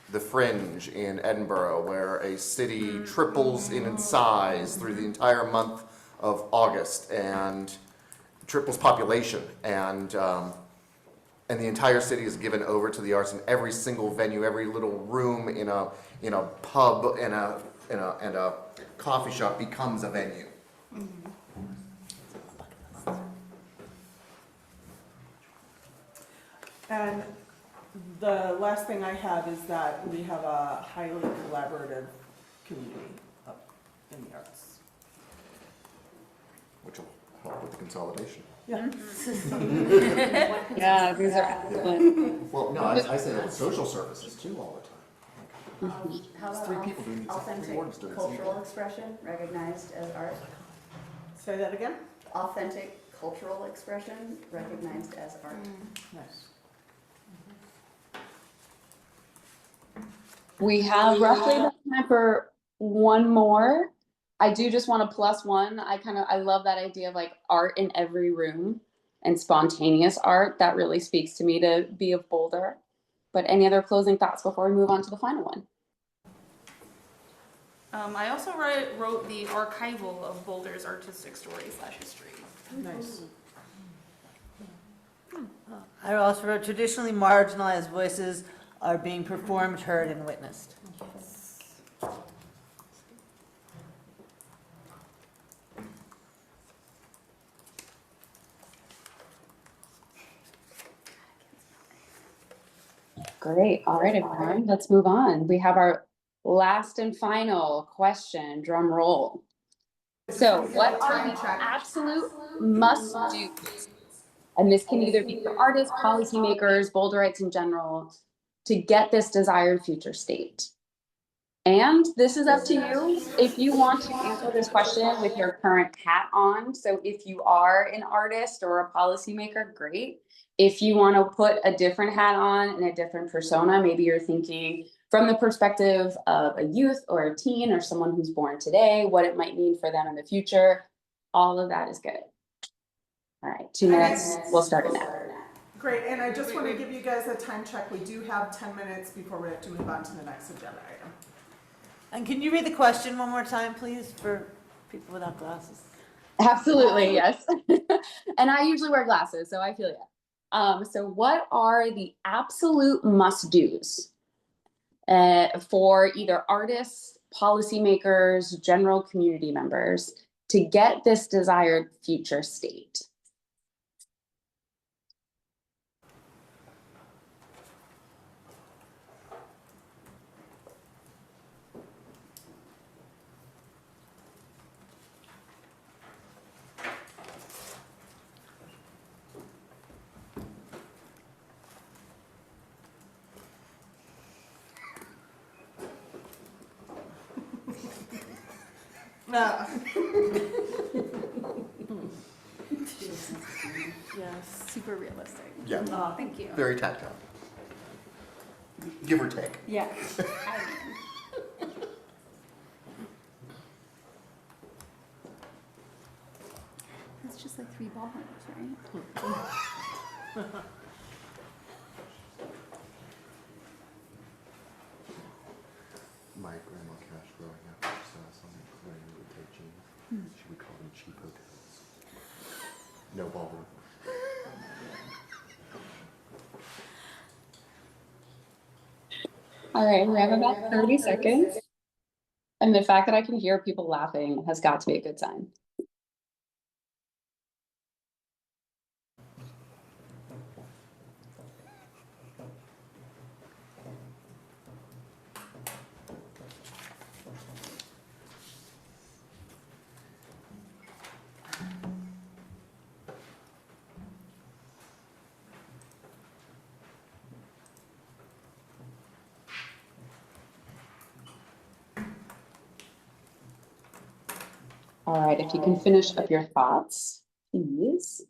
the Fringe in Edinburgh, where a city triples in size through the entire month of August and triples population, and the entire city is given over to the arts, and every single venue, every little room in a pub and a coffee shop becomes a venue. And the last thing I have is that we have a highly collaborative community up in the arts. Which will help with the consolidation. Yeah. Yeah, these are excellent. Well, no, I say that with social services too all the time. How It's about 3 people doing these authentic awards during cultural expression recognized as art? Say that again? Authentic cultural expression recognized as art. Nice. We have roughly enough time for one more. I do just want a +1. I love that idea of like art in every room and spontaneous art. That really speaks to me to be of Boulder. But any other closing thoughts before we move on to the final one? I also wrote the archival of Boulder's artistic story/history. Nice. I also wrote traditionally marginalized voices are being performed, heard, and witnessed. Great. All right, everyone, let's move on. We have our last and final question. Drum roll. So what are the absolute must-dos? And this can either be for artists, policymakers, Boulderites in general, to get this desired future state. And this is up to you if you want to answer this question with your current hat on. So if you are an artist or a policymaker, great. If you want to put a different hat on and a different persona, maybe you're thinking from the perspective of a youth or a teen or someone who's born today, what it might mean for them in the future, all of that is good. All right, 2 minutes, we'll start it now. Great, and I just want to give you guys a time check. We do have 10 minutes before we have to move on to the next agenda item. And can you read the question one more time, please, for people without glasses? Absolutely, yes. And I usually wear glasses, so I feel you. So what are the absolute must-dos for either artists, policymakers, general community members to get this desired future state? Yeah, super realistic. Yeah. Oh, thank you. Very tactile. Give or take. Yeah. That's just like 3 ballrooms, right? My grandma Cash growing up saw something wearing with their jeans. She would call them cheap hotels. No ballroom. All right, we have about 30 seconds. And the fact that I can hear people laughing has got to be a good sign. All right, if you can finish up your thoughts, please.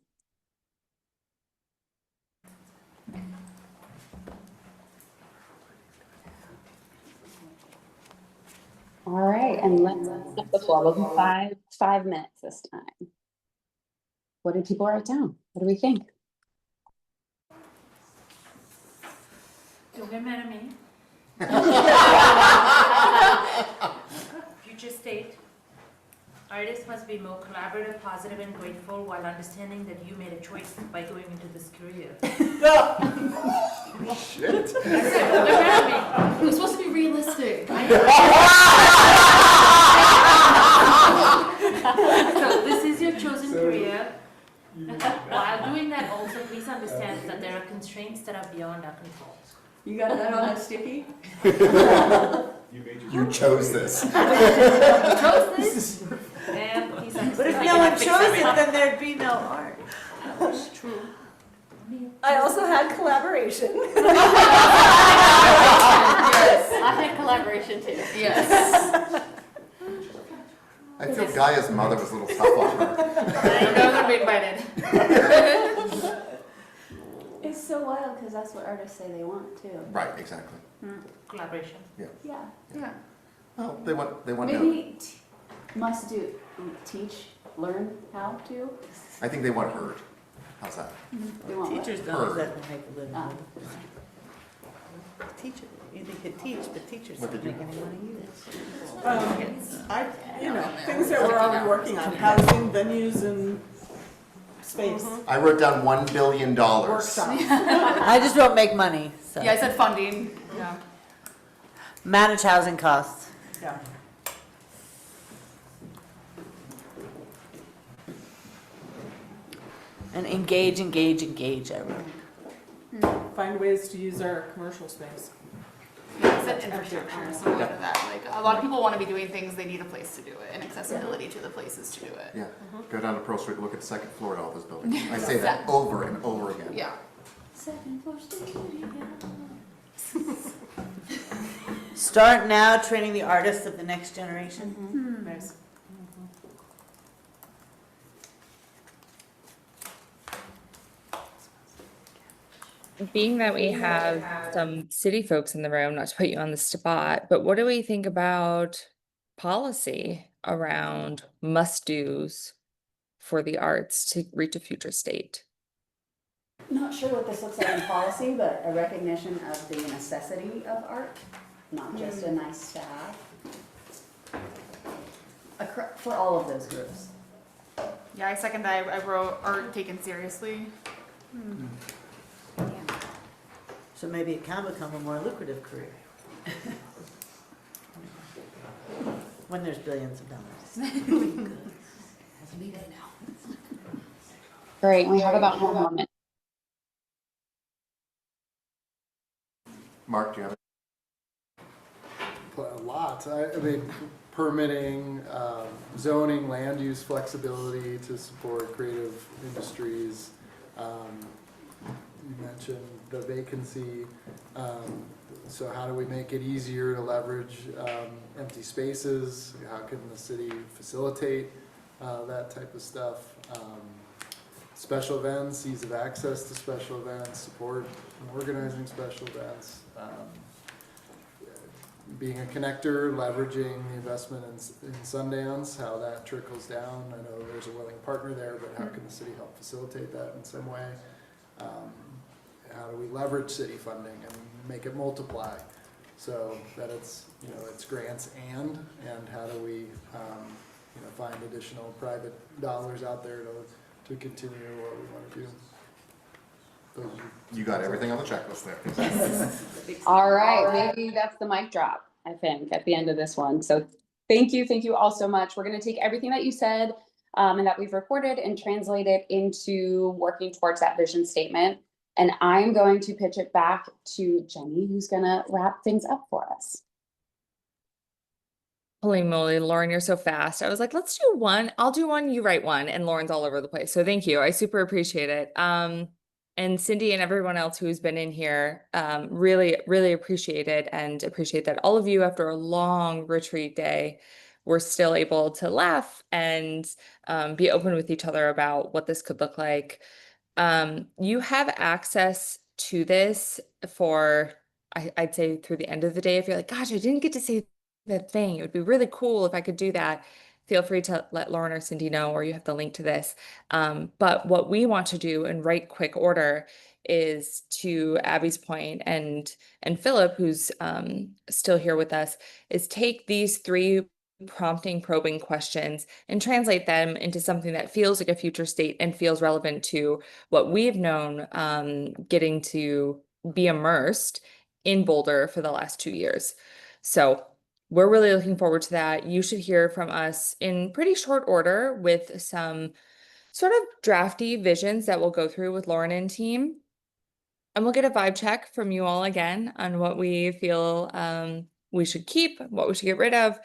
All right, and let's open up the floor. We'll do five minutes this time. What did people write down? What do we think? Don't get mad at me. Future state. Artists must be more collaborative, positive, and grateful while understanding that you made a choice by going into this career. Shit. Don't get mad at me. It was supposed to be realistic. So this is your chosen career. While doing that, also please understand that there are constraints that are beyond our control. You got that on that sticky? You chose this. You chose this? And please understand. But if no one chose it, then there'd be no art. That's true. I also had collaboration. Yes, I had collaboration too. Yes. I feel Gaia's mother was a little tough on her. I'm not gonna be invited. It's so wild because that's what artists say they want too. Right, exactly. Collaboration. Yeah. Well, they want Maybe must do teach, learn how to. I think they want heard. How's that? They want what? Teachers don't Heard. exactly make a living. Teacher, they could teach, but teachers What don't did make you- any money either. Things that we're already working on, housing, venues, and space. I wrote down $1 billion. Workshops. I just don't make money, so. Yeah, I said funding. Yeah. Manage housing costs. Yeah. And engage, engage, engage, I wrote. Find ways to use our commercial space. Yeah, it's an infrastructure, so a lot of that, like, a lot of people wanna be doing things, they need a place to do it, and accessibility to the places to do it. Yeah, go down to Pearl Street, look at the second floor to all those buildings. I say that over and over again. Yeah. Second floor studio. Start now training the artists of the next generation. Nice. Being that we have some city folks in the room, not to put you on the spot, but what do we think about policy around must-dos for the arts to reach a future state? Not sure what this looks like in policy, but a recognition of the necessity of art, not just a nice to have. For all of those groups. Yeah, I second that. I wrote art taken seriously. So maybe it can become a more lucrative career. When there's billions of dollars. Great, we have about 1 moment. Mark, do you have it? A lot. I mean, permitting, zoning, land use flexibility to support creative industries. You mentioned the vacancy. So how do we make it easier to leverage empty spaces? How can the city facilitate that type of stuff? Special events, ease of access to special events, support in organizing special events. Being a connector, leveraging the investment in Sundance, how that trickles down. I know there's a willing partner there, but how can the city help facilitate that in some way? How do we leverage city funding and make it multiply so that it's, it's grants and how do we, find additional private dollars out there to continue what we want to do? You got everything on the checklist there. All right, maybe that's the mic drop, I think, at the end of this one. So thank you all so much. We're gonna take everything that you said and that we've recorded and translate it into working towards that vision statement. And I'm going to pitch it back to Jenny, who's gonna wrap things up for us. Holy moly, Lauren, you're so fast. I was like, let's do one. I'll do one, you write one, and Lauren's all over the place. So thank you. I super appreciate it. And Cindy and everyone else who's been in here, really, really appreciate it and appreciate that all of you, after a long retreat day, were still able to laugh and be open with each other about what this could look like. You have access to this for, I'd say, through the end of the day. If you're like, gosh, I didn't get to say that thing, it would be really cool if I could do that. Feel free to let Lauren or Cindy know, or you have the link to this. But what we want to do in right quick order is, to Abby's point, and Philip, who's still here with us, is take these 3 prompting, probing questions and translate them into something that feels like a future state and feels relevant to what we've known getting to be immersed in Boulder for the last 2 years. So we're really looking forward to that. You should hear from us in pretty short order with some sort of drafty visions that we'll go through with Lauren and team. And we'll get a vibe check from you all again on what we feel we should keep, what we should get rid of.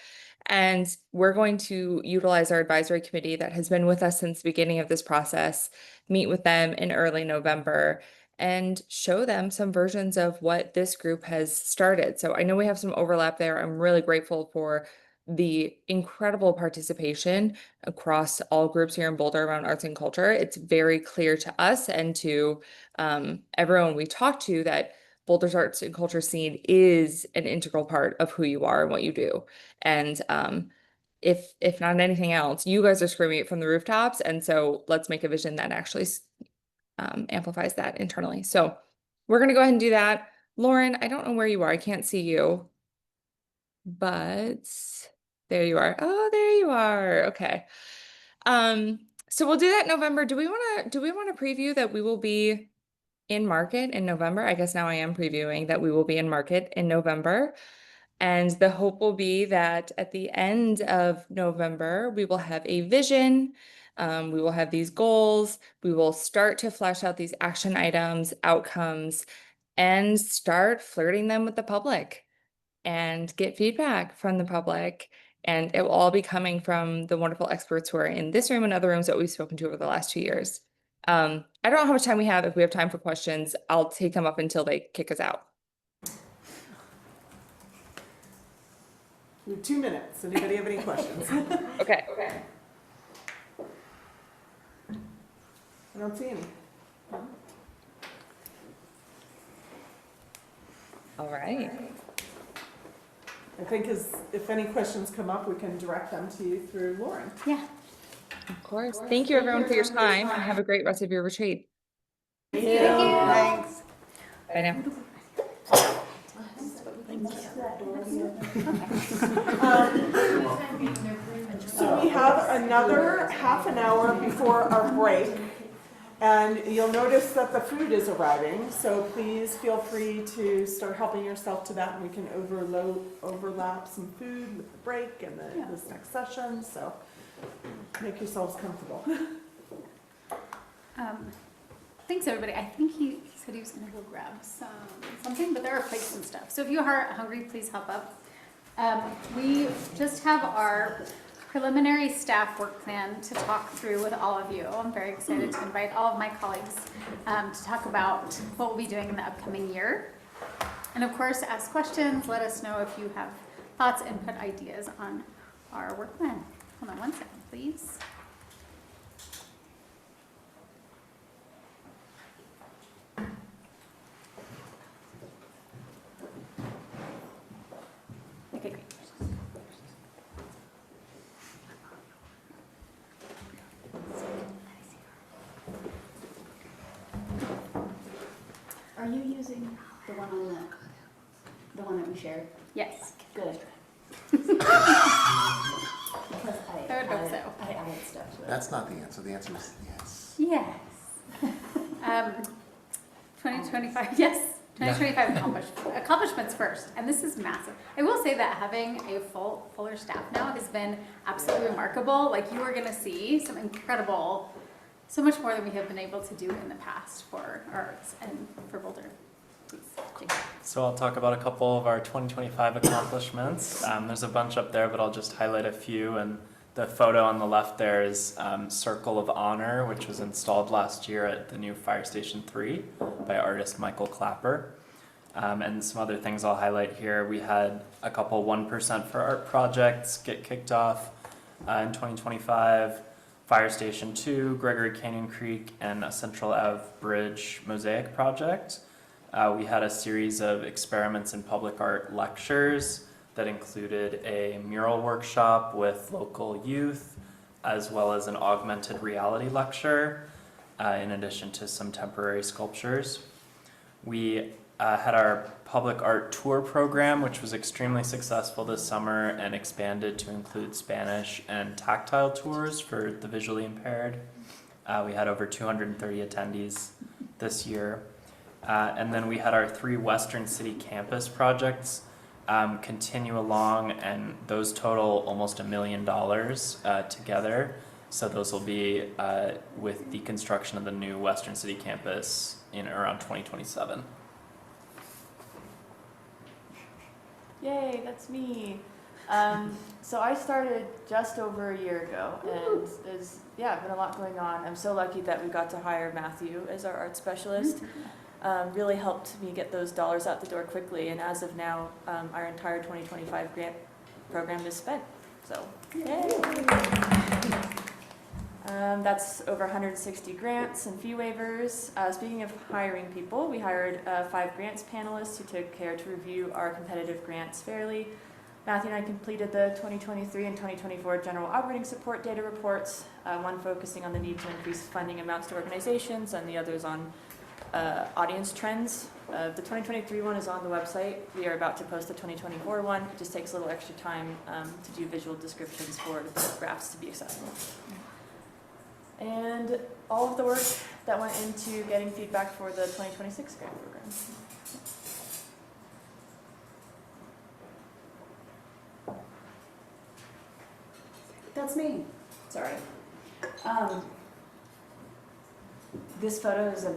And we're going to utilize our advisory committee that has been with us since the beginning of this process, meet with them in early November, and show them some versions of what this group has started. So I know we have some overlap there. I'm really grateful for the incredible participation across all groups here in Boulder around arts and culture. It's very clear to us and to everyone we talk to that Boulder's arts and culture scene is an integral part of who you are and what you do. And if not anything else, you guys are screaming it from the rooftops. And so let's make a vision that actually amplifies that internally. So we're going to go ahead and do that. Lauren, I don't know where you are. I can't see you, but there you are. Oh, there you are. Okay. So we'll do that in November. Do we want to preview that we will be in market in November? I guess now I am previewing that we will be in market in November. And the hope will be that at the end of November, we will have a vision. We will have these goals. We will start to flesh out these action items, outcomes, and start flirting them with the public. and get feedback from the public. And it will all be coming from the wonderful experts who are in this room and other rooms that we've spoken to over the last 2 years. I don't know how much time we have. If we have time for questions, I'll take them up until they kick us out. We have 2 minutes. Anybody have any questions? Okay. I don't see any. All right. I think if any questions come up, we can direct them to you through Lauren. Yeah. Of course. Thank you everyone for your time and have a great rest of your retreat. Thank you. Thanks. Bye now. So we have another half an hour before our break. And you'll notice that the food is arriving, so please feel free to start helping yourself to that, and we can overlap some food with the break and this next session, so make yourselves comfortable. Thanks, everybody. I think he said he was going to go grab something, but there are plates and stuff. So if you are hungry, please help up. We just have our preliminary staff work plan to talk through with all of you. I'm very excited to invite all of my colleagues to talk about what we'll be doing in the upcoming year. And of course, ask questions. Let us know if you have thoughts, input, ideas on our work plan. Hold on one second, please. Okay, great. Are you using the one on the one that we shared? Yes. Good. Because I would hope so. I added stuff to it. That's not the answer. The answer is yes. Yes. 2025, yes. 2025 accomplishments first, and this is massive. I will say that having a fuller staff now has been absolutely remarkable. Like, you are going to see some incredible, so much more than we have been able to do in the past for arts and for Boulder. Please, Jake. So I'll talk about a couple of our 2025 accomplishments. There's a bunch up there, but I'll just highlight a few. And the photo on the left there is Circle of Honor, which was installed last year at the new Fire Station 3 by artist Michael Clapper. And some other things I'll highlight here. We had a couple 1% for art projects get kicked off in 2025. Fire Station 2, Gregory Canyon Creek, and a Central Ave Bridge mosaic project. We had a series of experiments in public art lectures that included a mural workshop with local youth, as well as an augmented reality lecture, in addition to some temporary sculptures. We had our public art tour program, which was extremely successful this summer and expanded to include Spanish and tactile tours for the visually impaired. We had over 230 attendees this year. And then we had our 3 Western City campus projects continue along, and those total almost $1 million together. So those will be with the construction of the new Western City campus in around 2027. Yay, that's me. So I started just over a year ago, and there's been a lot going on. I'm so lucky that we got to hire Matthew as our art specialist. Really helped me get those dollars out the door quickly, and as of now, our entire 2025 grant program is spent. So, yay! That's over 160 grants and fee waivers. Speaking of hiring people, we hired 5 grants panelists who took care to review our competitive grants fairly. Matthew and I completed the 2023 and 2024 general operating support data reports, one focusing on the need to increase funding amounts to organizations and the others on audience trends. The 2023 one is on the website. We are about to post the 2024 one. It just takes a little extra time to do visual descriptions for the graphs to be accessible. And all of the work that went into getting feedback for the 2026 grant program. That's me. Sorry. This photo is a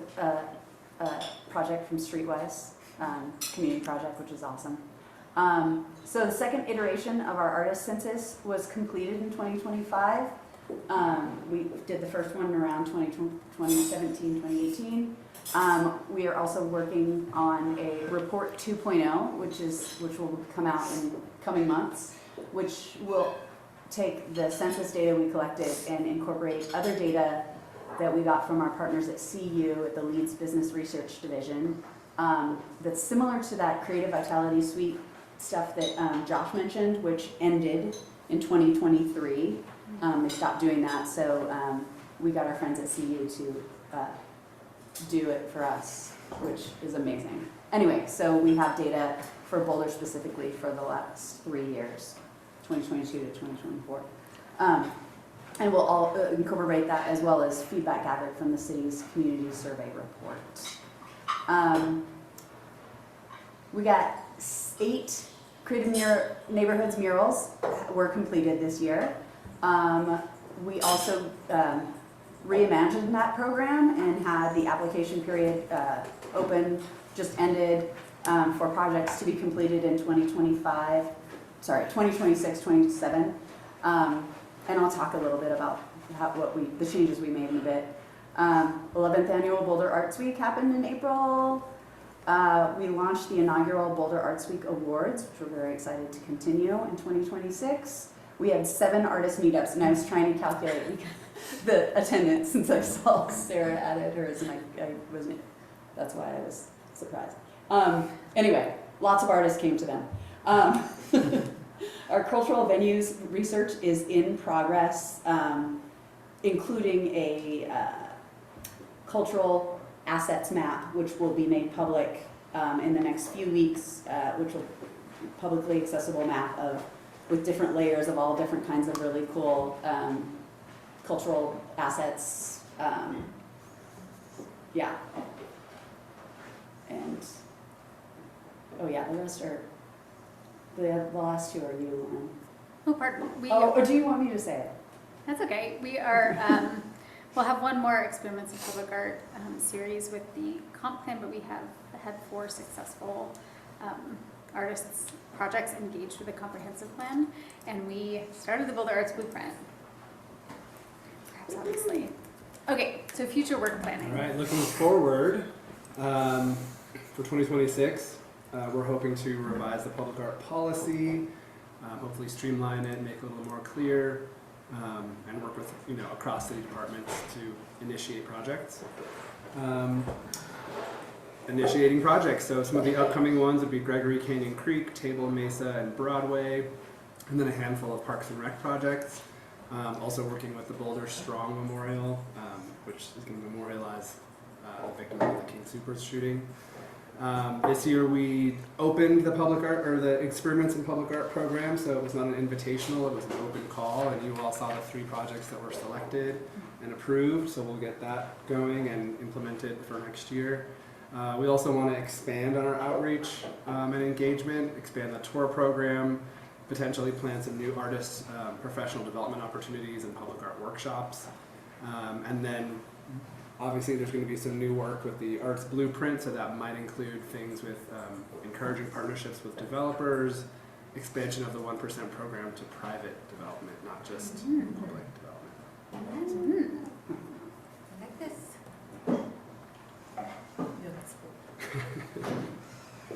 project from Streetwise, community project, which is awesome. So the second iteration of our artist census was completed in 2025. We did the first one around 2017, 2018. We are also working on a report 2.0, which will come out in coming months, which will take the census data we collected and incorporate other data that we got from our partners at CU at the Leeds Business Research Division. That's similar to that Creative Vitality Suite stuff that Josh mentioned, which ended in 2023. They stopped doing that, so we got our friends at CU to do it for us, which is amazing. Anyway, so we have data for Boulder specifically for the last 3 years, 2022 to 2024. And we'll all incorporate that as well as feedback gathered from the city's community survey report. We got 8 Creative Neighborhoods murals were completed this year. We also reimagined that program and had the application period open, just ended, for projects to be completed in 2026, 27. And I'll talk a little bit about the changes we made in a bit. 11th Annual Boulder Arts Week happened in April. We launched the inaugural Boulder Arts Week Awards, which we're very excited to continue in 2026. We had 7 artist meetups, and I was trying to calculate the attendance since I saw Sarah added hers, and I wasn't, that's why I was surprised. Anyway, lots of artists came to them. Our cultural venues research is in progress, including a cultural assets map, which will be made public in the next few weeks, which will be a publicly accessible map with different layers of all different kinds of really cool cultural assets. Yeah. And, oh yeah, the rest are, the last 2 are you, Lauren. Oh, pardon. Or do you want me to say it? That's okay. We are, we'll have one more Experiments in Public Art series with the comp plan, but we have had 4 successful artists projects engaged with a comprehensive plan, and we started the Boulder Arts Blueprint. Perhaps obviously. Okay, so future work planning. All right, looking forward for 2026, we're hoping to revise the public art policy, hopefully streamline it, make it a little more clear, and work with across city departments to initiate projects. Initiating projects, so some of the upcoming ones would be Gregory Canyon Creek, Table Mesa, and Broadway, and then a handful of Parks and Rec projects. Also working with the Boulder Strong Memorial, which is going to memorialize the victims of the King Soopers shooting. This year we opened the public art, or the Experiments in Public Art program, so it was not an invitational, it was an open call, and you all saw the 3 projects that were selected and approved, so we'll get that going and implemented for next year. We also want to expand on our outreach and engagement, expand the tour program, potentially plan some new artist professional development opportunities and public art workshops. And then obviously there's going to be some new work with the Arts Blueprint, so that might include things with encouraging partnerships with developers, expansion of the 1% program to private development, not just public development. I like this.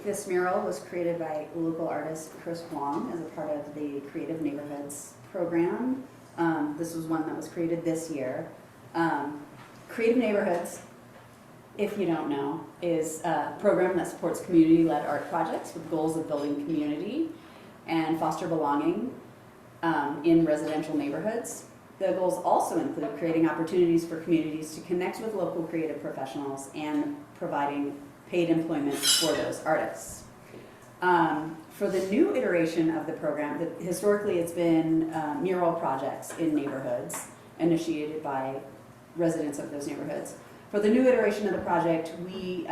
This mural was created by local artist Chris Wong as a part of the Creative Neighborhoods program. This was one that was created this year. Creative Neighborhoods, if you don't know, is a program that supports community-led art projects with goals of building community and foster belonging in residential neighborhoods. The goals also include creating opportunities for communities to connect with local creative professionals and providing paid employment for those artists. For the new iteration of the program, historically it's been mural projects in neighborhoods initiated by residents of those neighborhoods. For the new iteration of the project, we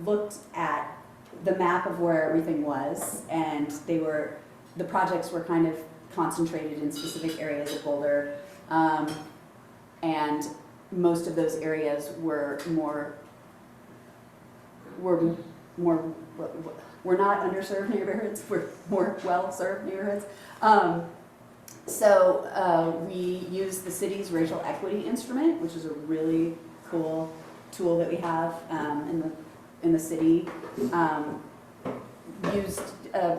looked at the map of where everything was, and the projects were kind of concentrated in specific areas of Boulder, and most of those areas were more, we're not underserved neighborhoods, we're more well-served neighborhoods. We use the city's racial equity instrument, which is a really cool tool that we have in the city.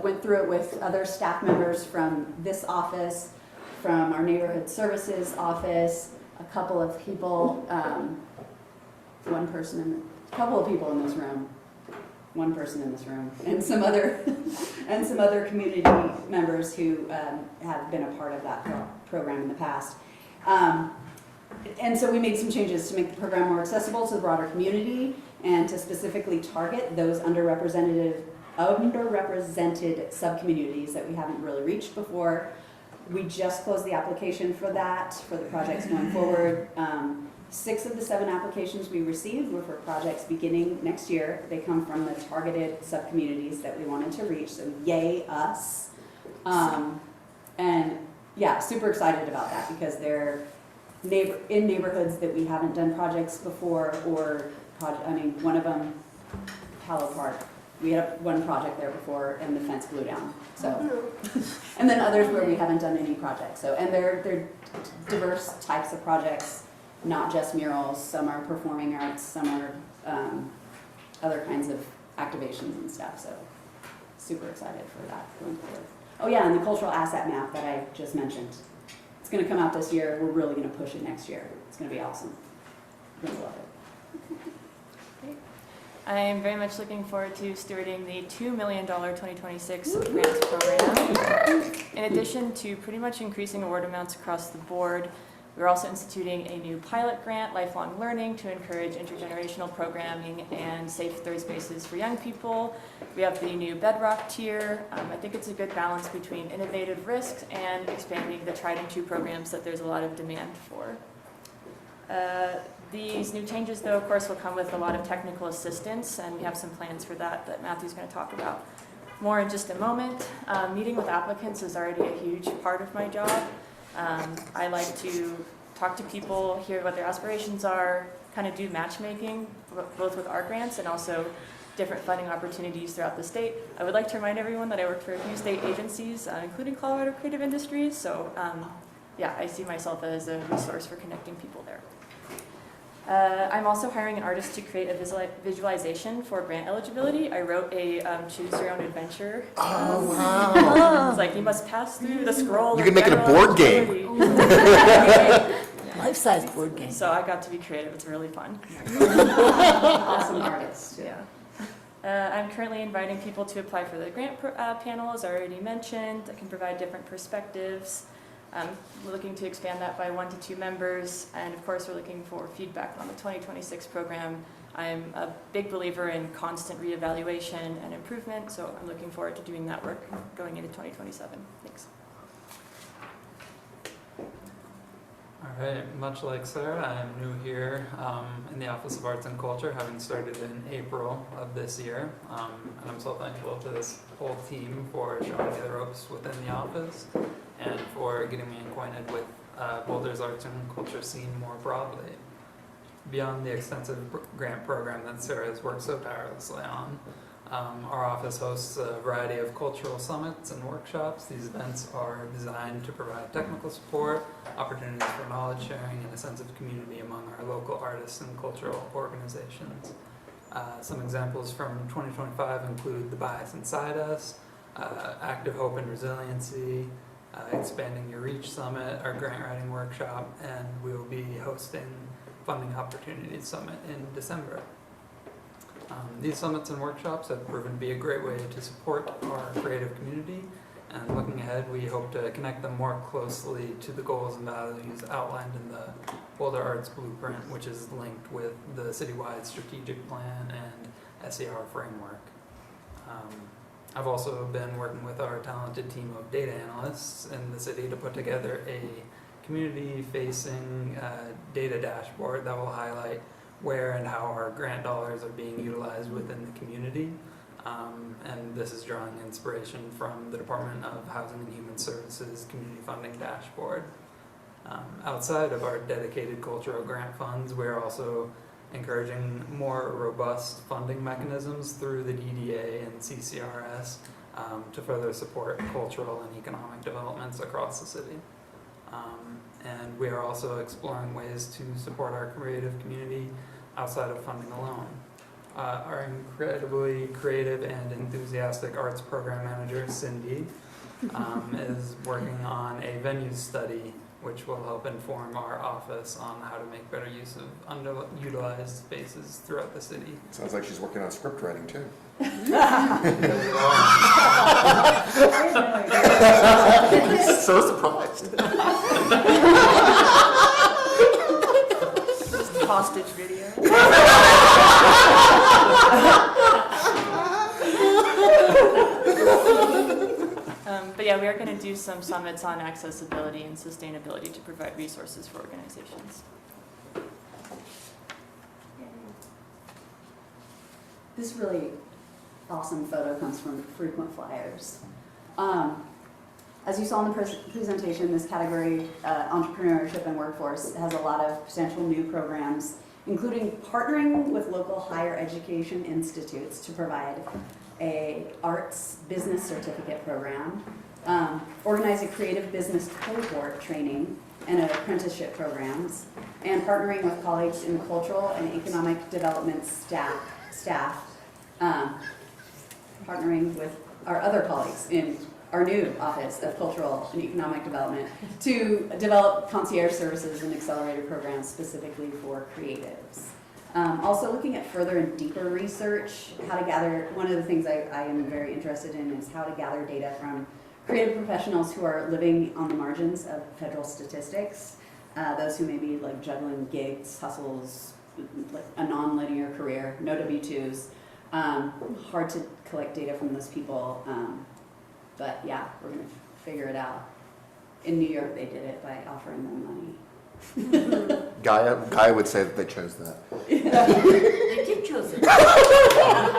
Went through it with other staff members from this office, from our neighborhood services office, a couple of people, a couple of people in this room, one person in this room, and some other community members who have been a part of that program in the past. And so we made some changes to make the program more accessible to the broader community and to specifically target those underrepresented sub-communities that we haven't really reached before. We just closed the application for that, for the projects going forward. 6 of the 7 applications we received were for projects beginning next year. They come from the targeted sub-communities that we wanted to reach, so yay us. And yeah, super excited about that because they're in neighborhoods that we haven't done projects before, or one of them, Palo Park. We had one project there before and the fence blew down. So, and then others where we haven't done any projects. So, and they're diverse types of projects, not just murals. Some are performing arts, some are other kinds of activations and stuff. So, super excited for that going forward. Oh yeah, and the cultural asset map that I just mentioned. It's going to come out this year. We're really going to push it next year. It's going to be awesome. You're going to love it. I am very much looking forward to stewarding the $2 million 2026 grants program. In addition to pretty much increasing award amounts across the board, we're also instituting a new pilot grant, Lifelong Learning, to encourage intergenerational programming and safe third spaces for young people. We have the new Bedrock tier. I think it's a good balance between innovative risks and expanding the tried and true programs that there's a lot of demand for. These new changes, though, of course, will come with a lot of technical assistance, and we have some plans for that Matthew's going to talk about more in just a moment. Meeting with applicants is already a huge part of my job. I like to talk to people, hear what their aspirations are, kind of do matchmaking, both with our grants and also different funding opportunities throughout the state. I would like to remind everyone that I work for a few state agencies, including Colorado Creative Industries, so yeah, I see myself as a resource for connecting people there. I'm also hiring an artist to create a visualization for grant eligibility. I wrote a choose your own adventure. Oh, wow. It's like you must pass through the scroll. You can make it a board game. Life-size board game. So I got to be creative. It's really fun. Awesome artist. Yeah. I'm currently inviting people to apply for the grant panel, as I already mentioned, that can provide different perspectives. We're looking to expand that by 1 to 2 members, and of course we're looking for feedback on the 2026 program. I'm a big believer in constant reevaluation and improvement, so I'm looking forward to doing that work going into 2027. Thanks. All right, much like Sarah, I'm new here in the Office of Arts and Culture, having started in April of this year, and I'm so thankful to this whole team for showing me the ropes within the office and for getting me acquainted with Boulder's arts and culture scene more broadly. Beyond the extensive grant program that Sarah has worked so tirelessly on, our office hosts a variety of cultural summits and workshops. These events are designed to provide technical support, opportunities for knowledge sharing, and a sense of community among our local artists and cultural organizations. Some examples from 2025 include The Bias Inside Us, Active Hope and Resiliency, Expanding Your Reach Summit, our grant writing workshop, and we will be hosting Funding Opportunities Summit in December. These summits and workshops have proven to be a great way to support our creative community, and looking ahead, we hope to connect them more closely to the goals and values outlined in the Boulder Arts Blueprint, which is linked with the citywide strategic plan and SER framework. I've also been working with our talented team of data analysts in the city to put together a community-facing data dashboard that will highlight where and how our grant dollars are being utilized within the community. And this is drawing inspiration from the Department of Housing and Human Services Community Funding Dashboard. Outside of our dedicated cultural grant funds, we're also encouraging more robust funding mechanisms through the DDA and CCRS to further support cultural and economic developments across the city. And we are also exploring ways to support our creative community outside of funding alone. Our incredibly creative and enthusiastic arts program manager, Cindy, is working on a venue study which will help inform our office on how to make better use of underutilized spaces throughout the city. Sounds like she's working on script writing too. So surprised. Hostage video. But yeah, we are going to do some summits on accessibility and sustainability to provide resources for organizations. This really awesome photo comes from Frequent Flyers. As you saw in the presentation, this category, entrepreneurship and workforce, has a lot of potential new programs, including partnering with local higher education institutes to provide a arts business certificate program, organize a creative business cohort training and apprenticeship programs, and partnering with colleagues in cultural and economic development staff, partnering with our other colleagues in our new Office of Cultural and Economic Development to develop concierge services and accelerator programs specifically for creatives. Also looking at further and deeper research, how to gather, one of the things I am very interested in is how to gather data from creative professionals who are living on the margins of federal statistics, those who may be like juggling gigs, hustles, like a non-linear career, no W-2s. Hard to collect data from those people, but yeah, we're gonna figure it out. In New York, they did it by offering them money. Gaia would say that they chose that. They did choose it.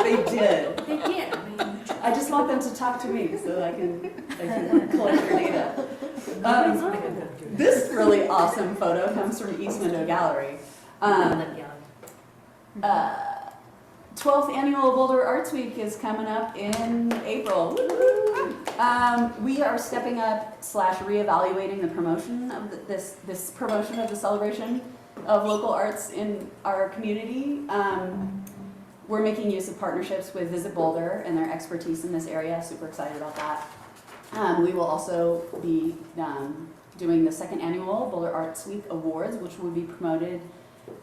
They did. They did. I just want them to talk to me so I can collect their data. This really awesome photo comes from East Window Gallery. 12th annual Boulder Arts Week is coming up in April. We are stepping up / reevaluating the promotion of this promotion of the celebration of local arts in our community. We're making use of partnerships with Visit Boulder and their expertise in this area. Super excited about that. We will also be doing the 2nd annual Boulder Arts Week Awards, which will be promoted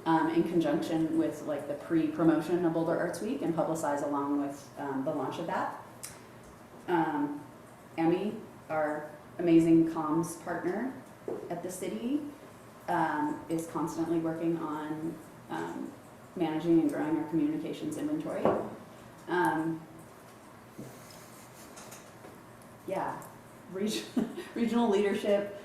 in conjunction with like the pre-promotion of Boulder Arts Week and publicized along with the launch of that. Emmy, our amazing comms partner at the city, is constantly working on managing and growing our communications inventory. Yeah, regional leadership,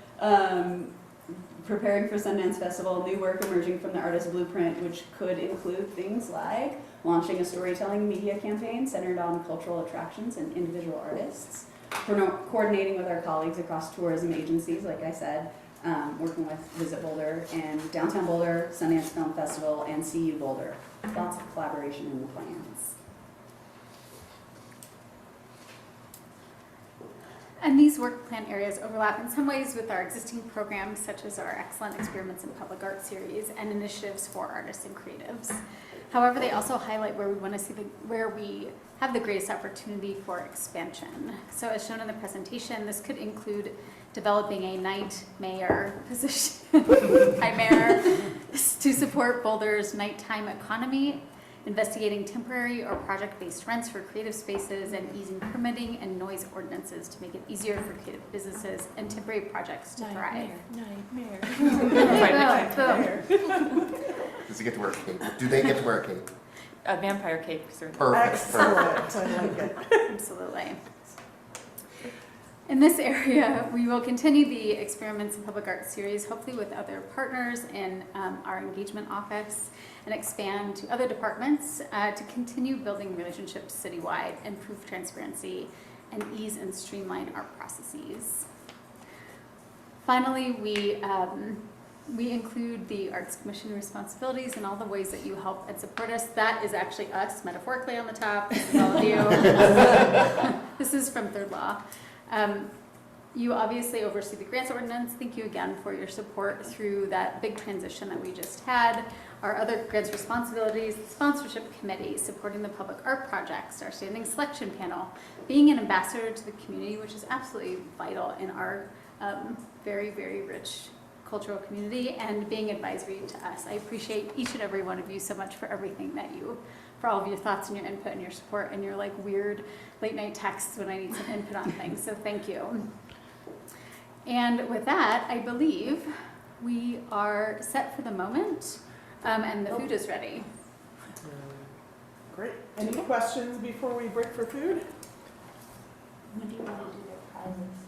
preparing for Sundance Festival, new work emerging from the artist blueprint, which could include things like launching a storytelling media campaign centered on cultural attractions and individual artists, coordinating with our colleagues across tourism agencies, like I said, working with Visit Boulder and Downtown Boulder, Sundance Film Festival, and CU Boulder. Lots of collaboration in the plans. And these work plan areas overlap in some ways with our existing programs, such as our Excellent Experiments in Public Art series and initiatives for artists and creatives. However, they also highlight where we want to see where we have the greatest opportunity for expansion. So as shown in the presentation, this could include developing a night mayor position, night mayor, to support Boulder's nighttime economy, investigating temporary or project-based rents for creative spaces, and easing permitting and noise ordinances to make it easier for creative businesses and temporary projects to thrive. Nightmare. Does he get to wear a cape? Do they get to wear a cape? A vampire cape. Perfect. Excellent. I like it. Absolutely. In this area, we will continue the Experiments in Public Art series, hopefully with other partners in our engagement office, and expand to other departments to continue building relationships citywide, improve transparency, and ease and streamline our processes. Finally, we We include the Arts Commission responsibilities and all the ways that you help and support us. That is actually us, metaphorically on the top. This is all of you. This is from Third Law. You obviously oversee the grants ordinance. Thank you again for your support through that big transition that we just had. Our other grants responsibilities, the sponsorship committee, supporting the public art projects, our standing selection panel, being an ambassador to the community, which is absolutely vital in our very, very rich cultural community, and being advisory to us. I appreciate each and every one of you so much for everything that you, for all of your thoughts and your input and your support and your like weird late night texts when I need some input on things. So thank you. And with that, I believe we are set for the moment, and the food is ready. Great. Any questions before we break for food? When do you want to do their prizes?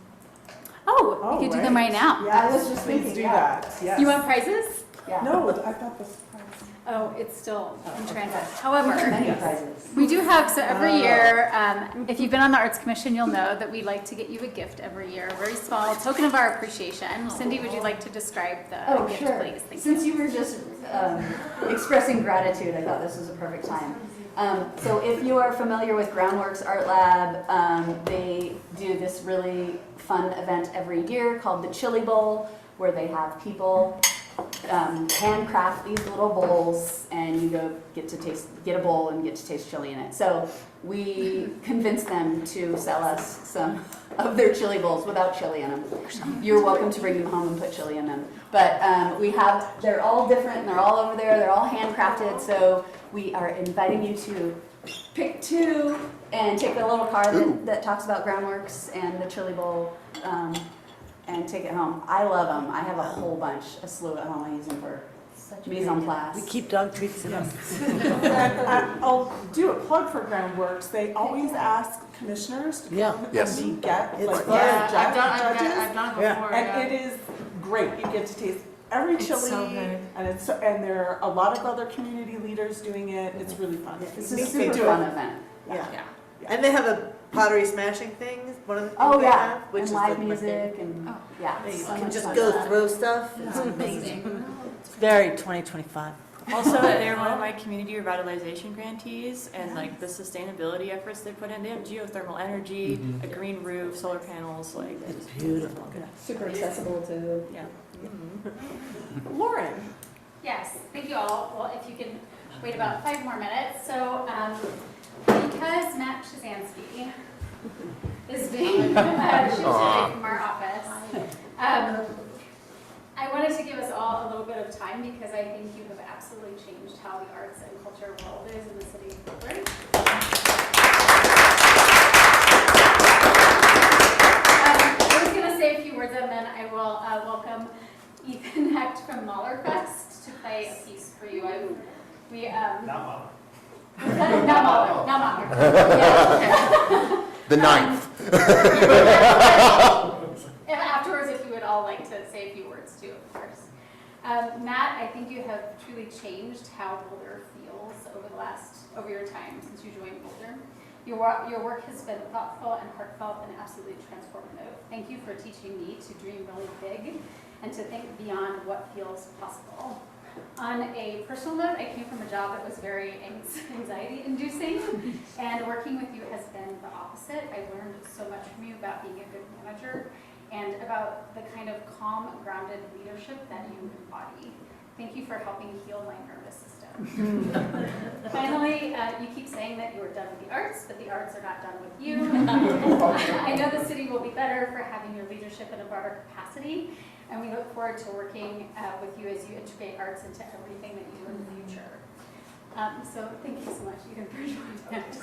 Oh, we could do them right now. Yeah, I was just Please thinking, do yeah. that. Yes. You want prizes? Yeah. No, I thought this prize. Oh, it's still in transit. However, Many prizes. we do have, so every year, if you've been on the Arts Commission, you'll know that we like to get you a gift every year, a very small token of our appreciation. Cindy, would you like to describe the gift, sure. please? Thank Since you were just expressing gratitude, I thought this was a perfect time. So if you are familiar with Groundworks Art Lab, they do this really fun event every year called the Chili Bowl, where they have people handcraft these little bowls, and you get a bowl and get to taste chili in it. So we convinced them to sell us some of their chili bowls without chili in them. You're welcome to bring them home and put chili in them. But they're all different and they're all over there. They're all handcrafted. So we are inviting you to pick two and take the little card that talks about Groundworks and the chili bowl. And take it home. I love them. I have a whole bunch, a slew at home. I use them for mise en place. We keep dog treats in them. And I'll do a plug for Groundworks. They always ask commissioners to come Yes. and get It's like fun. judges. I've done it Yeah. before. And it is great. You get to taste every It's chili, so good. and there are a lot of other community leaders doing it. It's really fun. It's They a super do fun it. event. Yeah. And they have a pottery smashing thing, one of the things Oh they yeah, have, which and is live like my music favorite. and yeah. You so can much just fun. go throw stuff. It's amazing. It's very 2025. Also, they're one of my community revitalization grantees, and like the sustainability efforts they put in. They have geothermal energy, a green roof, solar panels. Like It's beautiful. Super accessible to. yeah. Lauren. Yes, thank you all. Well, if you can wait about 5 more minutes. So, because Matt Shazansky is being shipped away from our office, I wanted to give us all a little bit of time because I think you have absolutely changed how the arts and culture world is in the city of Boulder. I was going to say a few words and then I will welcome Ethan Hecht from Mahlerfest to play a piece for you. Not Mahler. Yeah. The ninth. And afterwards, if you would all like to say a few words too, of course. Matt, I think you have truly changed how Boulder feels over your time since you joined Boulder. Your work has been thoughtful and heartfelt and absolutely transformative. Thank you for teaching me to dream really big and to think beyond what feels possible. On a personal note, I came from a job that was very anxiety-inducing, and working with you has been the opposite. I learned so much from you about being a good manager and about the kind of calm, grounded leadership that you embody. Thank you for helping heal my nervous system. Finally, you keep saying that you are done with the arts, but the arts are not done with you. I know the city will be better for having your leadership in a broader capacity, and we look forward to working with you as you integrate arts into everything that you do in the future. So thank you so much, Ethan, for joining us.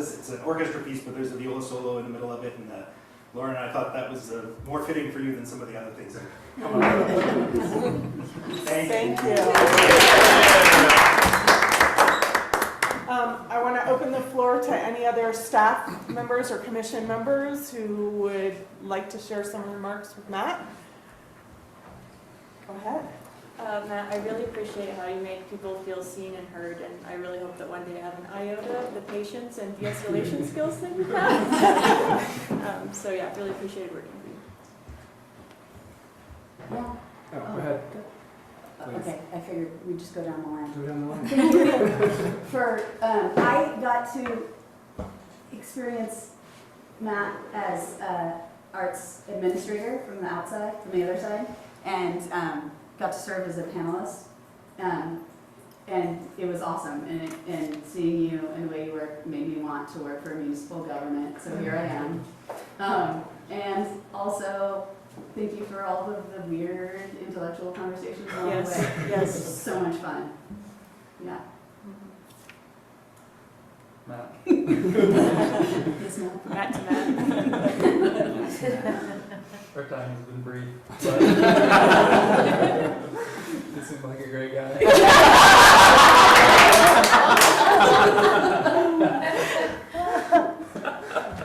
this. It's an orchestra piece, but there's a viola solo in the middle of it, and Lauren, I thought that was more fitting for you than some of the other things that come up. Thank you. I want to open the floor to any other staff members or commission members who would like to share some remarks with Matt. Go ahead. Matt, I really appreciate how you make people feel seen and heard, and I really hope that one day I have an iota of the patience and de-escalation skills that you have. So yeah, really appreciated working with you. Yeah. Oh, go ahead. Okay, I figured we'd just go down the line. Go down the line. Thank you for, I got to experience Matt as arts administrator from the outside, from the other side, and got to serve as a panelist. And it was awesome, and seeing you and the way you work made me want to work for municipal government, so here I am. And also, thank you for all of the weird intellectual conversations along the way. Yes. It was so much fun. Yeah. Matt. Yes, ma'am. Matt to Matt. Our time has been brief, but you seem like a great guy.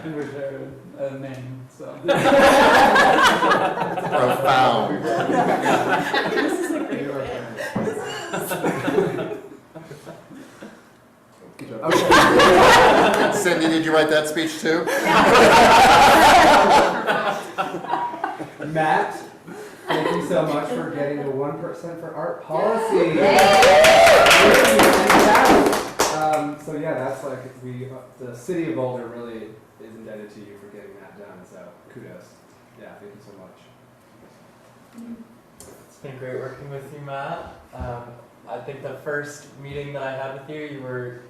And we shared a name, so. Profound. This is a great fit. Good job. Cindy, did you write that speech too? Matt, thank you so much for getting the 1% for art policy. So yeah, that's like the city of Boulder really is indebted to you for getting that done. So kudos. Yeah, thank you so much. It's been great working with you, Matt. I think the first meeting that I had with you,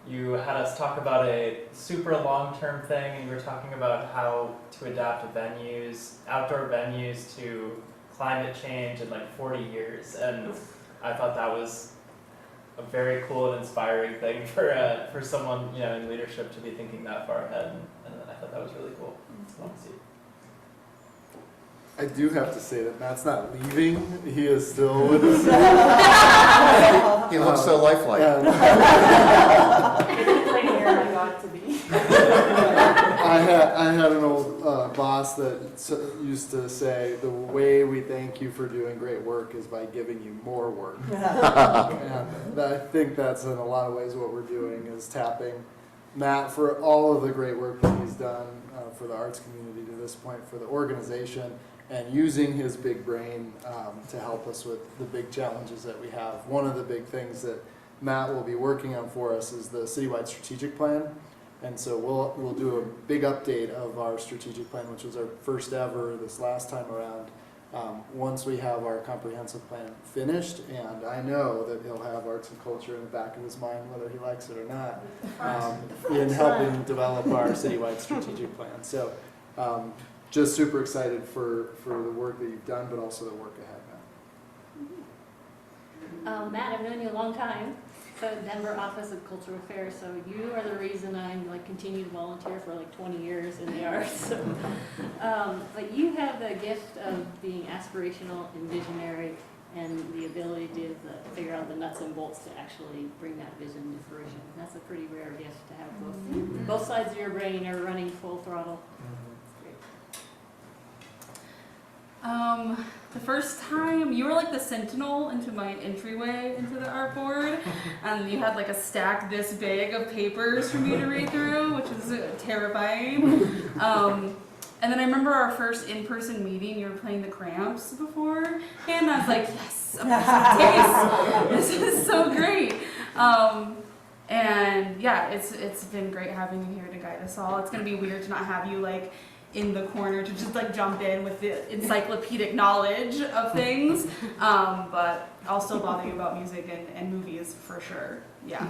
you had us talk about a super long-term thing, and you were talking about how to adapt venues, outdoor venues, to climate change in like 40 years, and I thought that was a very cool and inspiring thing for someone, you know, in leadership to be thinking that far ahead, and I thought that was really cool. Love to see. I do have to say that Matt's not leaving. He is still with us. He looks so lifelike. It's like where I got to be. I had an old boss that used to say, the way we thank you for doing great work is by giving you more work. And I think that's in a lot of ways what we're doing, is tapping Matt for all of the great work that he's done for the arts community to this point, for the organization, and using his big brain to help us with the big challenges that we have. One of the big things that Matt will be working on for us is the citywide strategic plan. And so we'll do a big update of our strategic plan, which was our first ever this last time around, once we have our comprehensive plan finished. And I know that he'll have arts and culture in the back of his mind, whether he likes it or not, in helping develop our citywide strategic plan. So just super excited for the work that you've done, but also the work ahead, Matt. Matt, I've known you a long time. So Denver Office of Cultural Affairs. So you are the reason I'm continue to volunteer for 20 years in the arts. So, but you have the gift of being aspirational and visionary, and the ability to figure out the nuts and bolts to actually bring that vision to fruition. That's a pretty rare gift to have. Both sides of your brain are running full throttle. The first time you were like the sentinel into my entryway into the art board, and you had like a stack this big of papers for me to read through, which was terrifying. And then I remember our first in-person meeting, you were playing the Cramps before, and I was like, yes, I'm gonna taste. This is so great. And yeah, it's been great having you here to guide us all. It's gonna be weird to not have you in the corner to just jump in with the encyclopedic knowledge of things, but I'll still bother you about music and movies for sure. Yeah.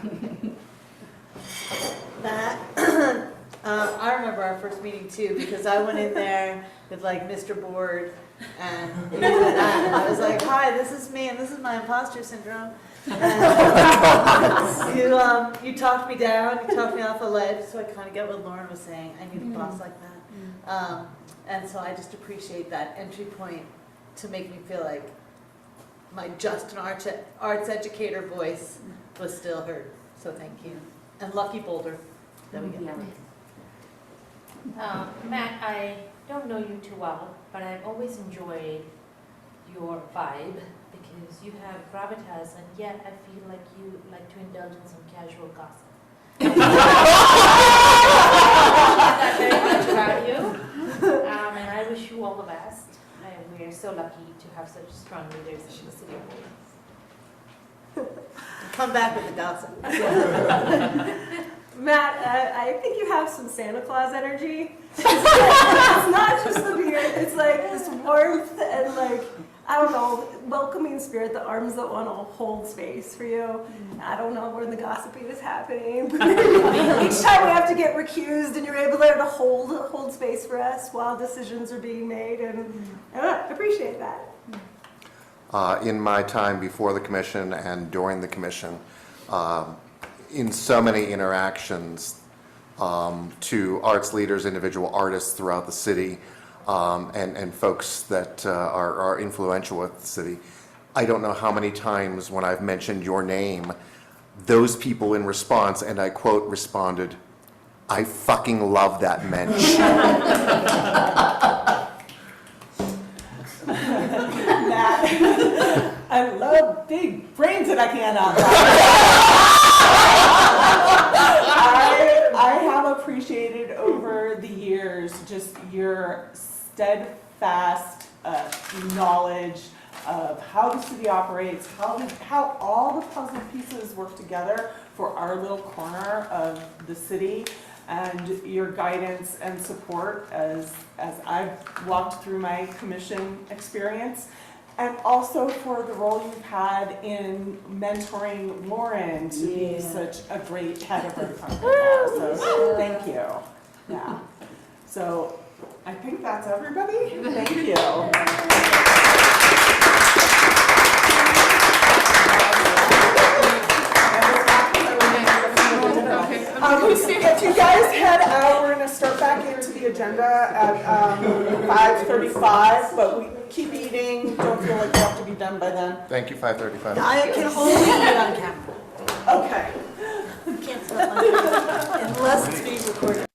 Matt, I remember our first meeting too, because I went in there with like Mr. Board and you and I was like, hi, this is me and this is my imposter syndrome. And you talked me down, you talked me off a ledge, so I kind of get what Lauren was saying. I need a boss like that. And so I just appreciate that entry point to make me feel like my just an arts educator voice was still heard. So thank you. And lucky Boulder that we get that. Matt, I don't know you too well, but I've always enjoyed your vibe because you have gravitas, and yet I feel like you like to indulge in some casual gossip. That very much about you, and I wish you all the best. And we are so lucky to have such strong leaders in the city of Boulder. Come back with the gossip. Matt, I think you have some Santa Claus energy. It's not just the beard, it's like this warmth and like, I don't know, welcoming spirit, the arms that want to hold space for you. I don't know where the gossiping is happening. Each time we have to get recused and you're able there to hold space for us while decisions are being made, and I appreciate that. In my time before the commission and during the commission, in so many interactions to arts leaders, individual artists throughout the city, and folks that are influential with the city, I don't know how many times when I've mentioned your name, those people in response, and I quote, responded, "I fucking love that mensch." Matt, I love big brains that I can't outline. I have appreciated over the years just your steadfast knowledge of how the city operates, how all the puzzle pieces work together for our little corner of the city, and your guidance and support as I've walked through my commission experience, and also for the role you've had in mentoring Lauren to be such a great head of her department now. So thank you. Yeah. So I think that's everybody. Thank you. If you guys head out, we're going to start back into the agenda at 5:35, but we keep eating. Don't feel like you have to be done by then. Thank you, 5:35. I can only eat on camera. Okay. Can't stop on camera unless it's being recorded.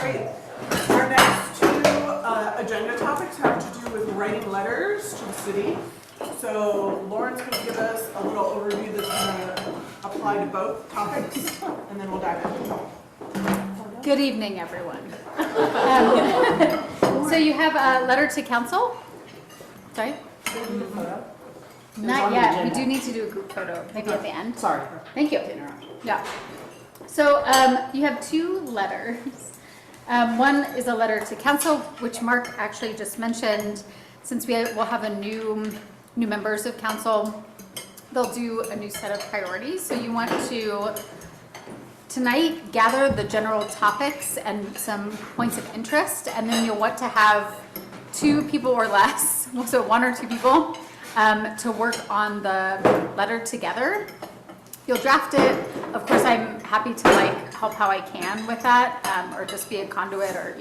Great. Our next two agenda topics have to do with writing letters to the city. So Lauren's going to give us a little overview that's going to apply to both topics, and then we'll dive in. Good evening, everyone. So you have a letter to council? Sorry? Not yet. We do need to do a group photo, maybe at the end. Sorry. Thank you. Yeah. So you have two letters. One is a letter to council, which Mark actually just mentioned. Since we will have a new members of council, they'll do a new set of priorities. So you want to tonight gather the general topics and some points of interest, and then you'll want to have 2 people or less, so 1 or 2 people, to work on the letter together. You'll draft it. Of course, I'm happy to help how I can with that, or just be a conduit, or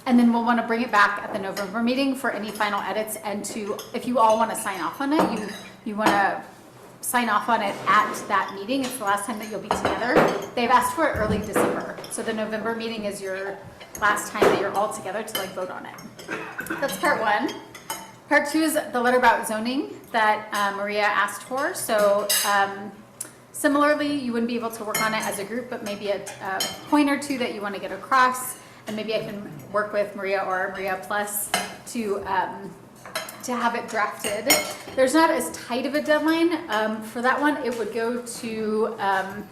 and then we'll want to bring it back at the November meeting for any final edits, and if you all want to sign off on it, you want to sign off on it at that meeting. It's the last time that you'll be together. They've asked for it early December, so the November meeting is your last time that you're all together to vote on it. That's part 1. Part 2 is the letter about zoning that Maria asked for. So similarly, you wouldn't be able to work on it as a group, but maybe a point or 2 that you want to get across, and maybe I can work with Maria or Maria Plus to to have it drafted. There's not as tight of a deadline. For that one, it would go to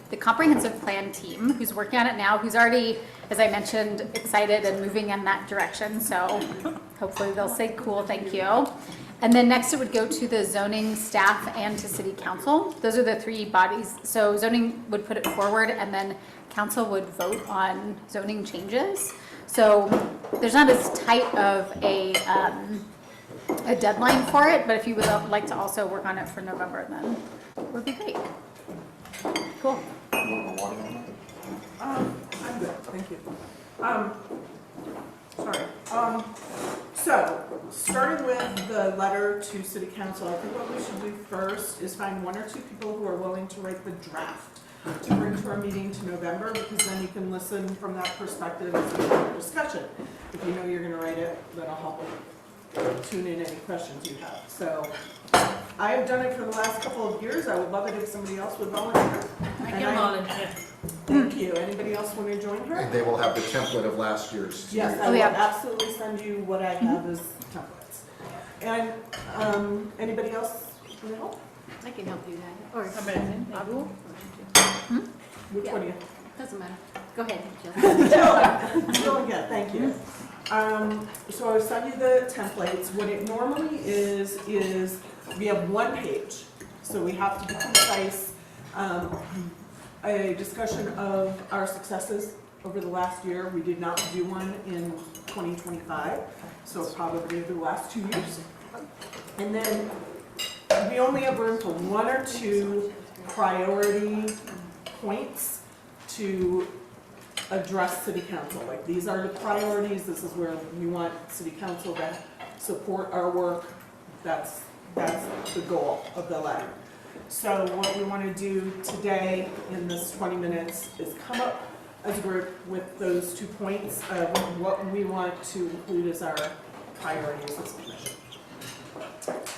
the comprehensive plan team who's working on it now, who's already, as I mentioned, excited and moving in that direction. So hopefully they'll say, cool, thank you. And then next it would go to the zoning staff and to city council. Those are the three bodies. So zoning would put it forward and then council would vote on zoning changes. So there's not as tight of a deadline for it, but if you would like to also work on it for November, then it would be great. Cool. I'm good, thank you. Sorry. So, starting with the letter to city council, I think what we should do first is find one or two people who are willing to write the draft to bring to our meeting to November, because then you can listen from that perspective as a discussion. If you know you're gonna write it, that'll help tune in any questions you have. So, I have done it for the last couple of years. I would love it if somebody else would volunteer. I can volunteer. Thank you. Anybody else want to join her? And they will have the template of last year's. Yes, I will absolutely send you what I have as templates. And anybody else want to help? I can help you guys. Or Abu? Which one do you? Doesn't matter. Go ahead. Jill. Going good, thank you. So I'll send you the templates. What it normally is we have one page. So we have to be concise. A discussion of our successes over the last year. We did not do one in 2025, so probably over the last 2 years. And then we only have room for one or two priority points to address city council. Like, these are the priorities, this is where we want city council to support our work. That's the goal of the letter. So what we want to do today in this 20 minutes is come up as a group with those 2 points of what we want to include as our priorities as a commission.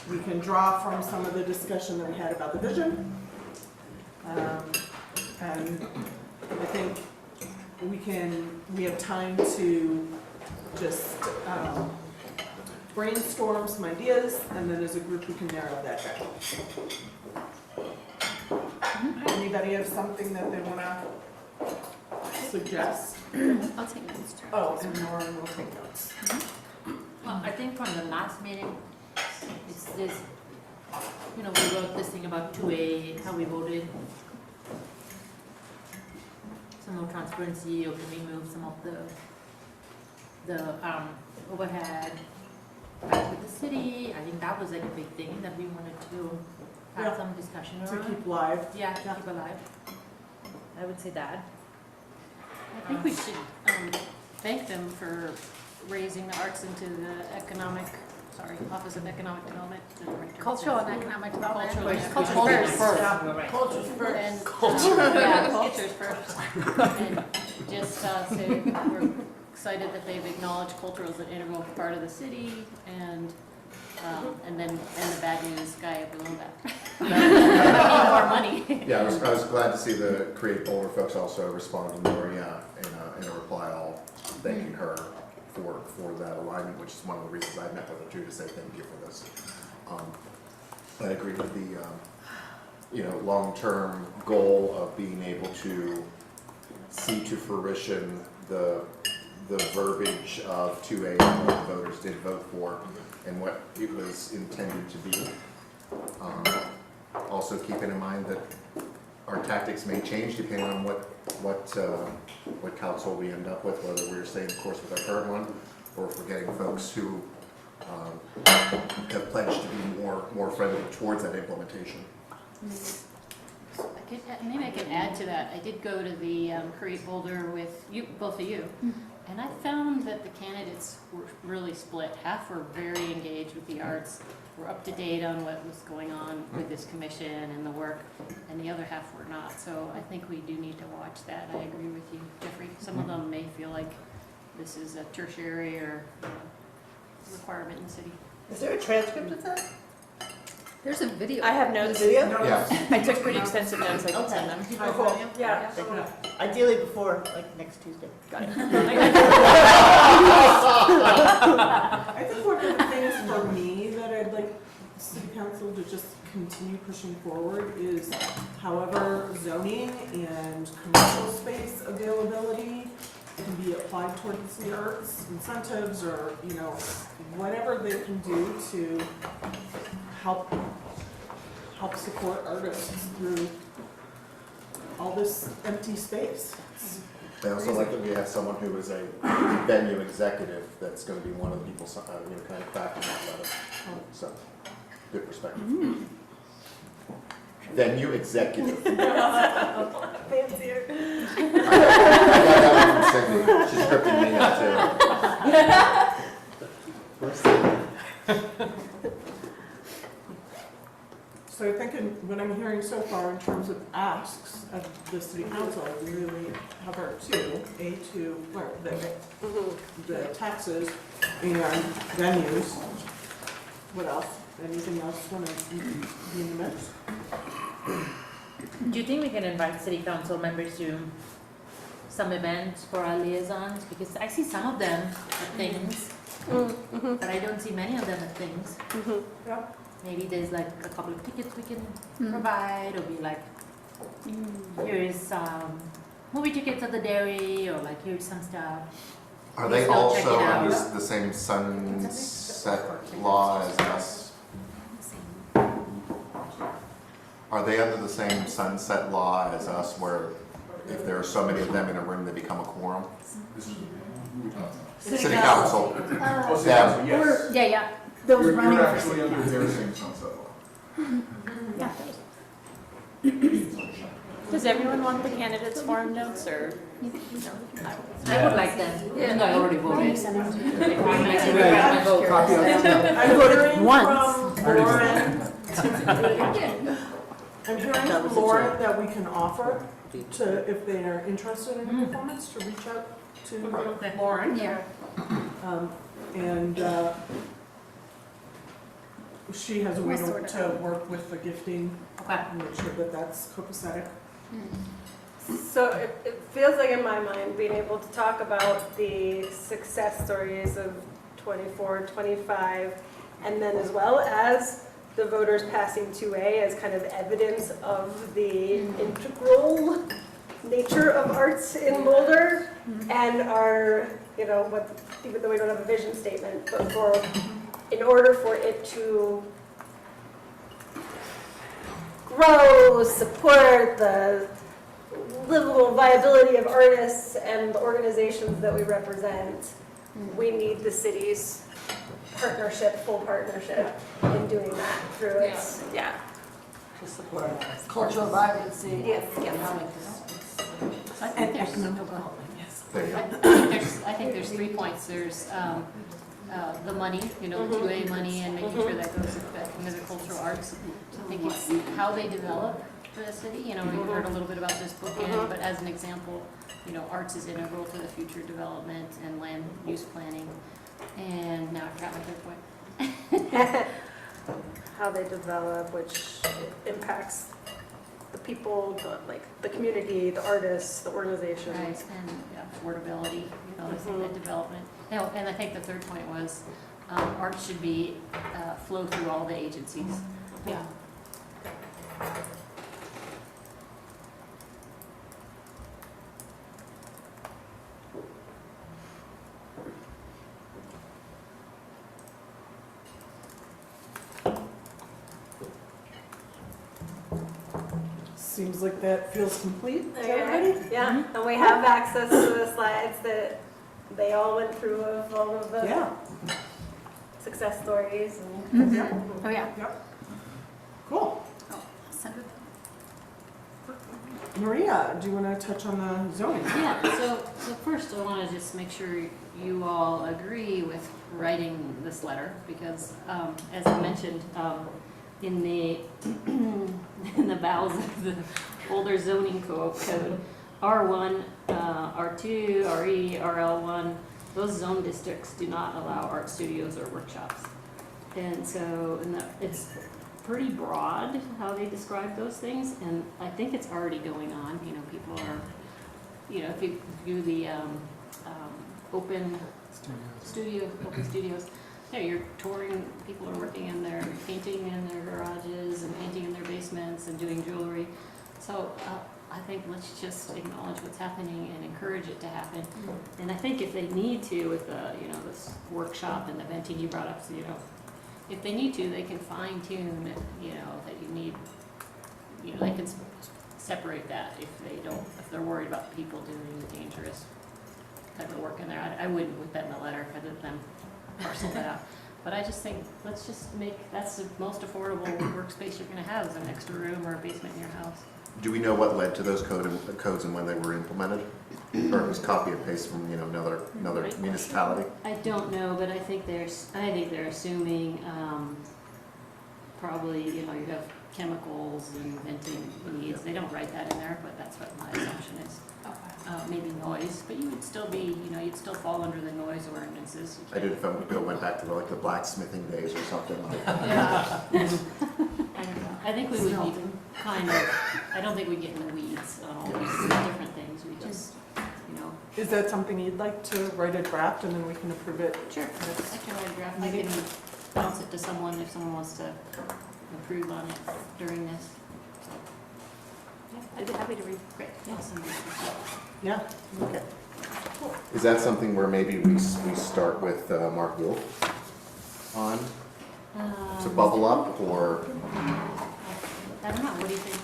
We can draw from some of the discussion that we had about the vision. And I think we have time to just brainstorm some ideas, and then as a group we can narrow that down. Anybody have something that they want to suggest? I'll take notes. Oh, and Lauren will take notes. Well, I think from the last meeting, it's this, we wrote this thing about 2A, how we voted. Some more transparency, or can we move some of the overhead back with the city? I think that was like a big thing that we wanted to have some discussion around. To keep live. Yeah, to keep alive. I would say that. I think we should thank them for raising the arts into the Office of Economic Development. The director. Cultural and economic development. Cultural first. Culture's first. And, Yeah, culture's first. And just say we're excited that they've acknowledged culture as an integral part of the city, and then the bad news guy below that. We need more money. Yeah, I was glad to see the Create Boulder folks also responding more, in a reply, all thanking her for that alignment, which is one of the reasons I met with her too, to say thank you for this. I agree with the, long-term goal of being able to see to fruition the verbiage of 2A and what the voters did vote for and what it was intended to be. Also keeping in mind that our tactics may change depending on what council we end up with, whether we're staying the course with our current one, or if we're getting folks who have pledged to be more friendly towards that implementation. Maybe I can add to that. I did go to the Create Boulder with you, both of you, and I found that the candidates were really split. Half were very engaged with the arts, were up to date on what was going on with this commission and the work, and the other half were not. So I think we do need to watch that. I agree with you, Jeffrey. Some of them may feel like this is a tertiary or requirement in the city. Is there a transcript of that? There's a video. I have notes. Video? Yeah. I took pretty extensive notes, I can send them. Yeah. Ideally before, like, next Tuesday. Got it. I think one of the things for me that I'd like city council to just continue pushing forward is however zoning and commercial space availability can be applied towards the arts, incentives, or, you know, whatever they can do to help support artists through all this empty space. I also like that we have someone who is a venue executive that's going to be one of the people, you know, kind of backing that letter. So, good perspective. Venue executive. Fancier. I got that one from Sydney. She's scripting me now too. So I think what I'm hearing so far in terms of asks of the city council, we really have our two, the taxes and venues. What else? Anything else want to be in the mix? Do you think we can invite city council members to some events for our liaisons? Because I see some of them at things, but I don't see many of them at things. Yeah. Maybe there's like a couple of tickets we can provide, or be like, here's movie tickets at the dairy, or like here's some stuff. Are Please they go check also it out. under the same sunset law as us? Are they under the same sunset law as us, where if there are so many of them in a room, they become a quorum? City council. Them. Yeah. Those running You're for actually city under council. their same sunset law. Does everyone want the candidates forum notes, or? I would like them, even though I already voted. I'm voted once. I'm hearing from Lauren that we can offer to, if they are interested in a performance, to reach out to Lauren. Yeah. And she has a way to work with the gifting, and make sure that that's copacetic. So it feels like in my mind, being able to talk about the success stories of 24, 25, and then as well as the voters passing 2A as kind of evidence of the integral nature of arts in Boulder, and our, you know, what, even though we don't have a vision statement, but in order for it to grow, support the livable viability of artists and the organizations that we represent, we need the city's full partnership in doing that through its, To support cultural vibrancy. Yes. And economic development, yes. There you go. I think there's 3 points. There's the money, you know, 2A money, and making sure that goes back into the cultural arts. I think it's how they develop for the city. You know, we've heard a little bit about this bookend, but as an example, you know, arts is integral to the future development and land use planning. And now I forgot my third point. how they develop, which impacts the people, the community, the artists, the organizations. Right, and affordability, you know, I think that development. And I think the third point was art should be flow through all the agencies. Yeah. Seems like that feels complete to everybody? Yeah, and we have access to the slides that they all went through of all of the success stories. And Oh, yeah. Cool. Maria, do you want to touch on the zoning? Yeah, so first I want to just make sure you all agree with writing this letter, because as I mentioned, in the in the bowels of the Boulder zoning code, R1, R2, RE, RL1, those zone districts do not allow art studios or workshops. And so it's pretty broad how they describe those things, and I think it's already going on. You know, people are, you know, if you do the open studios, yeah, you're touring, people are working in their, painting in their garages and painting in their basements and doing jewelry. So I think let's just acknowledge what's happening and encourage it to happen. And I think if they need to, with the, you know, this workshop and the venting you brought up, so, you know, if they need to, they can fine tune, you know, that you need, you know, they can separate that if they don't, if they're worried about people doing dangerous type of work in there. I wouldn't put that in the letter, I'd let them parcel that out. But I just think, let's just make, that's the most affordable workspace you're gonna have, is an extra room or a basement in your house. Do we know what led to those codes and when they were implemented? Or it was copy and paste from, you know, another municipality? I don't know, but I think they're assuming, probably, you know, you have chemicals and venting needs. They don't write that in there, but that's what my assumption is. Maybe noise, but you would still be, you know, you'd still fall under the noise ordinances. I did if I went back to the blacksmithing days or something like that. Yeah. I don't know. I think we would be kind of, I don't think we get in the weeds on all these different things. We just, you know. Is that something you'd like to write a draft and then we can approve it? Sure, I can write a draft. I can bounce it to someone if someone wants to approve on it during this. So, yeah, I'd be happy to read. Great. Yeah, okay. Is that something where maybe we start with Mark Wolf on to bubble up, or? I don't know, what do you think?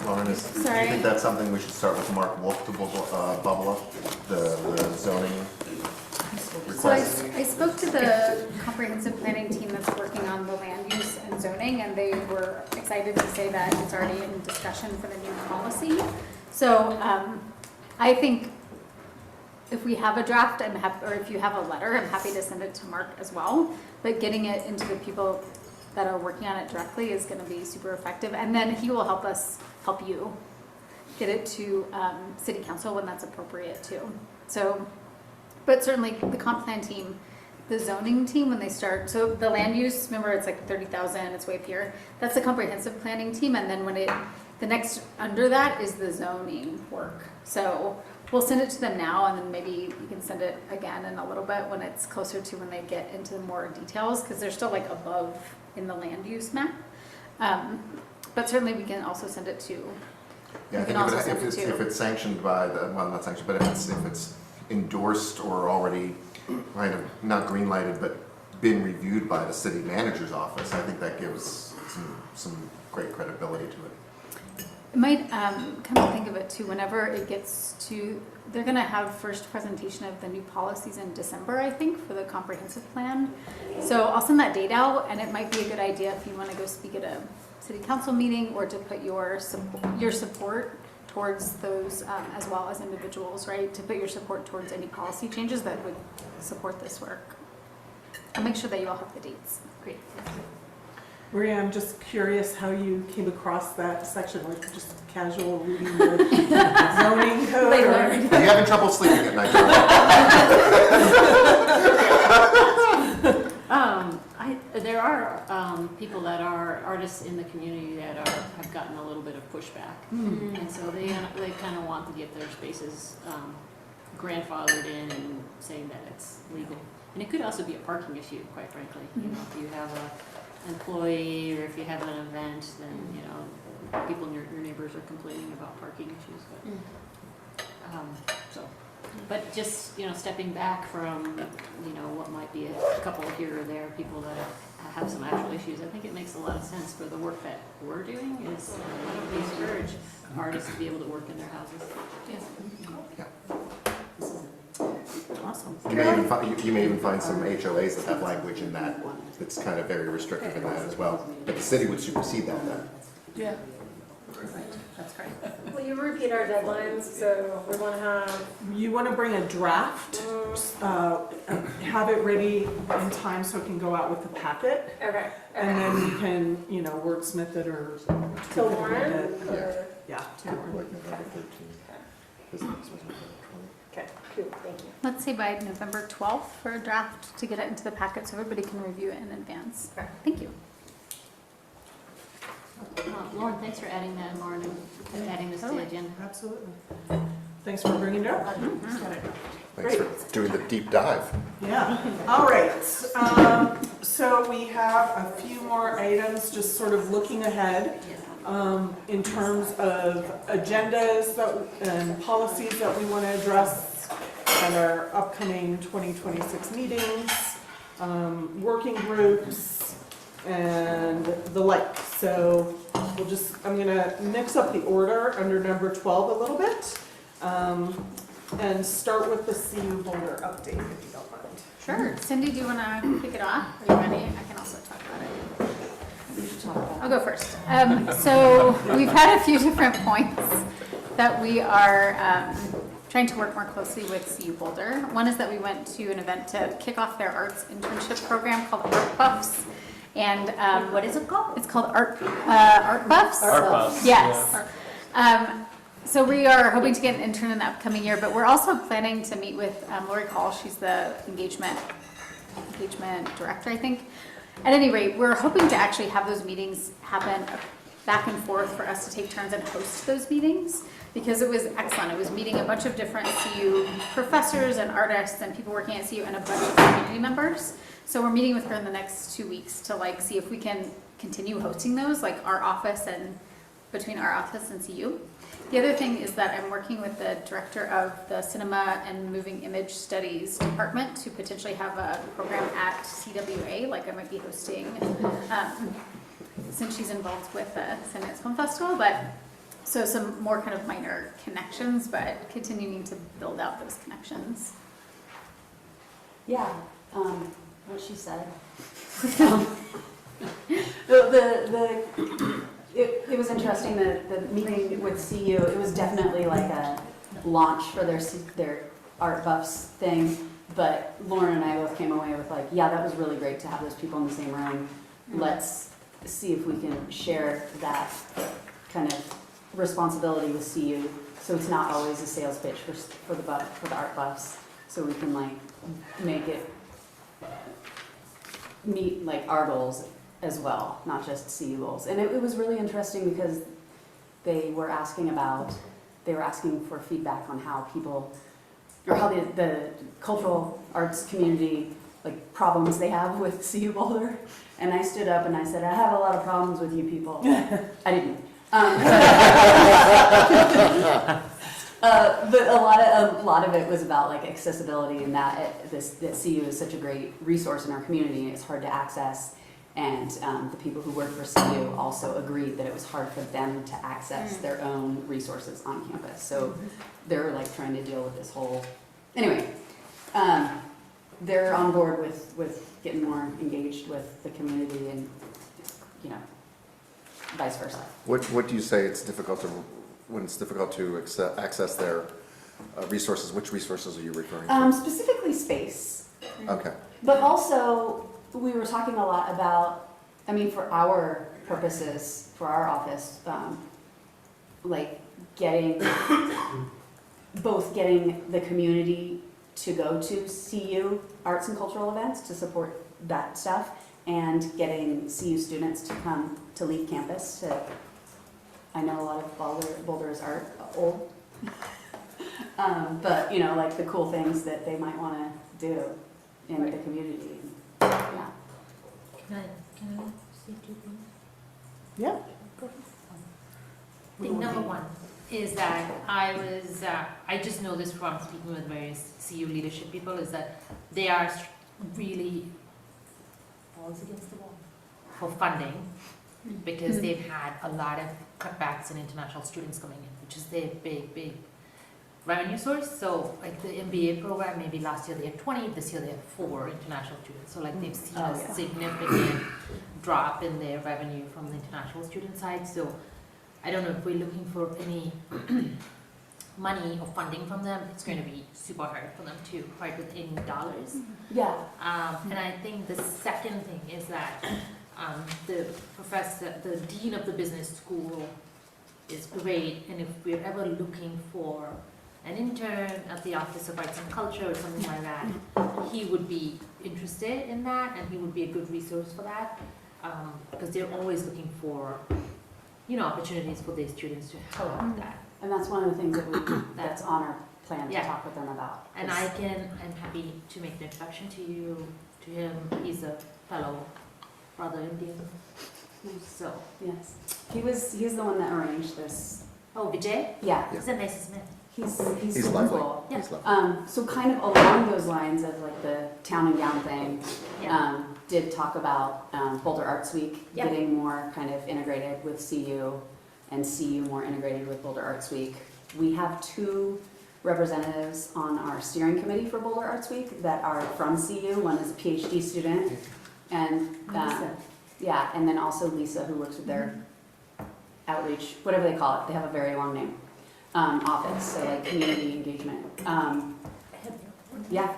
Lauren, do you think that's something we should start with Mark Wolf to bubble up the zoning So request? I spoke to the comprehensive planning team that's working on the land use and zoning, and they were excited to say that it's already in discussion for the new policy. So I think if we have a draft, I'm happy, or if you have a letter, I'm happy to send it to Mark as well. But getting it into the people that are working on it directly is going to be super effective, and then he will help you get it to city council when that's appropriate too. So, but certainly the comp plan team, the zoning team, when they start, so the land use, remember it's like 30,000, it's way up here. That's the comprehensive planning team, and then the next under that is the zoning work. So we'll send it to them now, and then maybe you can send it again in a little bit when it's closer to when they get into more details, because they're still like above in the land use map. But certainly we can also send it to. Yeah, I think if it's sanctioned by the, well, not sanctioned, but if it's endorsed or already kind of not green lighted, but been reviewed by the city manager's office, I think that gives some great credibility to it. It might kind of think of it too, whenever it gets to, they're gonna have first presentation of the new policies in December, I think, for the comprehensive plan. So I'll send that date out, and it might be a good idea if you wanna go speak at a city council meeting, or to put your support towards those as well as individuals, right? To put your support towards any policy changes that would support this work. I'll make sure that you all have the dates. Great. Maria, I'm just curious how you came across that section, like just casual reading the zoning code. Are you having trouble sleeping at night? There are people that are artists in the community that have gotten a little bit of pushback, and so they kind of want to get their spaces grandfathered in and saying that it's legal. And it could also be a parking issue, quite frankly. You know, if you have an employee or if you have an event, then you know people in your neighbors are complaining about parking issues. But just, you know, stepping back from, you know, what might be a couple here or there, people that have some actual issues, I think it makes a lot of sense for the work that we're doing is why don't we encourage artists to be able to work in their houses? Awesome. You may even find some HOAs that have language in that that's kind of very restrictive in that as well. But the city would supersede that then. Yeah. That's great. Will you repeat our deadlines? So we want to have. You want to bring a draft, have it ready in time so it can go out with the packet. Okay. And then you can, you know, wordsmith it or. Till Lauren? Yeah, till Lauren. Okay, cool, thank you. Let's say by November 12th for a draft to get it into the packet so everybody can review it in advance. Thank you. Lauren, thanks for adding that, Lauren, and adding this to the agenda. Absolutely. Thanks for bringing it up. Thanks for doing the deep dive. Yeah, all right. So we have a few more items, just sort of looking ahead in terms of agendas and policies that we want to address at our upcoming 2026 meetings, working groups, and the like. So I'm gonna mix up the order under number 12 a little bit. And start with the CU Boulder update, if you don't mind. Sure. Cindy, do you want to kick it off? Are you ready? I can also talk about it. You should talk about it. I'll go first. So we've had a few different points that we are trying to work more closely with CU Boulder. One is that we went to an event to kick off their arts internship program called Art Buffs. And what is it called? It's called Art Buffs. Art Buffs. Yes. So we are hoping to get an intern in the upcoming year, but we're also planning to meet with Lori Call. She's the engagement director, I think. At any rate, we're hoping to actually have those meetings happen back and forth for us to take turns and host those meetings, because it was excellent. It was meeting a bunch of different CU professors and artists and people working at CU and a bunch of community members. So we're meeting with her in the next 2 weeks to see if we can continue hosting those, like our office and between our office and CU. The other thing is that I'm working with the director of the Cinema and Moving Image Studies department to potentially have a program at CWA, like I might be hosting, since she's involved with the Sundance Film Festival. But so some more kind of minor connections, but continuing to build out those connections. Yeah, what she said. It was interesting, the meeting with CU, it was definitely like a launch for their Art Buffs thing, but Lauren and I both came away with like, yeah, that was really great to have those people in the same room. Let's see if we can share that kind of responsibility with CU, so it's not always a sales pitch for the Art Buffs, so we can like make it meet like our goals as well, not just CU goals. And it was really interesting because they were asking for feedback on how people, or how the cultural arts community, like problems they have with CU Boulder. And I stood up and I said, I have a lot of problems with you people. I didn't. But a lot of it was about like accessibility, and that CU is such a great resource in our community. It's hard to access. And the people who work for CU also agreed that it was hard for them to access their own resources on campus. So they're like trying to deal with this whole, anyway, they're on board with getting more engaged with the community and, vice versa. What do you say when it's difficult to access their resources? Which resources are you referring to? Specifically space. Okay. But also, we were talking a lot about, for our purposes, for our office, like getting the community to go to CU arts and cultural events to support that stuff, and getting CU students to come to leave campus. I know a lot of Boulder's art old, but like the cool things that they might want to do in the community. Yeah. Can I say two things? Yeah. Thing number one is that I just know this from speaking with various CU leadership people, is that they are really balls against the wall for funding, because they've had a lot of cutbacks in international students coming in, which is their big revenue source. So like the MBA program, maybe last year they had 20, this year they have 4 international students. So like they've seen a significant drop in their revenue from the international student side. So I don't know if we're looking for any money or funding from them. It's going to be super hard for them to fight with any dollars. Yeah. And I think the second thing is that the dean of the business school is great, and if we're ever looking for an intern at the Office of Arts and Culture or something like that, he would be interested in that, and he would be a good resource for that, because they're always looking for opportunities for the students to have that. And that's one of the things that that's on our plan to Yeah. talk with them about. And I'm happy to make the introduction to him. He's a fellow brother Indian. So. Yes. He's the one that arranged this. Oh, Vijay? Yeah. He's a nice man. He's He's super lovely. cool. Yeah. He's lovely. So kind of along those lines of like the town and gown thing, Yeah. did talk about Boulder Arts Week Yeah. getting more kind of integrated with CU and CU more integrated with Boulder Arts Week. We have 2 representatives on our steering committee for Boulder Arts Week that are from CU. One is a PhD student, and yeah, and then also Lisa, who works with their outreach, whatever they call it. They have a very long name. Office, so like community engagement. Yeah.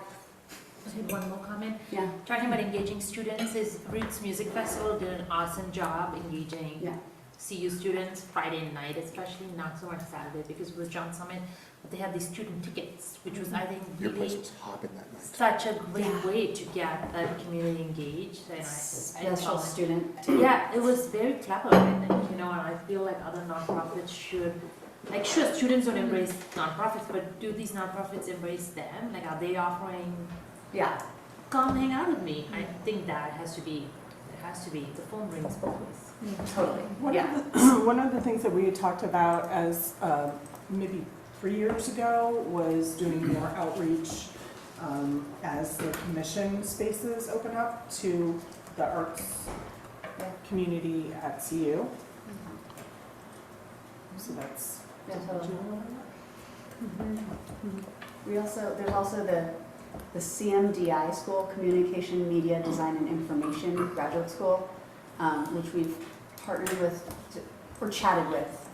I had one more comment. Yeah. Talking about engaging students, his Roots Music Festival did an awesome job engaging CU students Friday night, especially, not so much Saturday because it was John Summit, but they had these student tickets, which was, I think, Your place really was hopping that night. such a great way to get the community engaged. And Special student. Yeah, it was very clever, I think, and I feel like other nonprofits should, sure, students don't embrace nonprofits, but do these nonprofits embrace them? Like, are they offering, come hang out with me? I think that has to be, the phone rings both ways. Totally. One of the things that we had talked about as maybe 3 years ago was doing more outreach as the commission spaces open up to the arts community at CU. So that's. There's also the CMDI school, Communication, Media, Design and Information Graduate School, which we've partnered with, or chatted with.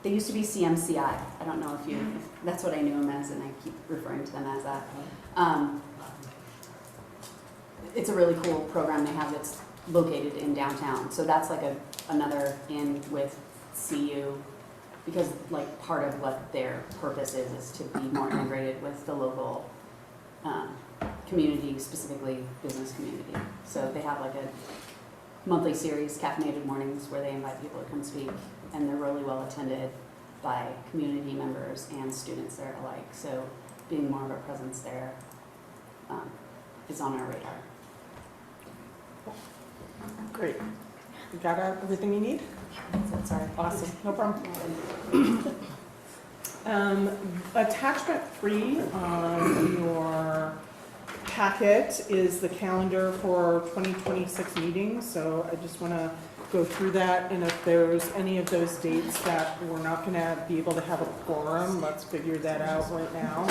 They used to be CMCI. I don't know if that's what I knew them as, and I keep referring to them as that. It's a really cool program they have that's located in downtown. So that's like another in with CU, because like part of what their purpose is to be more integrated with the local community, specifically business community. So they have like a monthly series, Caffeinated Mornings, where they invite people to come speak, and they're really well attended by community members and students there alike. So being more of a presence there is on our radar. Great. You got everything you need? Sorry. Awesome. No problem. Attachment 3 on your packet is the calendar for 2026 meetings. So I just want to go through that, and if there's any of those dates that we're not going to be able to have a quorum, let's figure that out right now.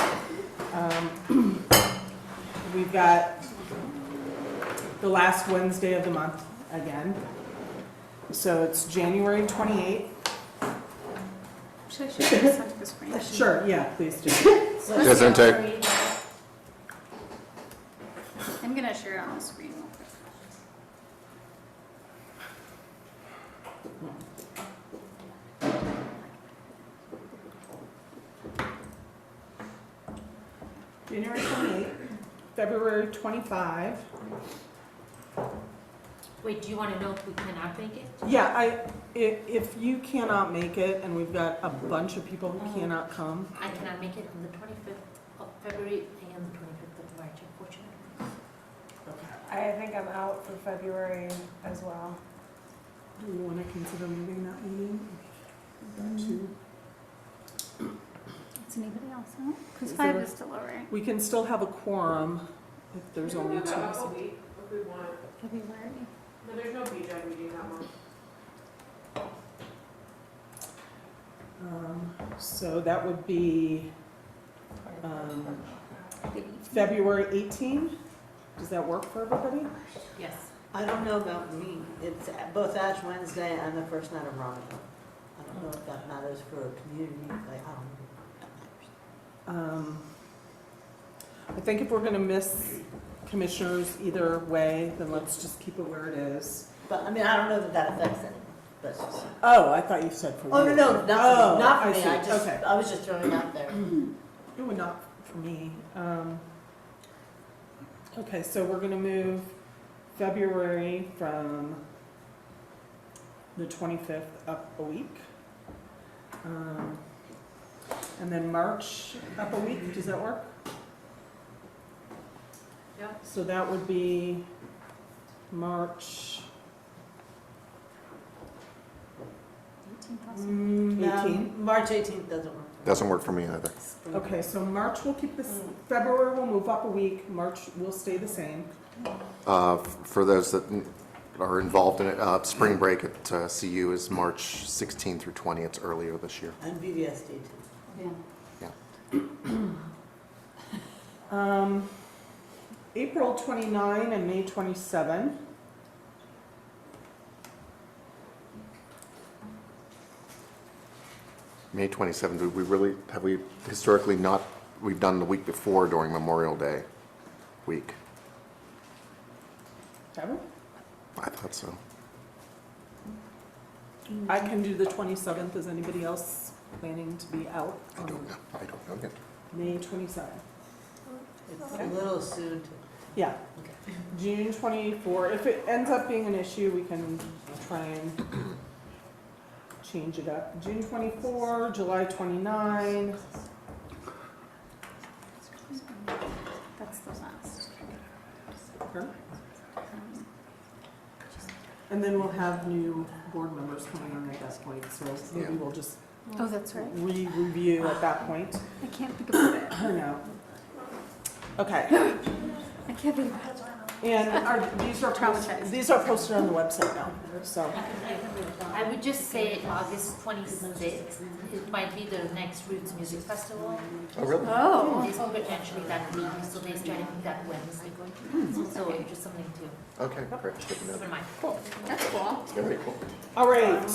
We've got the last Wednesday of the month again. So it's January 28th. Should I share this onto the screen? Sure, yeah, please do. Yes, intake. I'm gonna share it on the screen real quick. January 28th, February 25. Wait, do you want to know if we cannot make it? Yeah, if you cannot make it, and we've got a bunch of people who cannot come. I cannot make it on the 25th of February and the 25th of March, unfortunately. I think I'm out for February as well. Do you want to consider moving that meeting? Does anybody else know? Because Is 5 there- is still all right. We can still have a quorum if there's only 2. February. February. There's no BJ meeting that month. So that would be February 18. Does that work for everybody? Yes. I don't know about me. It's both Ash Wednesday and the first night of Ramadan. I don't know if that matters for a community. Like, I don't know if that matters. I think if we're going to miss commissioners either way, then let's just keep it where it is. But I mean, I don't know that that affects anything. But Oh, I thought you said for oh you. no, not for me. Not for I me. see. Okay. I was just throwing it out there. It would not for me. Okay, so we're going to move February from the 25th up a week. And then March up a week, does that work? Yeah. So that would be March 18. March 18th doesn't work. Doesn't work for me either. Okay, so March we'll keep this, February will move up a week, March will stay the same. For those that are involved in it, spring break at CU is March 16th through 20th. It's earlier this year. And VVSD too. April 29 and May 27. May 27th, have we historically not, we've done the week before during Memorial Day week? Have we? I thought so. I can do the 27th. Is anybody else planning to be out I on don't know yet. May 27th? It's a little soon to. Yeah. June 24. If it ends up being an issue, we can try and change it up. June 24, July 29. That's the last. Okay. And then we'll have new board members coming on at that point, so maybe we'll just Oh, that's right. re-review at that point. I can't think about it. I know. Okay. I can't think about it. And these are posted on the website now, so. I would just say August 26th, it might be the next Roots Music Festival. Oh, really? Oh. It's potentially that week, so they're starting that Wednesday. So just something to Okay, great. Good to know. keep in mind. Cool. That's cool. Very cool. All right,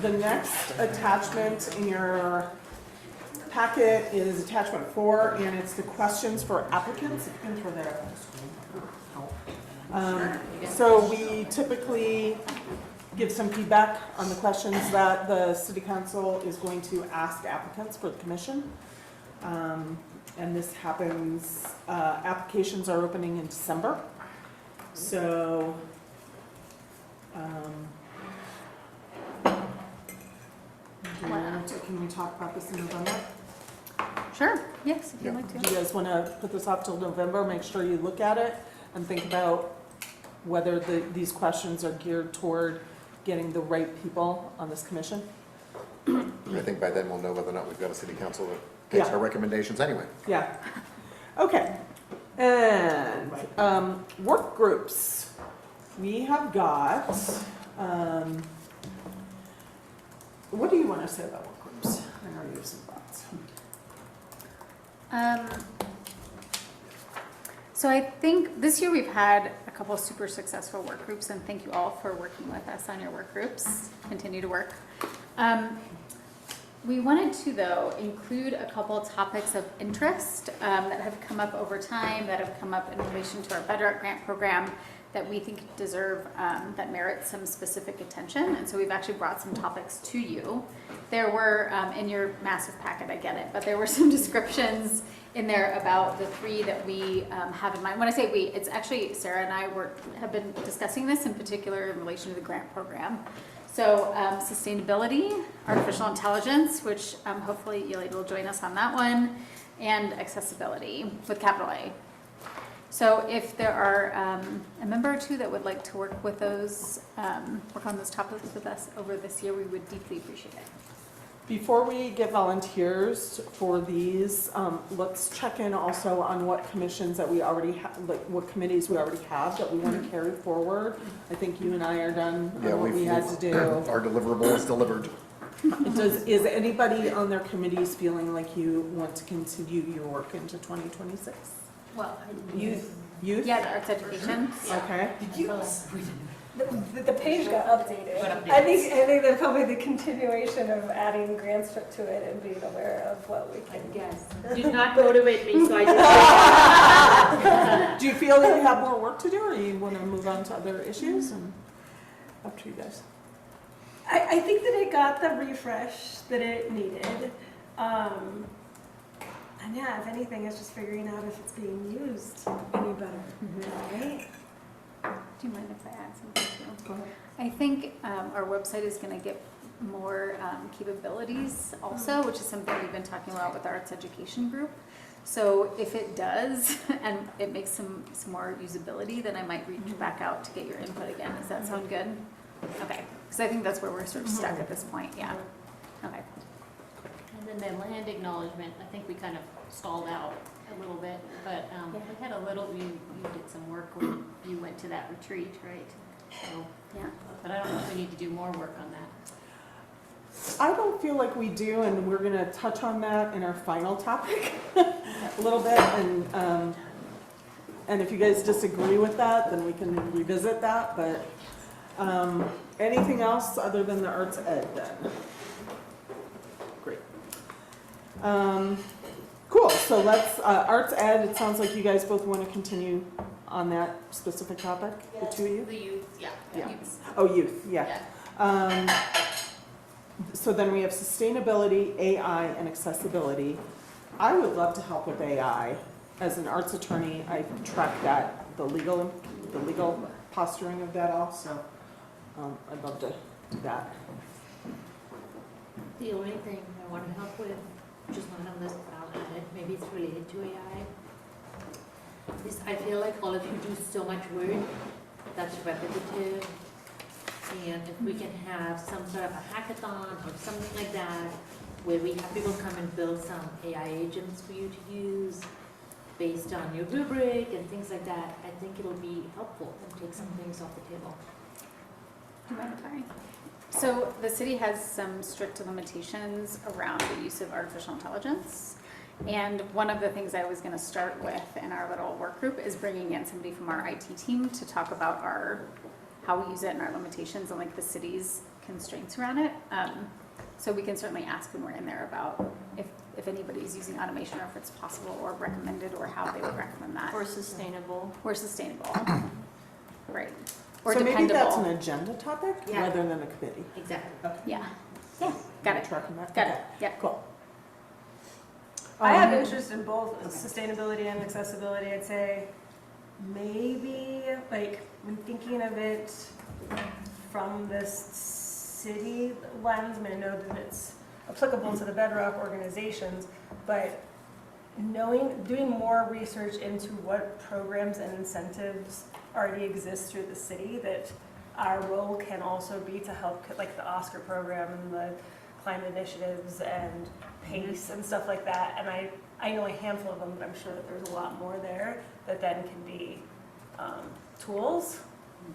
the next attachment in your packet is attachment 4, and it's the questions for applicants. If you can throw that up on the screen. So we typically give some feedback on the questions that the city council is going to ask applicants for the commission. And this happens, applications are opening in December. So, can we talk about this in November? Sure. Yes, if you'd like Do to. you guys want to put this off till November? Make sure you look at it and think about whether these questions are geared toward getting the right people on this commission. I think by then we'll know whether or not we've got a city council that takes our recommendations anyway. Yeah. Okay. And work groups. We have got, what do you want to say about work groups? I know you have some thoughts. So I think this year we've had a couple of super successful work groups, and thank you all for working with us on your work groups. Continue to work. We wanted to, though, include a couple topics of interest that have come up over time, that have come up in relation to our Bedrock Grant program that we think deserve, that merit some specific attention. And so we've actually brought some topics to you. There were, in your massive packet, I get it, but there were some descriptions in there about the 3 that we have in mind. When I say we, it's actually Sarah and I have been discussing this in particular in relation to the grant program. So sustainability, artificial intelligence, which hopefully Yelena will join us on that one, and accessibility with capital A. So if there are a member or 2 that would like to work with those, work on those topics with us over this year, we would deeply appreciate it. Before we get volunteers for these, let's check in also on what commissions that we already have, like what committees we already have that we want to carry forward. I think you and I are done on what we had to do. Our deliverable is delivered. Is anybody on their committees feeling like you want to continue your work into 2026? Well, Youth? Yeah, the arts education. Okay. The page got updated. I think that probably the continuation of adding grants to it and being aware of what we can. Yes. Did not motivate me, so I just. Do you feel that you have more work to do, or you want to move on to other issues? And up to you guys. I think that it got the refresh that it needed. And yeah, if anything, it's just figuring out if it's being used any better, right? Do you mind if I add something too? Go ahead. I think our website is going to get more capabilities also, which is something we've been talking about with our arts education group. So if it does, and it makes some more usability, then I might reach back out to get your input again. Does that sound good? Okay, because I think that's where we're sort of stuck at this point, yeah. Okay. And then the land acknowledgement, I think we kind of stalled out a little bit, but we had a little, you did some work when you went to that retreat, right? So, yeah. But I don't know if we need to do more work on that. I don't feel like we do, and we're gonna touch on that in our final topic a little bit, and if you guys disagree with that, then we can revisit that, but anything else other than the arts ed then? Great. Cool, so let's, arts ed, it sounds like you guys both want to continue on that specific topic, the two of you? The youth, yeah. Yeah. Youth. Oh, youth, yeah. So then we have sustainability, AI, and accessibility. I would love to help with AI. As an arts attorney, I track that, the legal posturing of that all, so I'd love to do that. The only thing I want to help with, which is not on this ballot, and maybe it's related to AI, is I feel like all of you do so much work that's repetitive, and if we can have some sort of a hackathon or something like that, where we have people come and build some AI agents for you to use based on your rubric and things like that, I think it'll be helpful and take some things off the table. Do you mind if I? So the city has some strict limitations around the use of artificial intelligence. And one of the things I was going to start with in our little work group is bringing in somebody from our IT team to talk about how we use it and our limitations and like the city's constraints around it. So we can certainly ask when we're in there about if anybody's using automation or if it's possible or recommended or how they would recommend that. Or sustainable. Or sustainable. Right. Or so dependable. Maybe that's an agenda topic rather than a committee. Exactly. Okay. Yeah. Yeah. Got it. Tracking that. Got Okay. it. Yeah. Cool. I have interest in both sustainability and accessibility. I'd say maybe, like, when thinking of it from this city lens, I mean, I know that it's applicable to the bedrock organizations, but doing more research into what programs and incentives already exist through the city that our role can also be to help, like the Oscar program and the climate initiatives and PACE and stuff like that. And I know a handful of them, but I'm sure that there's a lot more there that then can be tools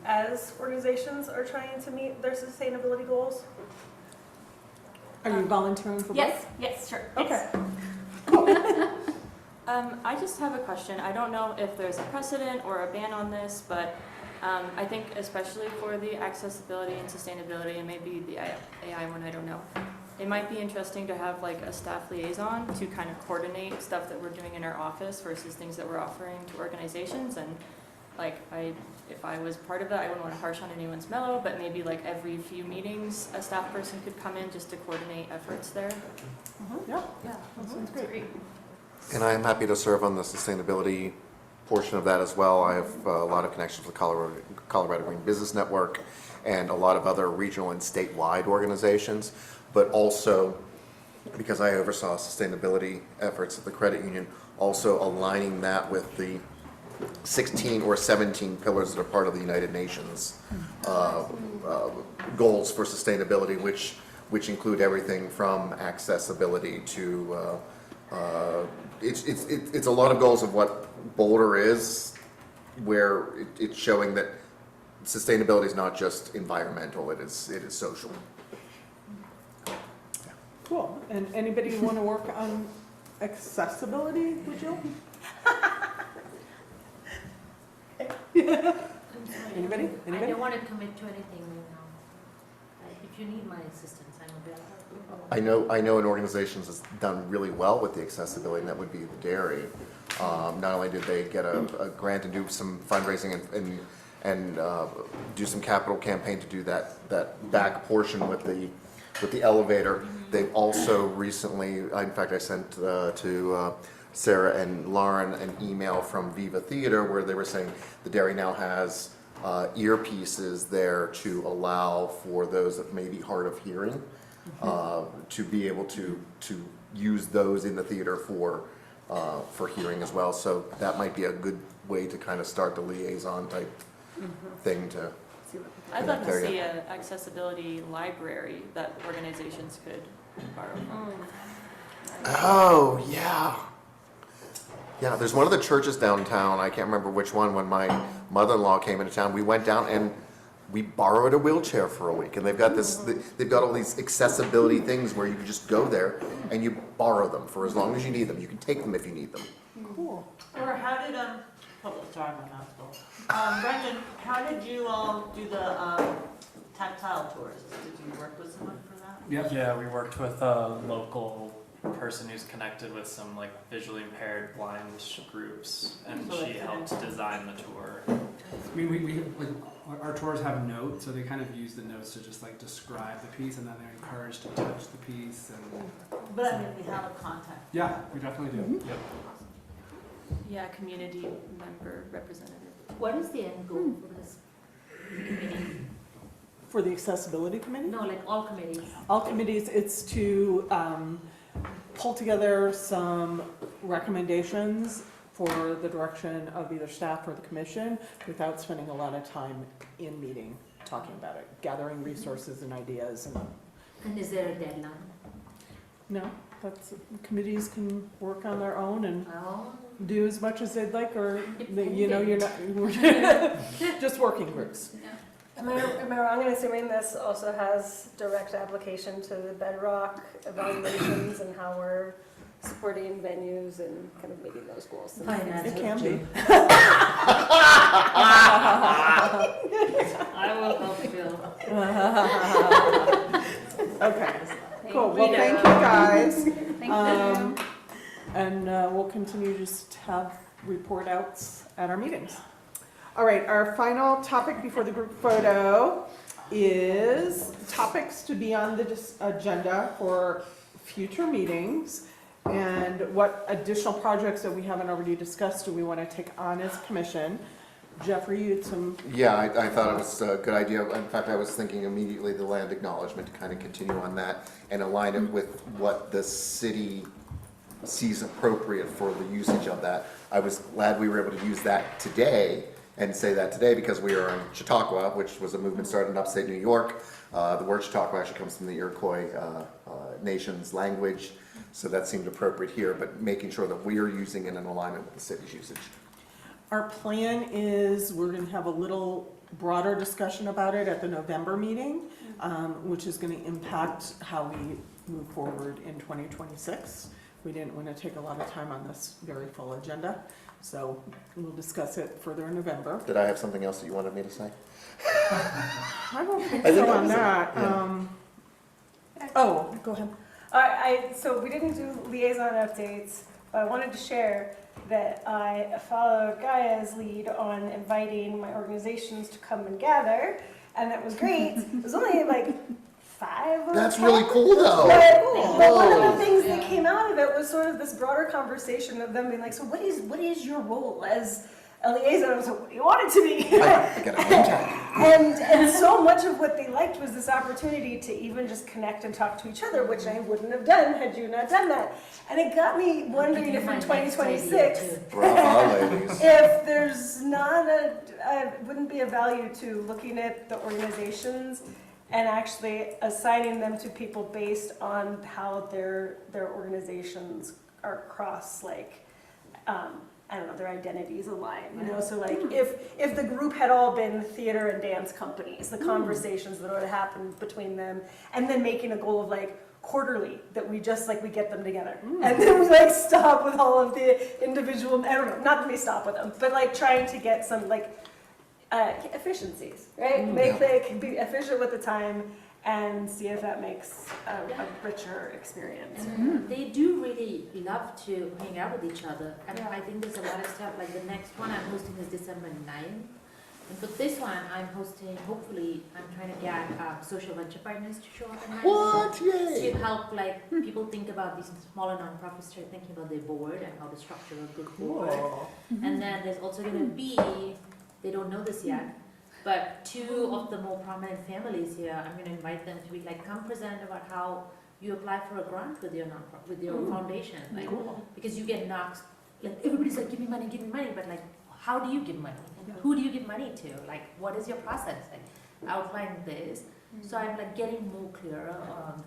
as organizations are trying to meet their sustainability goals. Are you volunteering for Yes, both? yes, sure. Okay. I just have a question. I don't know if there's a precedent or a ban on this, but I think especially for the accessibility and sustainability and maybe the AI one, I don't know. It might be interesting to have like a staff liaison to kind of coordinate stuff that we're doing in our office versus things that we're offering to organizations. And like if I was part of it, I wouldn't want to harsh on anyone's mellow, but maybe like every few meetings, a staff person could come in just to coordinate efforts there. Yeah, that sounds great. And I am happy to serve on the sustainability portion of that as well. I have a lot of connections with Colorado Green Business Network and a lot of other regional and statewide organizations, but also because I oversaw sustainability efforts at the credit union, also aligning that with the 16 or 17 pillars that are part of the United Nations goals for sustainability, which include everything from accessibility to it's a lot of goals of what Boulder is, where it's showing that sustainability is not just environmental; it is social. Cool. And anybody want to work on accessibility? Would you? Anybody? I don't want to commit to anything right now. If you need my assistance, I'm available. I know an organization that's done really well with the accessibility, and that would be the dairy. Not only did they get a grant and do some fundraising and do some capital campaign to do that back portion with the elevator, they've also recently, in fact, I sent to Sarah and Lauren an email from Viva Theater where they were saying the dairy now has earpieces there to allow for those that may be hard of hearing to be able to use those in the theater for hearing as well. So that might be a good way to kind of start the liaison type thing to. I'd like to There you see go. an accessibility library that organizations could borrow from. Oh, yeah. Yeah, there's one of the churches downtown, I can't remember which one, when my mother-in-law came into town, we went down and we borrowed a wheelchair for a week. And they've got they've got all these accessibility things where you can just go there and you borrow them for as long as you need them. You can take them if you need them. Cool. Or how did, sorry, my mouth's Brendan, how did you all do the tactile tours? Did you work with someone for that? Yep. Yeah, we worked with a local person who's connected with some like visually impaired blind groups, and So she they helped design the tour. I mean, we like our tours have notes, so they kind of use the notes to just like describe the piece, and then they're encouraged to touch the piece. And But I mean, we have a contact. yeah, we definitely do. Yep. Yeah, community member representative. What is the end goal for this committee? For the accessibility committee? No, like all committees. All committees, it's to pull together some recommendations for the direction of either staff or the commission without spending a lot of time in meeting talking about it, gathering resources and ideas. And is there a deadline? No, committees can work on their own and Oh. do as much as they'd like, or you're not just working groups. Am I wrong in assuming this also has direct application to the Bedrock evaluations and how we're supporting venues and kind of meeting those goals? It can be. I will help Phil. Okay, cool. Well, thank you guys. Thank you. And we'll continue to just have report outs at our meetings. All right, our final topic before the group photo is topics to be on the agenda for future meetings, and what additional projects that we haven't already discussed do we want to take on as commission. Jeffrey, you had some. Yeah, I thought it was a good idea. In fact, I was thinking immediately the land acknowledgement to kind of continue on that and align it with what the city sees appropriate for the usage of that. I was glad we were able to use that today and say that today because we are in Chautauqua, which was a movement started in upstate New York. The word Chautauqua actually comes from the Iroquois nation's language, so that seemed appropriate here, but making sure that we are using it in alignment with the city's usage. Our plan is we're going to have a little broader discussion about it at the November meeting, which is going to impact how we move forward in 2026. We didn't want to take a lot of time on this very full agenda, so we'll discuss it further in November. Did I have something else that you wanted me to say? I don't think so on that. Oh, go ahead. So we didn't do liaison updates, but I wanted to share that I followed Gaia's lead on inviting my organizations to come and gather, and that was great. It was only like 5 or That's 10. really cool though. But one of the things that came out of it was sort of this broader conversation of them being like, so what is your role as a liaison? I was like, what do you want it to be? I got a name tag. And so much of what they liked was this opportunity to even just connect and talk to each other, which I wouldn't have done had you not done that. And it got me wondering if in 2026, Bravo, ladies. if there's not wouldn't be a value to looking at the organizations and actually assigning them to people based on how their organizations are cross, like, I don't know, their identities align, you know? So like, if the group had all been theater and dance companies, the conversations that would have happened between them, and then making a goal of like, quarterly, that we just like, we get them together. And then we like stop with all of the individual, I don't know, not that we stop with them, but like trying to get some like, efficiencies, right? Be efficient with the time and see if that makes a richer experience. And they do really love to hang out with each other. And I think there's a lot of stuff, like the next one I'm hosting is December 9th. And for this one, I'm hosting, hopefully, I'm trying to get social venture partners to show up and What? Yay! to help like people think about these smaller nonprofits, start thinking about their board and how to structure a good board. And then there's also going to be, they don't know this yet, But two of the more prominent families here, I'm gonna invite them to be like, come present about how you apply for a grant with your with your foundation, like, because you get knocked, like, everybody's like, give me money, but like, how do you give money? Who do you give money to? Like, what is your process? Like, outline this. So I'm like getting more clearer on,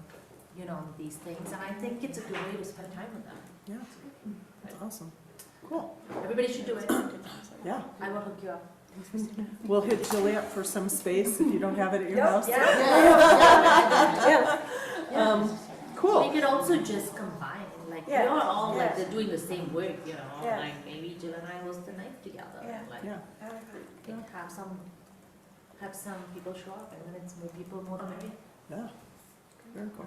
you know, these things, and I think it's a good way to spend time with them. Yeah, that's awesome. Cool. Everybody should do it. Yeah. I will hook you up. We'll hit Julie up for some space if you don't have it at your Yep. house. Yeah. Cool. We could also just combine, like, we Yeah. are all like, Yeah. they're doing the same work, you know, Yeah. like maybe Jill and I host the night together, and like, Yeah. have some people show up, and then it's more people, more the merrier. Yeah. Very cool.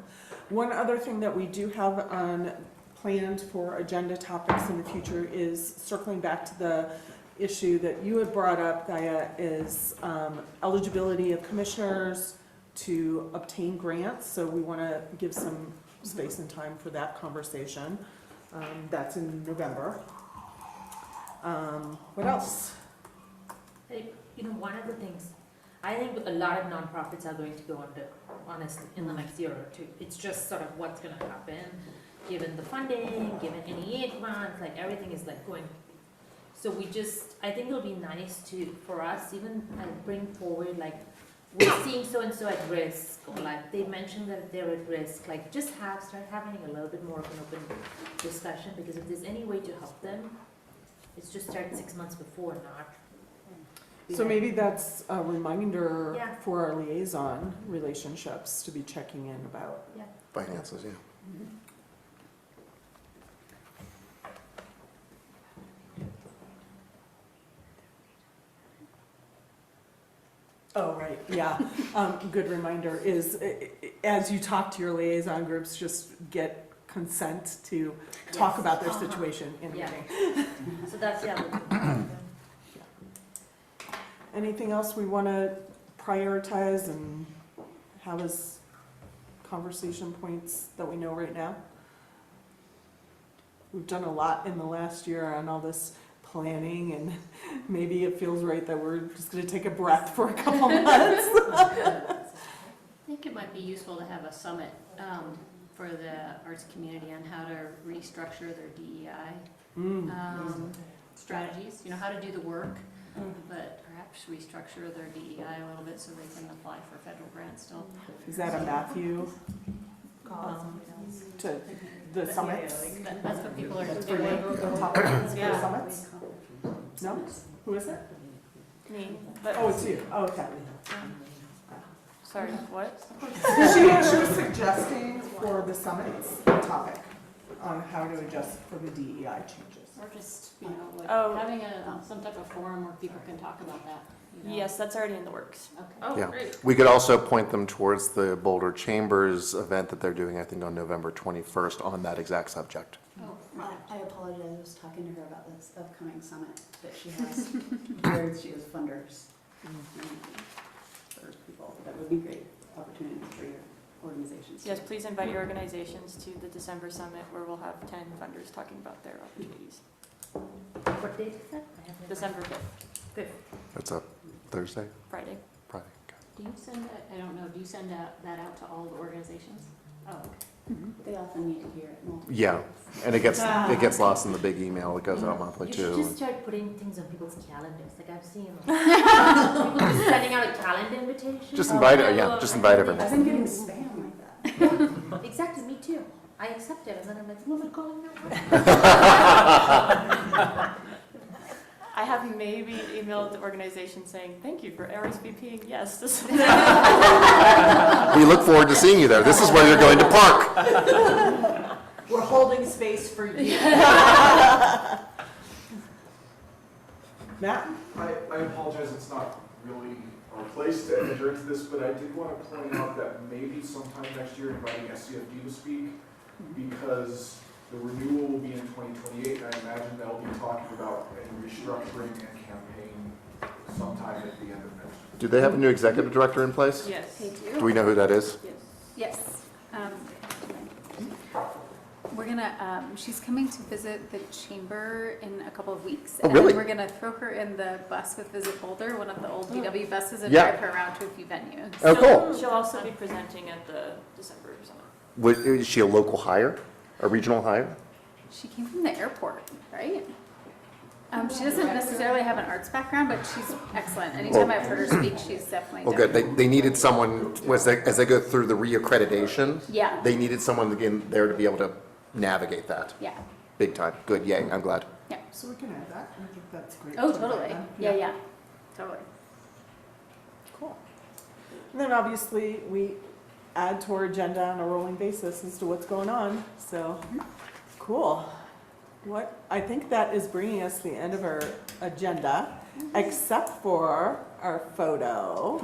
One other thing that we do have on planned for agenda topics in the future is circling back to the issue that you had brought up, Gaia, is eligibility of commissioners to obtain grants. So we want to give some space and time for that conversation. That's in November. What else? Hey, you know, one of the things, I think a lot of nonprofits are going to go under, honestly, in the next year or two. It's just sort of what's gonna happen, given the funding, given any aid grants, like everything is like going. So we just, I think it'll be nice to, for us, even like bring forward, like, we're seeing so-and-so at risk, or like they mentioned that they're at risk, like just start having a little bit more of an open discussion, because if there's any way to help them, it's just start 6 months before, not. So maybe that's a reminder Yeah. for our liaison relationships to be checking in about. Yeah. Finances, yeah. Oh, right, yeah. Good reminder is, as you talk to your liaison groups, just get consent to talk Yes. about their situation in a Yeah. meeting. So that's, yeah. Anything else we want to prioritize and have as conversation points that we know right now? We've done a lot in the last year on all this planning, and maybe it feels right that we're just going to take a breath for a couple months. I think it might be useful to have a summit for the arts community on how to restructure their DEI strategies, you know, how to do the work, but perhaps restructure their DEI a little bit so they can apply for federal grants still. Is that a Matthew to the summits? That's what people are That's for doing. the topics for Yeah. summits? No? Who is it? Me. Oh, it's you. Oh, okay. Sorry, what? She was suggesting for the summits topic on how to adjust for the DEI changes. Or just, you know, like Oh. having some type of forum where people can talk about that. You know? Yes, that's already in the works. Okay. Oh, Yeah. great. We could also point them towards the Boulder Chambers event that they're doing, I think, on November 21st on that exact subject. Oh, I apologize, I was talking to her about this upcoming summit that she has, where she has funders for people. That would be great opportunity for your organizations. Yes, please invite your organizations to the December summit where we'll have 10 funders talking about their opportunities. What date is that? I have it. December 5th, That's a Thursday, Friday. Friday. Okay. do you send that, I don't know, do you send that out to all the organizations? Oh, okay. They often need to hear it multiple Yeah, and it gets lost in the big email that goes out monthly You should too. just start putting things on people's calendars, like I've seen. People just sending out a calendar invitation. Just invite it, yeah, just invite everyone. I've been getting spam like that. Exactly, me too. I accept it, and then I'm like, who am I calling now? I have maybe emailed the organization saying, thank you for RSVPing yes. We look forward to seeing you there. This is where you're going to park. We're holding space for you. Matt? I apologize, it's not really our place to enter into this, but I did want to point out that maybe sometime next year inviting SCFD to speak, because the renewal will be in 2028, and I imagine they'll be talking about a restructuring and campaign sometime at the end of next year. Do they have a new executive director in place? Yes. Do we know who that is? Yes. We're gonna, she's coming to visit the chamber in a couple of weeks. Oh, And really? then we're gonna throw her in the bus with Visit Boulder, one of the old VW buses, and Yeah. drive her around to a few venues. Oh, cool. She'll also be presenting at the December summit. Is she a local hire, a regional hire? She came from the airport, right? She doesn't necessarily have an arts background, but she's excellent. Anytime I've heard her speak, she's definitely Well, good. They needed someone, as they go through the reaccreditation, Yeah, they needed someone in there to be able to navigate that. yeah, Big time. Good, yay, I'm glad. yeah. So we can add that. I think that's great. Oh, to add totally. that. Yeah, totally. Cool. And then obviously, we add to our agenda on a rolling basis as to what's going on, so, cool. I think that is bringing us to the end of our agenda, except for our photo.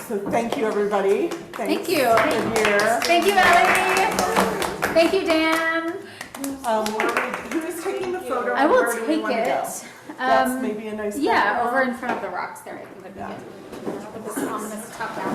So thank you, everybody. Thank Thanks you. for here. Thank you, Ellie. Thank you, Dan. Who is taking the photo? I will Where do we take wanna go? it. That's maybe a nice. Yeah, background. over in front of the rocks there, I think would be good. With this ominous top down.